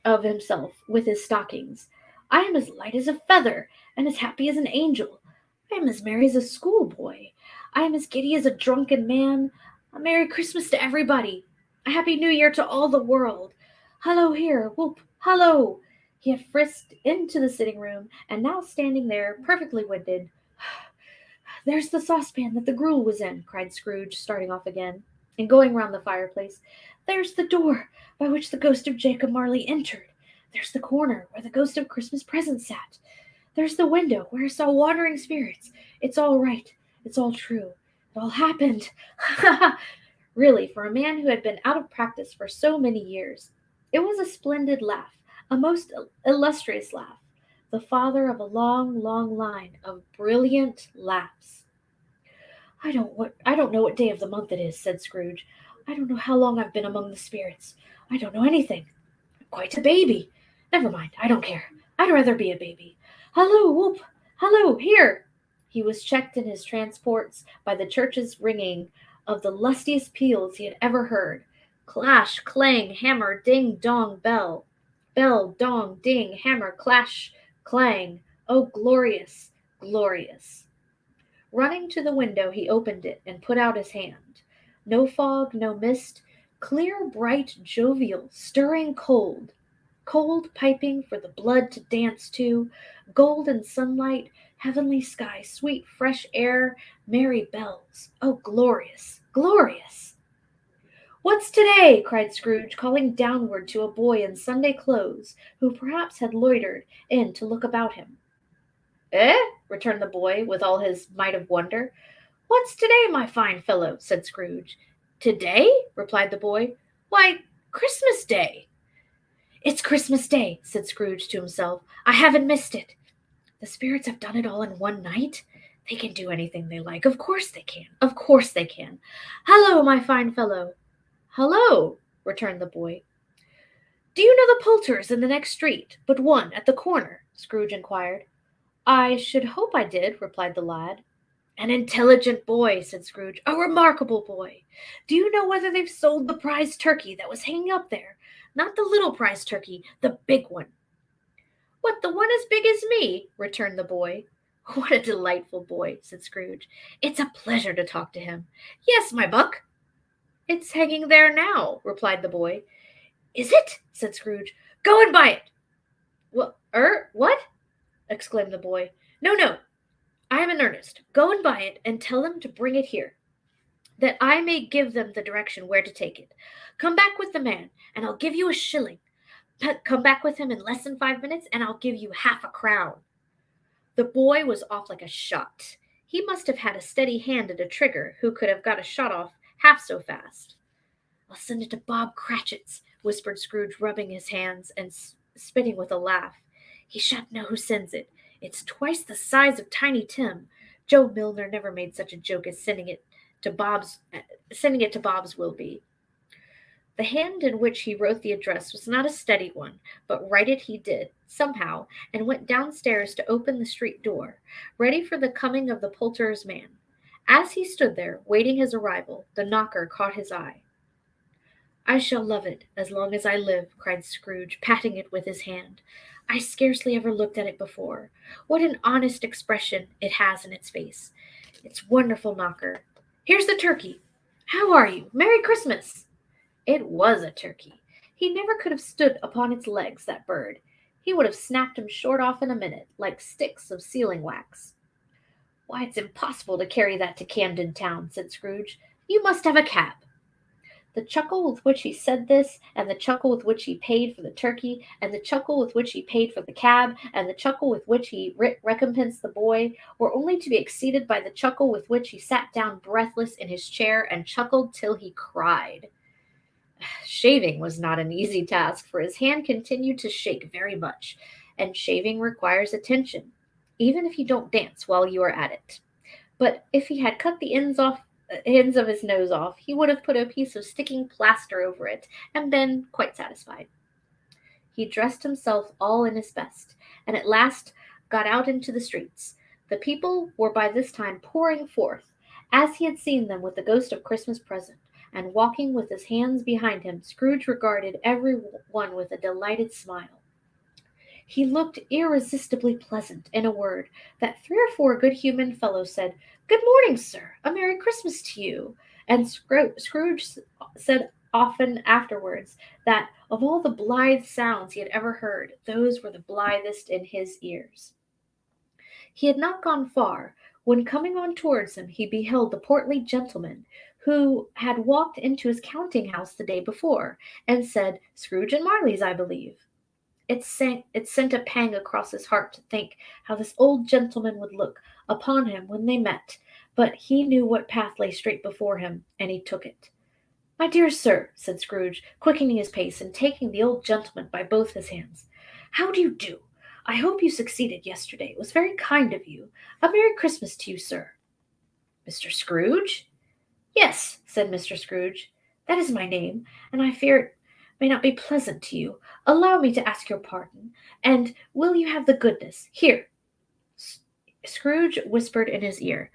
of himself with his stockings. I am as light as a feather, and as happy as an angel. I am as merry as a schoolboy. I am as giddy as a drunken man. A Merry Christmas to everybody. A Happy New Year to all the world. Hello here, whoop, hello. He had frisked into the sitting room, and now standing there, perfectly winded. There's the saucepan that the gruel was in, cried Scrooge, starting off again, and going round the fireplace. There's the door by which the ghost of Jacob Marley entered. There's the corner where the ghost of Christmas Presents sat. There's the window where I saw wandering spirits. It's all right. It's all true. It all happened. Really, for a man who had been out of practice for so many years, it was a splendid laugh, a most illustrious laugh, the father of a long, long line of brilliant laughs. I don't know what day of the month it is, said Scrooge. I don't know how long I've been among the spirits. I don't know anything. I'm quite a baby. Never mind, I don't care. I'd rather be a baby. Hello, whoop! Hello, here! He was checked in his transports by the church's ringing of the lustiest peals he had ever heard. Clash, clang, hammer, ding, dong, bell. Bell, dong, ding, hammer, clash, clang. Oh, glorious, glorious. Running to the window, he opened it and put out his hand. No fog, no mist, clear, bright, jovial, stirring cold. Cold piping for the blood to dance to, golden sunlight, heavenly sky, sweet fresh air, merry bells. Oh, glorious, glorious! What's today? Cried Scrooge, calling downward to a boy in Sunday clothes, who perhaps had loitered in to look about him. Eh? Returned the boy, with all his might of wonder. What's today, my fine fellow? Said Scrooge. Today? Replied the boy. Why, Christmas Day. It's Christmas Day, said Scrooge to himself. I haven't missed it. The spirits have done it all in one night. They can do anything they like. Of course they can. Of course they can. Hello, my fine fellow. Hello, returned the boy. Do you know the Poulters in the next street, but one at the corner? Scrooge inquired. I should hope I did, replied the lad. An intelligent boy, said Scrooge. A remarkable boy. Do you know whether they've sold the prize turkey that was hanging up there? Not the little prize turkey, the big one. What, the one as big as me? Returned the boy. What a delightful boy, said Scrooge. It's a pleasure to talk to him. Yes, my buck. It's hanging there now, replied the boy. Is it? Said Scrooge. Go and buy it. What? Exclaimed the boy. No, I am in earnest. Go and buy it, and tell them to bring it here, that I may give them the direction where to take it. Come back with the man, and I'll give you a shilling. Come back with him in less than 5 minutes, and I'll give you half a crown. The boy was off like a shot. He must have had a steady hand at a trigger who could have got a shot off half so fast. I'll send it to Bob Cratchit's, whispered Scrooge, rubbing his hands and spitting with a laugh. He shan't know who sends it. It's twice the size of Tiny Tim. Joe Milner never made such a joke as sending it to Bob's will be. The hand in which he wrote the address was not a steady one, but write it he did, somehow, and went downstairs to open the street door, ready for the coming of the poulterer's man. As he stood there, waiting his arrival, the knocker caught his eye. I shall love it as long as I live, cried Scrooge, patting it with his hand. I scarcely ever looked at it before. What an honest expression it has in its face. It's wonderful, knocker. Here's the turkey. How are you? Merry Christmas. It was a turkey. He never could have stood upon its legs, that bird. He would have snapped him short off in a minute, like sticks of sealing wax. Why, it's impossible to carry that to Camden Town, said Scrooge. You must have a cab. The chuckle with which he said this, and the chuckle with which he paid for the turkey, and the chuckle with which he paid for the cab, and the chuckle with which he recompensed the boy, were only to be exceeded by the chuckle with which he sat down breathless in his chair and chuckled till he cried. Shaving was not an easy task, for his hand continued to shake very much, and shaving requires attention, even if you don't dance while you are at it. But if he had cut the ends of his nose off, he would have put a piece of sticking plaster over it and been quite satisfied. He dressed himself all in his best, and at last got out into the streets. The people were by this time pouring forth, as he had seen them with the ghost of Christmas present, and walking with his hands behind him, Scrooge regarded every one with a delighted smile. He looked irresistibly pleasant, in a word, that 3 or 4 good-humored fellows said, Good morning, sir. A Merry Christmas to you. And Scrooge said often afterwards that of all the blithe sounds he had ever heard, those were the blithest in his ears. He had not gone far, when coming on towards him he beheld the portly gentleman who had walked into his counting-house the day before, and said, Scrooge and Marley's, I believe. It sent a pang across his heart to think how this old gentleman would look upon him when they met, but he knew what path lay straight before him, and he took it. My dear sir, said Scrooge, quickening his pace and taking the old gentleman by both his hands, how do you do? I hope you succeeded yesterday. It was very kind of you. A Merry Christmas to you, sir. Mr. Scrooge? Yes, said Mr. Scrooge. That is my name, and I fear it may not be pleasant to you. Allow me to ask your pardon, and will you have the goodness? Here. Scrooge whispered in his ear.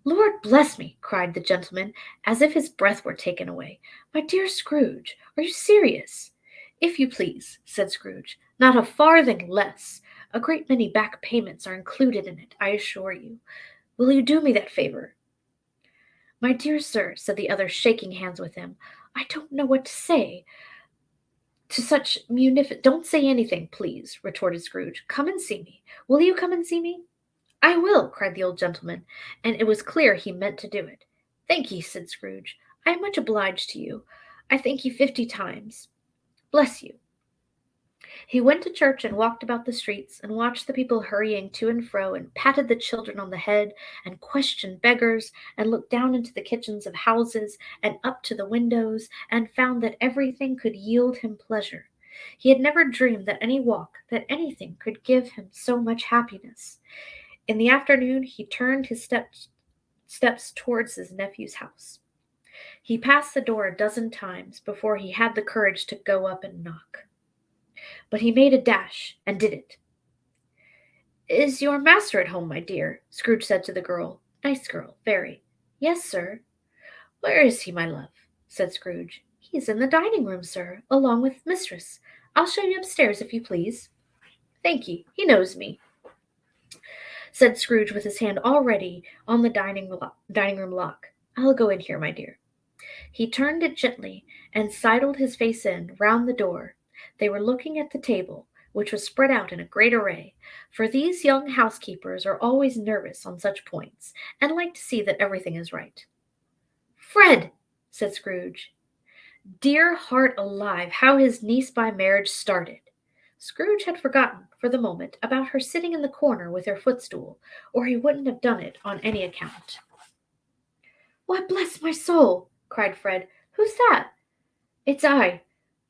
Lord bless me, cried the gentleman, as if his breath were taken away. My dear Scrooge, are you serious? If you please, said Scrooge. Not a farthing less. A great many back payments are included in it, I assure you. Will you do me that favor? My dear sir, said the other, shaking hands with him, I don't know what to say to such Don't say anything, please, retorted Scrooge. Come and see me. Will you come and see me? I will, cried the old gentleman, and it was clear he meant to do it. Thank ye, said Scrooge. I am much obliged to you. I thank you 50 times. Bless you. He went to church and walked about the streets and watched the people hurrying to and fro and patted the children on the head and questioned beggars and looked down into the kitchens of houses and up to the windows and found that everything could yield him pleasure. He had never dreamed that any walk, that anything could give him so much happiness. In the afternoon he turned his steps towards his nephew's house. He passed the door a dozen times before he had the courage to go up and knock. But he made a dash and did it. Is your master at home, my dear? Scrooge said to the girl. Nice girl, very. Yes, sir. Where is he, my love? Said Scrooge. He's in the dining room, sir, along with Mistress. I'll show you upstairs, if you please. Thank ye. He knows me, said Scrooge with his hand already on the dining room lock. I'll go in here, my dear. He turned it gently and sidled his face in round the door. They were looking at the table, which was spread out in a great array, for these young housekeepers are always nervous on such points, and like to see that everything is right. Fred, said Scrooge. Dear heart alive, how his niece by marriage started. Scrooge had forgotten, for the moment, about her sitting in the corner with her footstool, or he wouldn't have done it on any account. Why, bless my soul, cried Fred. Who's that? It's I,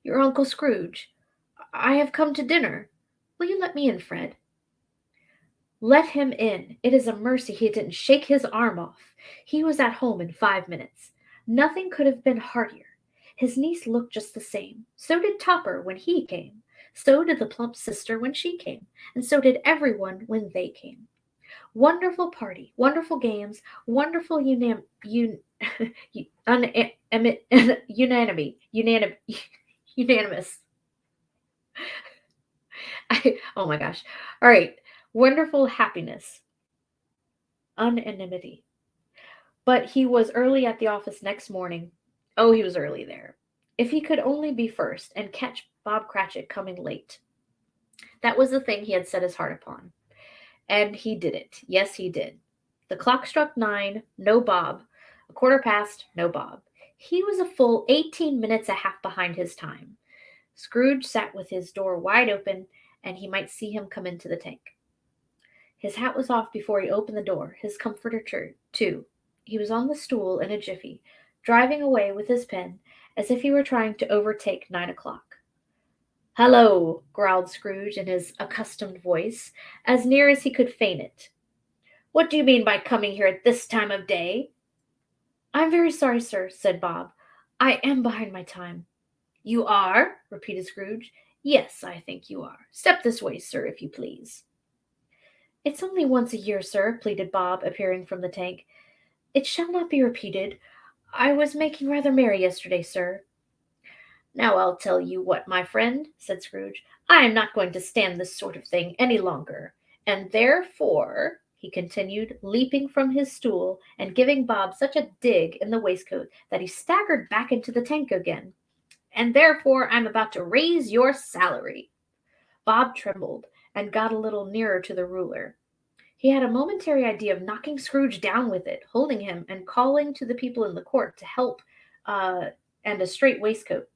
your Uncle Scrooge. I have come to dinner. Will you let me in, Fred? Let him in. It is a mercy he didn't shake his arm off. He was at home in 5 minutes. Nothing could have been heartier. His niece looked just the same. So did Topper when he came. So did the plump sister when she came. And so did everyone when they came. Wonderful party, wonderful games, wonderful unanimity. Unanimous. Oh my gosh. All right. Wonderful happiness. Unanimity. But he was early at the office next morning. Oh, he was early there. If he could only be first and catch Bob Cratchit coming late. That was the thing he had set his heart upon. And he did it. Yes, he did. The clock struck 9, no Bob. 1:15, no Bob. He was a full 18 minutes a half behind his time. Scrooge sat with his door wide open, and he might see him come into the tank. His hat was off before he opened the door, his comforter too. He was on the stool in a jiffy, driving away with his pen, as if he were trying to overtake 9 o'clock. Hello, growled Scrooge in his accustomed voice, as near as he could feign it. What do you mean by coming here at this time of day? I'm very sorry, sir, said Bob. I am behind my time. You are? Repeated Scrooge. Yes, I think you are. Step this way, sir, if you please. It's only once a year, sir, pleaded Bob, appearing from the tank. It shall not be repeated. I was making rather merry yesterday, sir. Now I'll tell you what, my friend, said Scrooge. I am not going to stand this sort of thing any longer, and therefore, he continued, leaping from his stool and giving Bob such a dig in the waistcoat that he staggered back into the tank again. And therefore I'm about to raise your salary. Bob trembled and got a little nearer to the ruler. He had a momentary idea of knocking Scrooge down with it, holding him and calling to the people in the court to help and a straight waistcoat.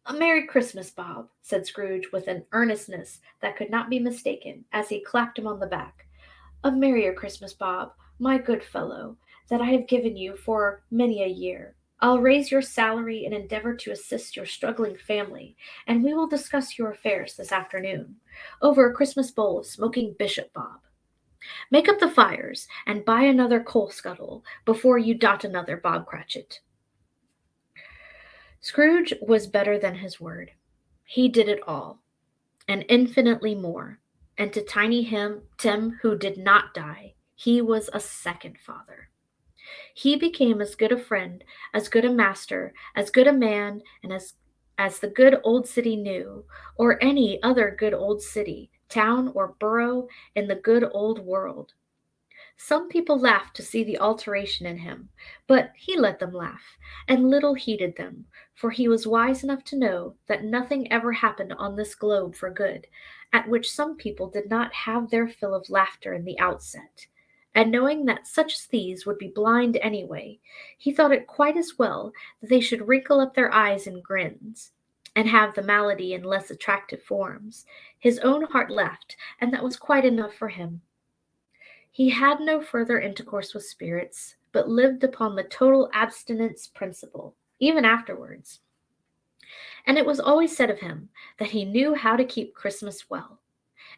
A Merry Christmas, Bob, said Scrooge with an earnestness that could not be mistaken, as he clapped him on the back. A merrier Christmas, Bob, my good fellow, that I have given you for many a year. I'll raise your salary and endeavor to assist your struggling family, and we will discuss your affairs this afternoon, over a Christmas bowl of smoking bishop, Bob. Make up the fires, and buy another coal scuttle before you dot another Bob Cratchit. Scrooge was better than his word. He did it all, and infinitely more. And to Tiny Tim, who did not die, he was a second father. He became as good a friend, as good a master, as good a man, and as the good old city knew, or any other good old city, town, or borough in the good old world. Some people laughed to see the alteration in him, but he let them laugh, and little heeded them, for he was wise enough to know that nothing ever happened on this globe for good, at which some people did not have their fill of laughter in the outset. And knowing that such as these would be blind anyway, he thought it quite as well that they should wrinkle up their eyes in grins, and have the malady in less attractive forms. His own heart laughed, and that was quite enough for him. He had no further intercourse with spirits, but lived upon the total abstinence principle, even afterwards. And it was always said of him that he knew how to keep Christmas well,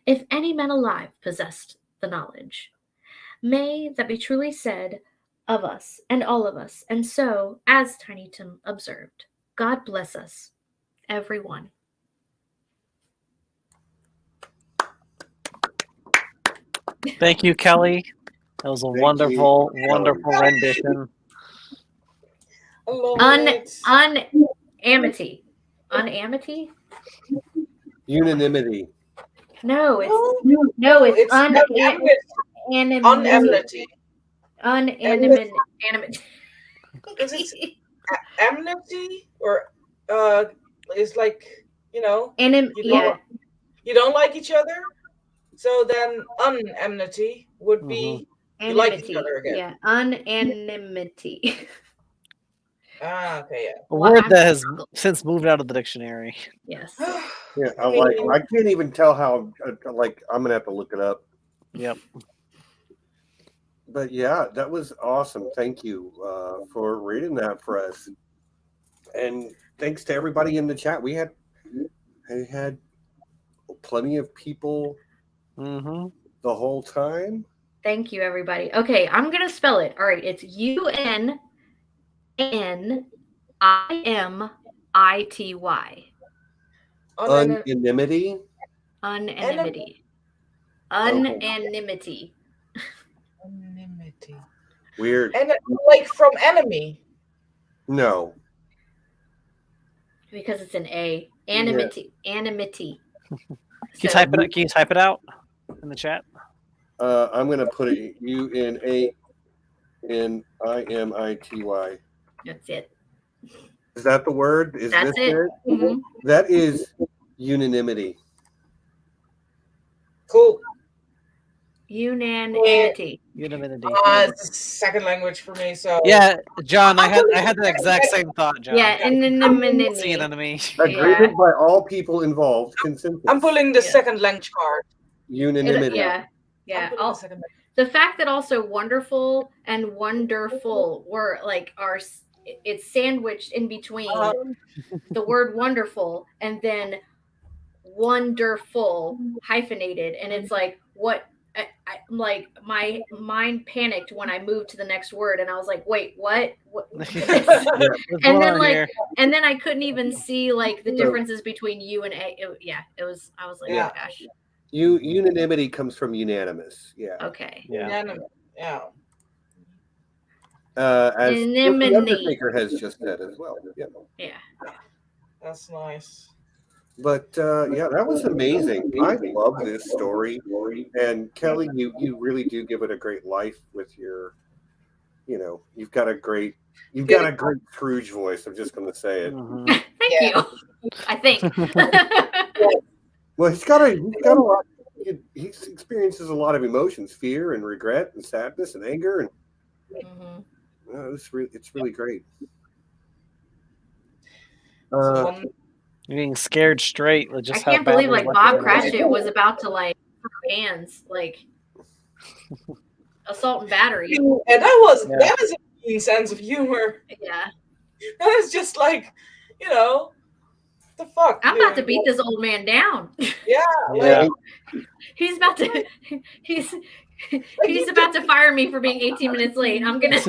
if any man alive possessed the knowledge. May that be truly said of us and all of us, and so, as Tiny Tim observed, God bless us, every one. Thank you, Kelly. That was a Thank you, wonderful, Kelly. wonderful rendition. I love it. Unamity. Unamity? Unanimity. No, it's No, it's it's unanimity. unenmity. Unanimity. Because it's enmity or it's like, you know, Yeah. you don't like each other. So then unenmity would be you like each Anonymity. other again. Yeah, unanimity. Okay, A word that has since moved out of the dictionary. Yes. Yeah, I can't even tell how. Like, I'm gonna have to look it up. Yep. But yeah, that was awesome. Thank you for reading that for us, and thanks to everybody in the chat. We had plenty of people the whole time. Thank you, everybody. Okay, I'm gonna spell it. All right, it's UNNIMITY. Unanimity. Unanimity. Unanimity. Unanimity. Weird. And like from enemy. No. Because it's an A. Anonymity. Anonymity. Can you type it out in the chat? I'm gonna put it UNANIMITY. That's it. Is that the word? Is That's this it? Mm-hmm. That is unanimity. Cool. Unanimity. Unanimity. It's a second language for me, so yeah, John, I had the exact same thought, John. Yeah, anonymity. See an enemy. Agreement by all people involved. Consensus. I'm pulling the second language card. Unanimity. Yeah. The fact that also wonderful and wonderful were it's sandwiched in between the word wonderful and then wonderful hyphenated, and it's like what I'm like my mind panicked when I moved to the next word, and I was like, wait, what? And then I couldn't even see like the differences between U and A. I was like, oh gosh. Unanimity comes from unanimous. Yeah. Okay. Unanimous. Yeah. As the Undertaker has just said as well. Yeah. That's nice. But that was amazing. I love this story. And Kelly, you really do give it a great life with your, you've got a great Scrooge voice. I'm just going to say it. Thank you. I think. Well, he's got a lot. He experiences a lot of emotions, fear and regret and sadness and anger, and it's really great. You're being scared straight with just I can't believe Bob Cratchit was about to throw hands assault and battery. And that is a keen sense of humor. Yeah. That is just like, the fuck. I'm about to beat this old man down. Yeah. He's about to he's about to fire me for being 18 minutes late. I'm gonna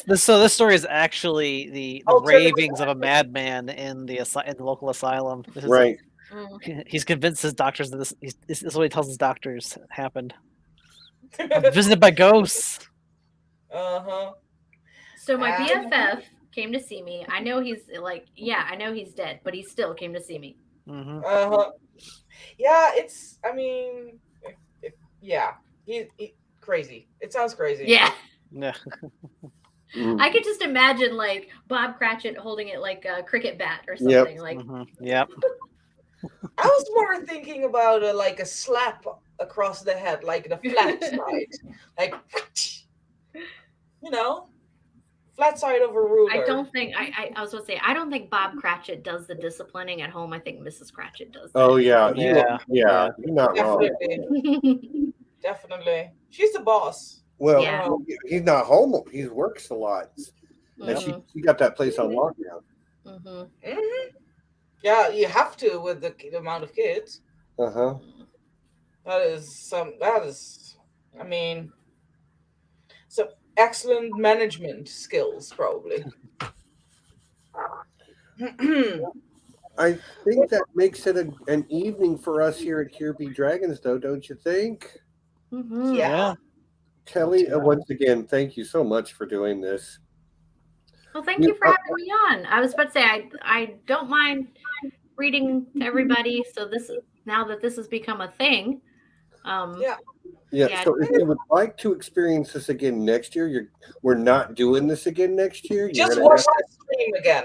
This story is actually the ravings of a madman in the local asylum. This is right. He's convinced his doctors that this is what he tells his doctors happened. I'm visited by ghosts. So my BFF came to see me. I know he's I know he's dead, but he still came to see me. Yeah, it's. I mean, he's crazy. It sounds crazy. Yeah. Yeah. I could just imagine Bob Cratchit holding it like a cricket bat or something. Yep. I was more thinking about a slap across the head, like the flat side, flat side of a ruler. I don't think I was going to say I don't think Bob Cratchit does the disciplining at home. I think Mrs. Cratchit does that. Oh yeah. You're not wrong. Definitely. She's the boss. Well, he's not home. He works a lot. And she got that place on lockdown. Yeah, you have to with the amount of kids. That is some excellent management skills, probably. I think that makes it an evening for us here at Here Be Dragons, though, don't you think? Mhm. Yeah. Kelly, Yeah. once again, thank you so much for doing this. Well, thank you for having me on. I was about to say I don't mind reading to everybody. So this is now that this has become a thing. Yeah. Yeah, so if you would like to experience this again next year, we're not doing this again next year. You're Just gonna watch have the stream again.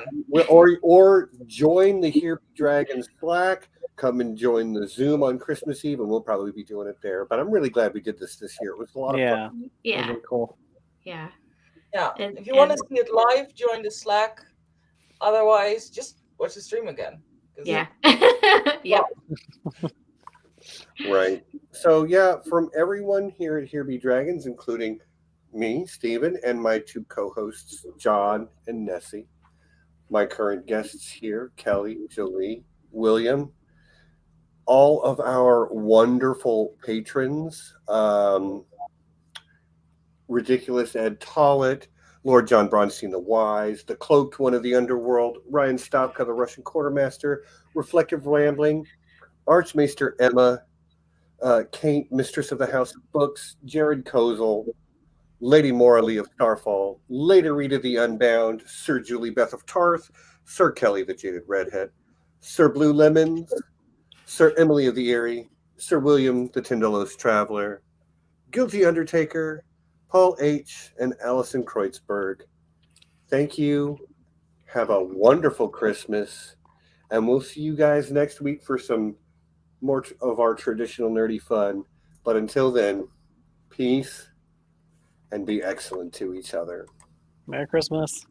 or join the Here Be Dragons Slack. Come and join the Zoom on Christmas Eve, and we'll probably be doing it there. But I'm really glad we did this year. It was a lot of fun. Yeah. Yeah. Really cool. Yeah. Yeah. And- If you want to and- see it live, join the Slack. Otherwise, just watch the stream again. 'Cause Yeah. it- Yep. Right. So yeah, from everyone here at Here Be Dragons, including me, Stephen, and my two co-hosts, John and Nessie, my current guests here, Kelly, Jolie, William, all of our wonderful patrons, Ridiculous Ed Tollett, Lord John Bronsteen the Wise, the Cloaked One of the Underworld, Ryan Stavka, the Russian Quartermaster, Reflective Rambling, Arch-Maester Emma, Kate, Mistress of the House of Books, Jared Kozal, Lady Maura Lee of Starfall, Lady Rita the Unbound, Sir Julie Beth of Tarth, Sir Kelly the Jaded Redhead, Sir Blue Lemons, Sir Emily of the Eyrie, Sir William the Tindalos Traveler, Guilty Undertaker, Paul H., and Allison Kreutzberg. Thank you. Have a wonderful Christmas. And we'll see you guys next week for some more of our traditional nerdy fun. But until then, peace and be excellent to each other. Merry Christmas.